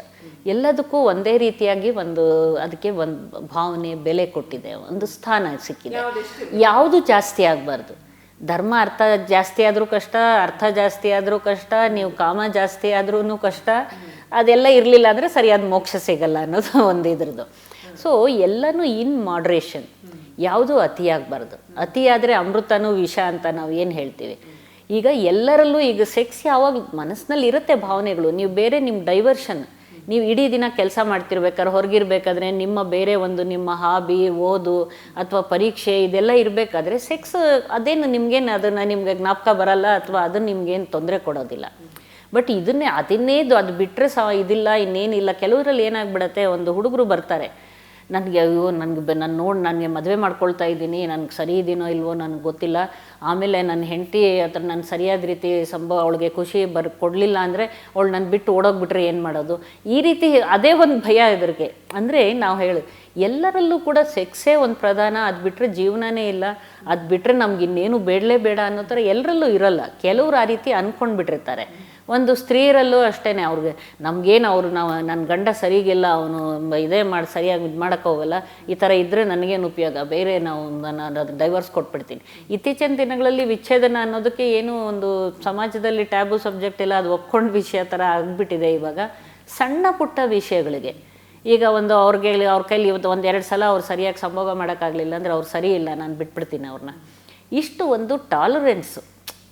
ಎಲ್ಲದಕ್ಕೂ ಒಂದೇ ರೀತಿಯಾಗಿ ಒಂದು ಅದಕ್ಕೆ ಒಂದು ಭಾವನೆ, ಬೆಲೆ ಕೊಟ್ಟಿದೆ, ಒಂದು ಸ್ಥಾನ ಸಿಕ್ಕಿದೆ. ಯಾವುದು ಜಾಸ್ತಿ ಆಗಬಾರ್ದು. ಧರ್ಮ ಅರ್ಥ ಜಾಸ್ತಿ ಆದರೂ ಕಷ್ಟ, ಅರ್ಥ ಜಾಸ್ತಿ ಆದರೂ ಕಷ್ಟ, ನೀವು ಕಾಮ ಜಾಸ್ತಿ ಆದ್ರೂ ಕಷ್ಟ, ಅದೆಲ್ಲ ಇರಲಿಲ್ಲ ಅಂದರೆ ಸರಿಯಾದ ಮೋಕ್ಷ ಸಿಗಲ್ಲ ಅನ್ನೋದು ಒಂದು ಇದ್ರದ್ದು. ಸೊ ಎಲ್ಲನೂ ಇನ್ ಮಾಡ್ರೇಷನ್, ಯಾವುದೂ ಅತಿಯಾಗಬಾರ್ದು. ಅತಿಯಾದರೆ ಅಮೃತನೂ ವಿಷ ಅಂತ ನಾವು ಏನು ಹೇಳ್ತೀವಿ. ಈಗ ಎಲ್ಲರಲ್ಲೂ ಈಗ ಸೆಕ್ಸ್ ಯಾವಾಗ ಮನಸ್ಸಿನಲ್ಲಿ ಇರುತ್ತೆ ಭಾವನೆಗಳು, ನೀವು ಬೇರೆ ನಿಮ್ಮ ಡೈವರ್ಷನ್, ನೀವು ಇಡೀ ದಿನ ಕೆಲಸ ಮಾಡ್ತಿರ್ಬೇಕಾದ್ರೆ, ಹೊರಗಿರ್ಬೇಕಾದ್ರೆ ನಿಮ್ಮ ಬೇರೆ ಒಂದು ನಿಮ್ಮ ಹಾಬಿ, ಓದು ಅಥವಾ ಪರೀಕ್ಷೆ ಇದೆಲ್ಲ ಇರಬೇಕಾದ್ರೆ ಸೆಕ್ಸ್ ಅದೇನು ನಿಮ್ಗೇನು ಅದನ್ನು ನಿಮಗೆ ಜ್ಞಾಪಕ ಬರಲ್ಲ ಅಥವಾ ಅದನ್ನು ನಿಮ್ಗೇನು ತೊಂದರೆ ಕೊಡೋದಿಲ್ಲ. ಬಟ್ ಅದನ್ನೇ ಅದು ಬಿಟ್ಟರೆ ಇದಿಲ್ಲ, ಇನ್ನೇನಿಲ್ಲ. ಕೆಲವರಲ್ಲಿ ಏನಾಗ್ಬಿಡತ್ತೆ, ಒಂದು ಹುಡುಗರು ಬರ್ತಾರೆ, ನನಗೆ ಅಯ್ಯೋ ನನಗೆ ಮದುವೆ ಮಾಡ್ಕೊಳ್ತಾ ಇದ್ದೀನಿ, ನನಗೆ ಸರಿ ಇದೀನೋ ಇಲ್ವೋ ನನಗೆ ಗೊತ್ತಿಲ್ಲ, ಆಮೇಲೆ ನನ್ನ ಹೆಂಡತಿ ಅಥವಾ ನನ್ನ ಸರಿಯಾದ ರೀತಿ ಅವಳಿಗೆ ಖುಷಿ ಕೊಡಲಿಲ್ಲ ಅಂದರೆ ಅವಳು ನನ್ನ ಬಿಟ್ಟು ಓಡೋಗ್ಬಿಟ್ರೆ ಏನು ಮಾಡೋದು, ಈ ರೀತಿ ಅದೇ ಒಂದು ಭಯ ಇದ್ರಿಗೆ. ಅಂದರೆ ನಾವು ಎಲ್ಲರಲ್ಲೂ ಕೂಡ ಸೆಕ್ಸೇ ಒಂದು ಪ್ರಧಾನ, ಅದು ಬಿಟ್ಟರೆ ಜೀವನನೇ ಇಲ್ಲ, ಅದು ಬಿಟ್ಟರೆ ನಮ್ಗೆ ಇನ್ನೇನು ಬೇಡಲೇ ಬೇಡ ಅನ್ನೋ ಥರ ಎಲ್ಲರಲ್ಲೂ ಇರೋಲ್ಲ. ಕೆಲವರು ಆ ರೀತಿ ಅಂದ್ಕೊಂಡು ಬಿಟ್ಟಿರ್ತಾರೆ. ಒಂದು ಸ್ತ್ರೀಯರಲ್ಲೂ ಅಷ್ಟೇ, ಅವ್ರಿಗೆ ನಮಗೇನು ನನ್ನ ಗಂಡ ಸರಿಗಿಲ್ಲ, ಅವನು ಸರಿಯಾಗಿ ಇದು ಮಾಡೋಕ್ಕೆ ಹೋಗಲ್ಲ, ಈ ಥರ ಇದ್ದರೆ ನನಗೇನು ಉಪಯೋಗ, ಬೇರೆ ನಾನು ಡೈವರ್ಸ್ ಕೊಟ್ಬಿಡ್ತೀನಿ. ಇತ್ತೀಚಿನ ದಿನಗಳಲ್ಲಿ ವಿಚ್ಛೇದನ ಅನ್ನೋದಕ್ಕೆ ಏನು ಒಂದು ಸಮಾಜದಲ್ಲಿ ಟ್ಯಾಬು ಸಬ್ಜೆಕ್ಟ್ ಇಲ್ಲ, ಅದು ಒಪ್ಕೊಂಡ ವಿಷಯ ಥರ ಆಗಿಬಿಟ್ಟಿದೆ. ಇವಾಗ ಸಣ್ಣ ಪುಟ್ಟ ವಿಷಯಗಳಿಗೆ ಈಗ ಅವ್ರ ಕೈಲಿ ಇವತ್ತು ಒಂದೆರಡು ಸಲ ಅವ್ರು ಸರಿಯಾಗಿ ಸಂಭೋಗ ಮಾಡೋಕ್ಕಾಗಲಿಲ್ಲ ಅಂದರೆ ಅವ್ರು ಸರಿ ಇಲ್ಲ, ನಾನು ಬಿಟ್ಬಿಡ್ತೀನಿ ಅವ್ರನ್ನ. ಇಷ್ಟು ಒಂದು ಟಾಲರೆನ್ಸು.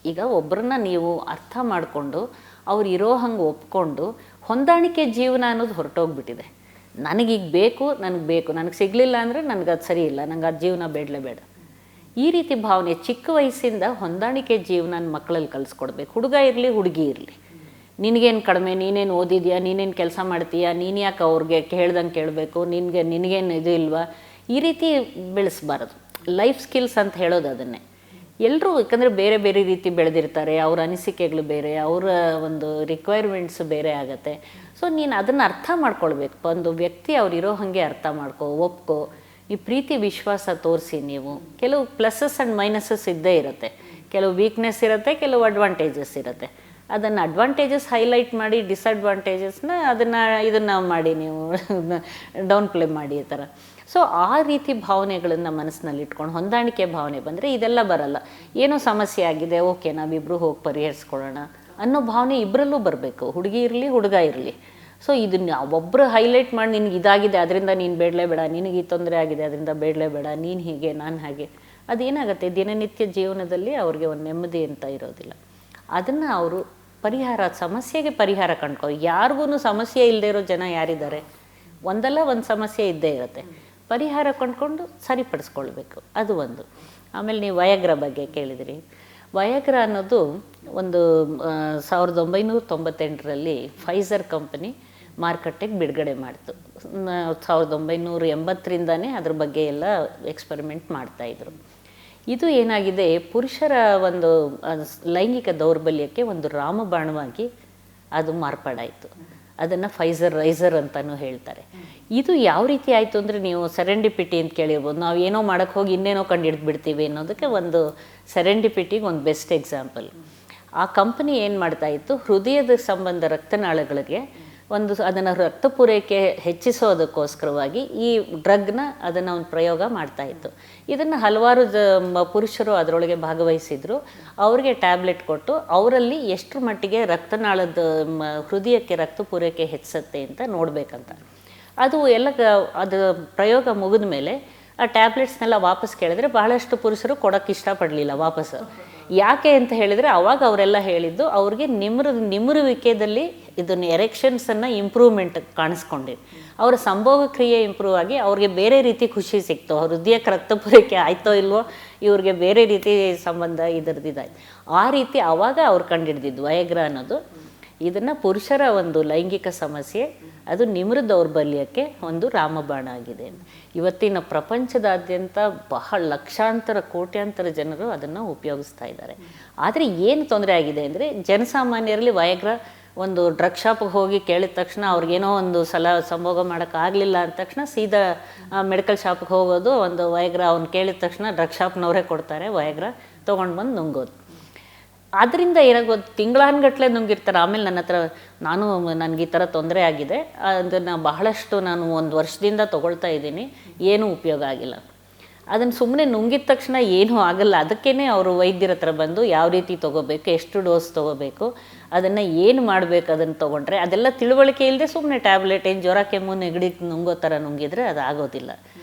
ಈಗ ಒಬ್ಬರನ್ನ ನೀವು ಅರ್ಥ ಮಾಡಿಕೊಂಡು ಅವ್ರು ಇರೋ ಹಂಗೆ ಒಪ್ಕೊಂಡು ಹೊಂದಾಣಿಕೆ ಜೀವನ ಅನ್ನೋದು ಹೊರಟೋಗ್ಬಿಟ್ಟಿದೆ. ನನಗೀಗ ಬೇಕು, ನನಗೆ ಸಿಗಲಿಲ್ಲ ಅಂದರೆ ನನಗೆ ಅದು ಸರಿ ಇಲ್ಲ, ನನಗೆ ಅದು ಜೀವನ ಬೇಡ. ಈ ರೀತಿ ಭಾವನೆ ಚಿಕ್ಕ ವಯಸ್ಸಿಂದ ಹೊಂದಾಣಿಕೆ ಜೀವನ ಮಕ್ಕಳಲ್ಲಿ ಕಲಿಸ್ಕೊಡ್ಬೇಕು. ಹುಡುಗ ಇರಲಿ, ಹುಡುಗಿ ಇರಲಿ. ನಿನಗೇನು ಕಡಿಮೆ, ನೀನೇನು ಓದಿದ್ಯಾ, ನೀನೇನು ಕೆಲಸ ಮಾಡ್ತೀಯಾ, ನೀನು ಯಾಕೆ ಅವ್ರಿಗೆ ಹೇಳ್ದಂಗೆ ಕೇಳಬೇಕು, ನಿನಗೇನು ಇದು ಇಲ್ವಾ, ಈ ರೀತಿ ಬೆಳೆಸಬಾರದು. ಲೈಫ್ ಸ್ಕಿಲ್ಸ್ ಅಂತ ಹೇಳೋದು ಅದನ್ನೇ. ಎಲ್ಲರೂ ಯಾಕಂದರೆ ಬೇರೆ ಬೇರೆ ರೀತಿ ಬೆಳೆದಿರ್ತಾರೆ, ಅವ್ರ ಅನಿಸಿಕೆಗಳು ಬೇರೆ, ಅವರ ಒಂದು ರಿಕ್ವೈರ್ಮೆಂಟ್ಸ್ ಬೇರೆ ಆಗುತ್ತೆ. ಸೊ ನೀನು ಅದನ್ನು ಅರ್ಥ ಮಾಡ್ಕೊಳ್ಬೇಕು. ಒಂದು ವ್ಯಕ್ತಿ ಅವ್ರಿರೋ ಹಾಗೆ ಅರ್ಥ ಒಪ್ಕೋ. ಈ ಪ್ರೀತಿ ವಿಶ್ವಾಸ ತೋರಿಸಿ. ನೀವು ಕೆಲವು ಪ್ಲಸ್ಸಸ್ ಆ್ಯಂಡ್ ಮೈನಸಸ್ ಇದ್ದೇ ಇರುತ್ತೆ, ಕೆಲವು ವೀಕ್ನೆಸ್ ಇರುತ್ತೆ, ಕೆಲವು ಅಡ್ವಾಂಟೇಜಸ್ ಇರುತ್ತೆ. ಅದನ್ನು ಅಡ್ವಾಂಟೇಜಸ್ ಹೈಲೈಟ್ ಮಾಡಿ, ಡಿಸ್ಅಡ್ವಾಂಟೇಜಸ್ನ ಇದನ್ನು ಮಾಡಿ, ನೀವು ಡೌನ್ ಪ್ಲೇ ಮಾಡಿ ಈ ಥರ. ಸೊ ಆ ರೀತಿ ಭಾವನೆಗಳನ್ನು ಮನಸ್ಸಿನಲ್ಲಿ ಇಟ್ಕೊಂಡು ಹೊಂದಾಣಿಕೆ ಭಾವನೆ ಬಂದರೆ ಇದೆಲ್ಲ ಬರಲ್ಲ. ಏನೋ ಸಮಸ್ಯೆ ಆಗಿದೆ, ಓಕೆ ನಾವಿಬ್ಬರು ಹೋಗಿ ಪರಿಹರಿಸ್ಕೊಳ್ಳೋಣ ಅನ್ನೋ ಭಾವನೆ ಇಬ್ಬರಲ್ಲೂ ಬರಬೇಕು, ಹುಡುಗಿ ಇರಲಿ ಹುಡುಗ ಇರಲಿ. ಸೊ ಇದನ್ನು ಒಬ್ಬರು ಹೈಲೈಟ್ ಮಾಡಿ, ನಿನಗೆ ಇದಾಗಿದೆ ಅದರಿಂದ ನೀನು ಬೇಡ, ನಿನಗೆ ಈ ತೊಂದರೆ ಆಗಿದೆ ಅದರಿಂದ ಬೇಡ, ನೀನು ಹೀಗೆ ನಾನು ಹಾಗೆ, ಅದೇನಾಗುತ್ತೆ ದಿನನಿತ್ಯ ಜೀವನದಲ್ಲಿ ಅವ್ರಿಗೆ ಒಂದು ನೆಮ್ಮದಿ ಅಂತ ಇರೋದಿಲ್ಲ. ಅದನ್ನು ಅವರು ಸಮಸ್ಯೆಗೆ ಪರಿಹಾರ ಕಂಡ್ಕೊ. ಯಾರಿಗೂ ಸಮಸ್ಯೆ ಇಲ್ಲದೆ ಇರೋ ಜನ ಯಾರಿದ್ದಾರೆ? ಒಂದಲ್ಲ ಒಂದು ಸಮಸ್ಯೆ ಇದ್ದೇ ಇರುತ್ತೆ. ಪರಿಹಾರ ಕೊಂಡ್ಕೊಂಡು ಸರಿಪಡಿಸ್ಕೊಳ್ಬೇಕು, ಅದು ಒಂದು. ಆಮೇಲೆ ನೀವು ವಯಾಗ್ರ ಬಗ್ಗೆ ಕೇಳಿದ್ರಿ. ವಯಾಗ್ರ ಅನ್ನೋದು ಒಂದು 1998ರಲ್ಲಿ ಫೈಸರ್ ಕಂಪನಿ ಮಾರುಕಟ್ಟೆಗೆ ಬಿಡುಗಡೆ ಮಾಡಿತು. 1980ರಿಂದನೇ ಅದ್ರ ಬಗ್ಗೆ ಎಲ್ಲ ಎಕ್ಸ್ಪರಿಮೆಂಟ್ ಮಾಡ್ತಾಯಿದ್ರು. ಇದು ಏನಾಗಿದೆ, ಪುರುಷರ ಒಂದು ಲೈಂಗಿಕ ದೌರ್ಬಲ್ಯಕ್ಕೆ ಒಂದು ರಾಮಬಾಣವಾಗಿ ಅದು ಮಾರ್ಪಾಡಾಯಿತು. ಅದನ್ನು ಫೈಸರ್ ರೈಸರ್ ಅಂತಲೂ ಹೇಳ್ತಾರೆ. ಇದು ಯಾವ ರೀತಿ ಆಯಿತು ಅಂದರೆ, ನೀವು ಸೆರೆಂಡಿಪಿಟಿ ಅಂತ ಕೇಳಿರ್ಬೋದು. ನಾವು ಏನೋ ಮಾಡೋಕ್ಕೆ ಹೋಗಿ ಇನ್ನೇನೋ ಕಂಡು ಬಿಡ್ತೀವಿ ಅನ್ನೋದಕ್ಕೆ ಒಂದು ಸೆರೆಂಡಿಪಿಟಿಗೆ ಒಂದು ಬೆಸ್ಟ್ ಎಕ್ಸಾಂಪಲ್. ಆ ಕಂಪನಿ ಏನು ಮಾಡ್ತಾಯಿತ್ತು, ಹೃದಯದ ಸಂಬಂಧ ರಕ್ತನಾಳಗಳಿಗೆ ಅದನ್ನು ರಕ್ತ ಪೂರೈಕೆ ಹೆಚ್ಚಿಸೋದಕ್ಕೋಸ್ಕರವಾಗಿ ಈ ಡ್ರಗ್ನ ಅದನ್ನು ಒಂದು ಪ್ರಯೋಗ ಮಾಡ್ತಾ ಇತ್ತು. ಇದನ್ನು ಹಲವಾರು ಪುರುಷರು ಅದರೊಳಗೆ ಭಾಗವಹಿಸಿದ್ರು. ಅವ್ರಿಗೆ ಟ್ಯಾಬ್ಲೆಟ್ ಕೊಟ್ಟು ಅವರಲ್ಲಿ ಎಷ್ಟರ ಮಟ್ಟಿಗೆ ರಕ್ತನಾಳದ ಹೃದಯಕ್ಕೆ ರಕ್ತ ಪೂರೈಕೆ ಹೆಚ್ಚಿಸುತ್ತೆ ಅಂತ ನೋಡಬೇಕಂತ. ಅದು ಅದು ಪ್ರಯೋಗ ಮುಗಿದ ಮೇಲೆ ಆ ಟ್ಯಾಬ್ಲೆಟ್ಸ್ನೆಲ್ಲ ವಾಪಸ್ ಕೇಳಿದ್ರೆ ಬಹಳಷ್ಟು ಪುರುಷರು ಕೊಡೋಕ್ಕೆ ಇಷ್ಟಪಡಲಿಲ್ಲ ವಾಪಸ್ಸು. ಯಾಕೆ ಅಂತ ಹೇಳಿದರೆ ಅವಾಗ ಅವರೆಲ್ಲ ಹೇಳಿದ್ದು ಅವ್ರಿಗೆ ನಿಮರುವಿಕೆಯಲ್ಲಿ ಇದನ್ನು ಎರೆಕ್ಷನ್ಸನ್ನು ಇಂಪ್ರೂವ್ಮೆಂಟ್ ಕಾಣಿಸ್ಕೊಂಡಿದೆ. ಅವರ ಸಂಭೋಗ ಕ್ರಿಯೆ ಇಂಪ್ರೂವ್ ಆಗಿ ಅವ್ರಿಗೆ ಬೇರೆ ರೀತಿ ಖುಷಿ ಸಿಕ್ತು. ಅವ್ರ ಹೃದಯಕ್ಕೆ ರಕ್ತ ಪೂರೈಕೆ ಆಯ್ತೋ ಇಲ್ವೋ, ಇವ್ರಿಗೆ ಬೇರೆ ರೀತಿ ಸಂಬಂಧ ಇದರದಿದ್ದಾಯ್ತು. ಆ ರೀತಿ ಆವಾಗ ಅವ್ರು ಕಂಡುಹಿಡಿದಿದ್ದು ವಯಗ್ರ ಅನ್ನೋದು. ಇದನ್ನು ಪುರುಷರ ಒಂದು ಲೈಂಗಿಕ ಸಮಸ್ಯೆ, ಅದು ನಿಮೃ ದೌರ್ಬಲ್ಯಕ್ಕೆ ಒಂದು ರಾಮಬಾಣ ಆಗಿದೆ. ಇವತ್ತಿನ ಪ್ರಪಂಚದಾದ್ಯಂತ ಲಕ್ಷಾಂತರ ಕೋಟ್ಯಾಂತರ ಜನರು ಅದನ್ನು ಉಪಯೋಗಿಸ್ತಾ ಇದ್ದಾರೆ. ಆದರೆ ಏನು ತೊಂದರೆ ಆಗಿದೆ ಅಂದರೆ ಜನಸಾಮಾನ್ಯರಲ್ಲಿ ವಯಗ್ರ ಒಂದು ಡ್ರಗ್ ಶಾಪಿಗೆ ಹೋಗಿ ಕೇಳಿದ ತಕ್ಷಣ ಅವ್ರಿಗೇನೋ ಒಂದು ಸಲ ಸಂಭೋಗ ಮಾಡೋಕ್ಕಾಗಲಿಲ್ಲ ಅಂದ ತಕ್ಷಣ ಸೀದಾ ಮೆಡಿಕಲ್ ಶಾಪಿಗೆ ಹೋಗೋದು, ಒಂದು ವಯಗ್ರ ಅವ್ನು ಕೇಳಿದ ತಕ್ಷಣ ಡ್ರಗ್ ಶಾಪ್ನವರೇ ಕೊಡ್ತಾರೆ, ವಯಗ್ರ ತೊಗೊಂಡು ಬಂದು ನುಂಗೋದು. ಅದರಿಂದ ಏನಾಗೋದು, ತಿಂಗಳಾನ್ಗಟ್ಲೆ ನುಂಗಿರ್ತಾರೆ. ಆಮೇಲೆ ನನ್ನ ಹತ್ರ ನನಗೆ ಈ ಥರ ತೊಂದರೆ ಆಗಿದೆ, ಅದನ್ನು ಬಹಳಷ್ಟು ನಾನು 1 ವರ್ಷದಿಂದ ತೊಗೊಳ್ತಾ ಇದ್ದೀನಿ, ಏನೂ ಉಪಯೋಗ ಆಗಿಲ್ಲ. ಅದನ್ನು ಸುಮ್ಮನೆ ನುಂಗಿದ ತಕ್ಷಣ ಏನೂ ಆಗಲ್ಲ. ಅದಕ್ಕೇ ಅವರು ವೈದ್ಯರ ಹತ್ರ ಬಂದು ಯಾವ ರೀತಿ ತೊಗೋಬೇಕು, ಎಷ್ಟು ಡೋಸ್ ತೊಗೋಬೇಕು, ಅದನ್ನು ಏನು ಮಾಡಬೇಕು, ಅದನ್ನು ತೊಗೊಂಡ್ರೆ ಅದೆಲ್ಲ ತಿಳುವಳಿಕೆ ಇಲ್ಲದೆ ಸುಮ್ಮನೆ ಟ್ಯಾಬ್ಲೆಟ್ ಏನು ಜ್ವರ ಕೆಮ್ಮು ನೆಗಡಿ ನುಂಗೋ ಥರ ನುಂಗಿದ್ರೆ ಅದು ಆಗೋದಿಲ್ಲ.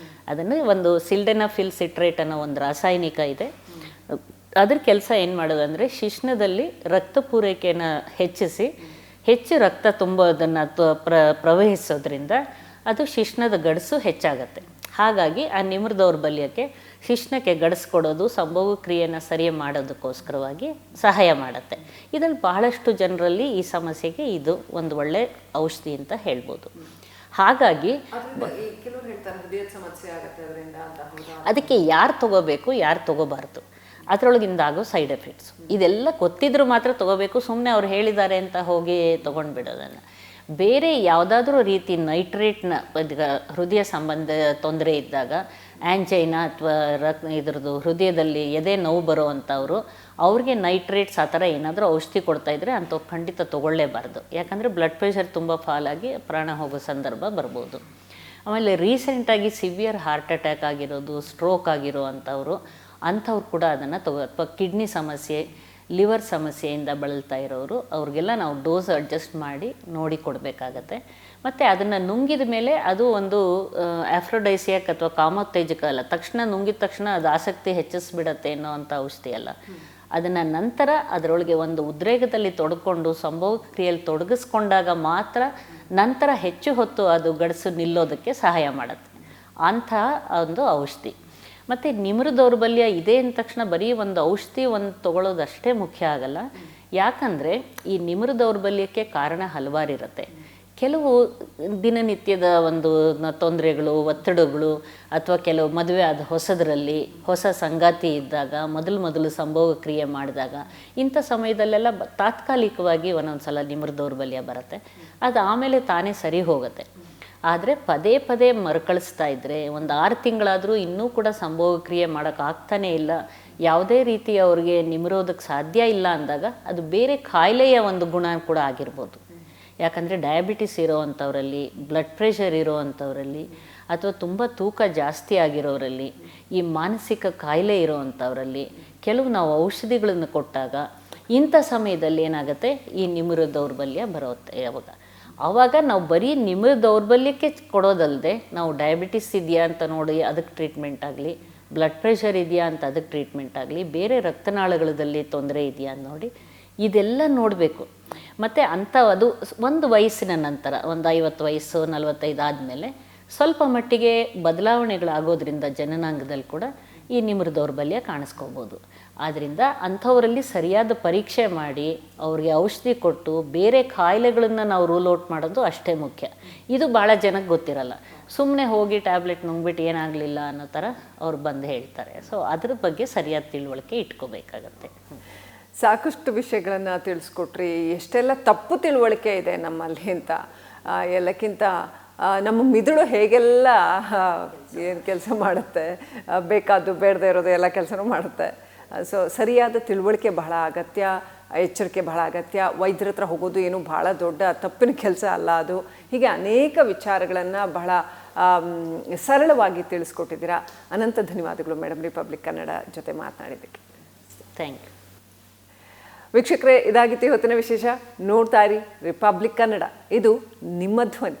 ಅದನ್ನು ಒಂದು ಸಿಲ್ಡೆನಾಫಿಲ್ ಸಿಟ್ರೇಟ್ ಅನ್ನೋ ಒಂದು ರಾಸಾಯನಿಕ ಇದೆ. ಅದ್ರ ಕೆಲಸ ಏನು ಮಾಡೋದಂದರೆ ಶಿಶ್ನದಲ್ಲಿ ರಕ್ತ ಪೂರೈಕೆಯನ್ನು ಹೆಚ್ಚು ರಕ್ತ ತುಂಬೋದನ್ನು ಪ್ರವಹಿಸೋದ್ರಿಂದ ಅದು ಶಿಶ್ನದ ಗಡಸು ಹೆಚ್ಚಾಗತ್ತೆ. ಹಾಗಾಗಿ ಆ ನಿಮೃ ದೌರ್ಬಲ್ಯಕ್ಕೆ ಶಿಶ್ನಕ್ಕೆ ಗಡಸು ಕೊಡೋದು, ಸಂಭೋಗ ಕ್ರಿಯೆಯನ್ನು ಸರಿ ಮಾಡೋದಕ್ಕೋಸ್ಕರವಾಗಿ ಸಹಾಯ ಮಾಡುತ್ತೆ. ಇದರಲ್ಲಿ ಬಹಳಷ್ಟು ಜನರಲ್ಲಿ ಈ ಸಮಸ್ಯೆಗೆ ಇದು ಒಂದು ಒಳ್ಳೆ ಔಷಧಿ ಅಂತ ಹೇಳ್ಬೋದು. ಹಾಗಾಗಿ ಅದಕ್ಕೆ ಯಾರು ತಗೋಬೇಕು, ಯಾರು ತಗೋಬಾರ್ದು, ಅದರೊಳಗಿಂದ ಆಗೋ ಸೈಡ್ ಎಫೆಕ್ಟ್ಸ್ ಇದೆಲ್ಲ ಗೊತ್ತಿದ್ರೂ ಮಾತ್ರ ತೊಗೋಬೇಕು. ಸುಮ್ಮನೆ ಅವ್ರು ಹೇಳಿದ್ದಾರೆ ಅಂತ ಹೋಗಿ ತೊಗೊಂಡ್ಬಿಡೋದನ್ನು. ಬೇರೆ ಯಾವುದಾದ್ರೂ ರೀತಿ ನೈಟ್ರೇಟ್ನ ಹೃದಯ ಸಂಬಂಧ ತೊಂದರೆ ಇದ್ದಾಗ, ಆ್ಯಂಜೈನಾ ಅಥವಾ ಇದ್ರದ್ದು ಹೃದಯದಲ್ಲಿ ಎದೆ ನೋವು ಬರೋ ಅಂಥವ್ರು, ಅವ್ರಿಗೆ ನೈಟ್ರೇಟ್ಸ್ ಆ ಥರ ಏನಾದರೂ ಔಷಧಿ ಕೊಡ್ತಾಯಿದ್ರೆ ಅಂಥವು ಖಂಡಿತ ತೊಗೊಳ್ಳೇಬಾರ್ದು. ಯಾಕಂದರೆ ಬ್ಲಡ್ ಪ್ರೆಷರ್ ತುಂಬ ಫಾಲಾಗಿ ಪ್ರಾಣ ಹೋಗೋ ಸಂದರ್ಭ ಬರ್ಬೋದು. ಆಮೇಲೆ ರೀಸೆಂಟಾಗಿ ಸಿವಿಯರ್ ಹಾರ್ಟ್ ಅಟ್ಯಾಕ್ ಆಗಿರೋದು, ಸ್ಟ್ರೋಕ್ ಆಗಿರೋ ಅಂಥವ್ರು ಕೂಡ ಅದನ್ನು ಅಥವಾ ಕಿಡ್ನಿ ಸಮಸ್ಯೆ, ಲಿವರ್ ಸಮಸ್ಯೆಯಿಂದ ಬಳಲ್ತಾ ಇರೋರು, ಅವ್ರಿಗೆಲ್ಲ ನಾವು ಡೋಸ್ ಅಡ್ಜಸ್ಟ್ ಮಾಡಿ ನೋಡಿ ಕೊಡಬೇಕಾಗತ್ತೆ. ಮತ್ತು ಅದನ್ನು ನುಂಗಿದ ಮೇಲೆ ಅದು ಒಂದು ಆಫ್ರೋಡೈಸಿಯಾಕ್ ಅಥವಾ ಕಾಮೋತ್ತೇಜಕ ಅಲ್ಲ, ತಕ್ಷಣ ನುಂಗಿದ ತಕ್ಷಣ ಅದು ಆಸಕ್ತಿ ಹೆಚ್ಚಿಸ್ಬಿಡತ್ತೆ ಅನ್ನೋ ಅಂಥ ಔಷಧಿ ಅಲ್ಲ. ಅದನ್ನು ನಂತರ ಅದರೊಳಗೆ ಒಂದು ಉದ್ರೇಕದಲ್ಲಿ ತೊಡ್ಕೊಂಡು ಸಂಭೋಗ ಕ್ರಿಯೆಯಲ್ಲಿ ತೊಡಗಿಸ್ಕೊಂಡಾಗ ಮಾತ್ರ ನಂತರ ಹೆಚ್ಚು ಹೊತ್ತು ಅದು ಗಡಸು ನಿಲ್ಲೋದಕ್ಕೆ ಸಹಾಯ ಮಾಡುತ್ತೆ ಅಂಥ ಒಂದು ಔಷಧಿ. ಮತ್ತು ನಿಮೃ ದೌರ್ಬಲ್ಯ ಇದೆ ಅಂದ ತಕ್ಷಣ ಬರೀ ಒಂದು ಔಷಧಿ ತೊಗೊಳ್ಳೋದು ಅಷ್ಟೇ ಮುಖ್ಯ ಆಗಲ್ಲ. ಯಾಕಂದರೆ ಈ ನಿಮೃ ದೌರ್ಬಲ್ಯಕ್ಕೆ ಕಾರಣ ಹಲವಾರಿರುತ್ತೆ. ಕೆಲವು ದಿನನಿತ್ಯದ ಒಂದು ತೊಂದರೆಗಳು, ಒತ್ತಡಗಳು, ಅಥವಾ ಕೆಲವು ಮದುವೆ ಆದ ಹೊಸ ಸಂಗಾತಿ ಇದ್ದಾಗ, ಮೊದಲು ಸಂಭೋಗ ಕ್ರಿಯೆ ಮಾಡಿದಾಗ, ಇಂಥ ಸಮಯದಲ್ಲೆಲ್ಲ ತಾತ್ಕಾಲಿಕವಾಗಿ ಒಂದೊಂದು ಸಲ ನಿಮೃ ದೌರ್ಬಲ್ಯ ಬರುತ್ತೆ. ಅದು ಆಮೇಲೆ ತಾನೇ ಸರಿ ಹೋಗುತ್ತೆ. ಆದರೆ ಪದೇ ಮರುಕಳಿಸ್ತಾ ಇದ್ದರೆ, ಒಂದು 6 ತಿಂಗಳಾದರೂ ಇನ್ನೂ ಕೂಡ ಸಂಭೋಗ ಕ್ರಿಯೆ ಮಾಡೋಕ್ಕಾಗ್ತಾನೇ ಇಲ್ಲ, ಯಾವುದೇ ರೀತಿ ಅವ್ರಿಗೆ ನಿಮಿರೋದಕ್ಕೆ ಸಾಧ್ಯ ಇಲ್ಲ ಅಂದಾಗ ಅದು ಬೇರೆ ಕಾಯಿಲೆಯ ಒಂದು ಗುಣ ಕೂಡ ಆಗಿರ್ಬೋದು. ಯಾಕಂದರೆ ಡಯಾಬಿಟಿಸ್ ಇರೋ ಅಂಥವರಲ್ಲಿ, ಬ್ಲಡ್ ಪ್ರೆಷರ್ ಇರೋ ಅಂಥವರಲ್ಲಿ, ಅಥವಾ ತುಂಬ ತೂಕ ಜಾಸ್ತಿ ಆಗಿರೋರಲ್ಲಿ, ಈ ಮಾನಸಿಕ ಕಾಯಿಲೆ ಇರೋ ಅಂಥವರಲ್ಲಿ ಕೆಲವು ನಾವು ಔಷಧಿಗಳನ್ನು ಕೊಟ್ಟಾಗ ಇಂಥ ಸಮಯದಲ್ಲಿ ಏನಾಗುತ್ತೆ, ಈ ನಿಮೃ ದೌರ್ಬಲ್ಯ ಬರುತ್ತೆ. ಆವಾಗ ನಾವು ಬರೀ ನಿಮೃ ದೌರ್ಬಲ್ಯಕ್ಕೆ ಕೊಡೋದಲ್ಲದೆ, ನಾವು ಡಯಾಬಿಟಿಸ್ ಇದೆಯಾ ಅಂತ ನೋಡಿ ಅದಕ್ಕೆ ಟ್ರೀಟ್ಮೆಂಟ್ ಆಗಲಿ, ಬ್ಲಡ್ ಪ್ರೆಷರ್ ಇದೆಯಾ ಅಂತ ಅದಕ್ಕೆ ಟ್ರೀಟ್ಮೆಂಟ್ ಆಗಲಿ, ಬೇರೆ ರಕ್ತನಾಳಗಳಲ್ಲಿ ತೊಂದರೆ ಇದೆಯಾ ನೋಡಿ, ಇದೆಲ್ಲ ನೋಡಬೇಕು. ಮತ್ತು ಅದು ಒಂದು ವಯಸ್ಸಿನ ನಂತರ, ಒಂದು 50 ವಯಸ್ಸು 45 ಆದಮೇಲೆ ಸ್ವಲ್ಪ ಮಟ್ಟಿಗೆ ಬದಲಾವಣೆಗಳಾಗೋದ್ರಿಂದ ಜನನಾಂಗದಲ್ಲಿ ಕೂಡ ಈ ನಿಮೃ ದೌರ್ಬಲ್ಯ ಕಾಣಿಸ್ಕೋಬೋದು. ಆದ್ದರಿಂದ ಅಂಥವರಲ್ಲಿ ಸರಿಯಾದ ಪರೀಕ್ಷೆ ಮಾಡಿ ಅವ್ರಿಗೆ ಔಷಧಿ ಕೊಟ್ಟು ಬೇರೆ ಕಾಯಿಲೆಗಳನ್ನು ನಾವು ರೂಲ್ ಔಟ್ ಮಾಡೋದು ಅಷ್ಟೇ ಮುಖ್ಯ. ಇದು ಭಾಳ ಜನಕ್ಕೆ ಗೊತ್ತಿರಲ್ಲ. ಸುಮ್ಮನೆ ಹೋಗಿ ಟ್ಯಾಬ್ಲೆಟ್ ನುಂಗ್ಬಿಟ್ಟು ಏನಾಗಲಿಲ್ಲ ಅನ್ನೋ ಥರ ಅವ್ರು ಬಂದು ಹೇಳ್ತಾರೆ. ಸೊ ಅದ್ರ ಬಗ್ಗೆ ಸರಿಯಾದ ತಿಳುವಳಿಕೆ ಇಟ್ಕೋಬೇಕಾಗತ್ತೆ. ಸಾಕಷ್ಟು ವಿಷಯಗಳನ್ನು ತಿಳಿಸ್ಕೊಟ್ರಿ. ಎಷ್ಟೆಲ್ಲ ತಪ್ಪು ತಿಳುವಳಿಕೆ ಇದೆ ನಮ್ಮಲ್ಲಿ ಅಂತ. ಎಲ್ಲಕ್ಕಿಂತ ನಮ್ಮ ಮಿದುಳು ಹೇಗೆಲ್ಲ ಏನು ಕೆಲಸ ಮಾಡುತ್ತೆ, ಬೇಕಾದ್ದು ಬೇಡದೇ ಇರೋದು ಎಲ್ಲ ಕೆಲಸನೂ ಮಾಡುತ್ತೆ. ಸೊ ಸರಿಯಾದ ತಿಳುವಳಿಕೆ ಬಹಳ ಅಗತ್ಯ, ಎಚ್ಚರಿಕೆ ಬಹಳ ಅಗತ್ಯ. ವೈದ್ಯರ ಹತ್ರ ಹೋಗೋದು ಏನು ಬಹಳ ದೊಡ್ಡ ತಪ್ಪಿನ ಕೆಲಸ ಅಲ್ಲ ಅದು. ಹೀಗೆ ಅನೇಕ ವಿಚಾರಗಳನ್ನು ಬಹಳ ಸರಳವಾಗಿ ತಿಳಿಸ್ಕೊಟ್ಟಿದ್ದೀರಾ. ಅನಂತ ಧನ್ಯವಾದಗಳು ಮೇಡಮ್, ರಿಪಬ್ಲಿಕ್ ಕನ್ನಡ ಜೊತೆ ಮಾತನಾಡಿದ್ದಕ್ಕೆ. Thank you. ವೀಕ್ಷಕರೇ, ಇದಾಗಿತ್ತು ಇವತ್ತಿನ ವಿಶೇಷ. ನೋಡ್ತಾ ಇರಿ ರಿಪಬ್ಲಿಕ್ ಕನ್ನಡ, ಇದು ನಿಮ್ಮ ಧ್ವನಿ.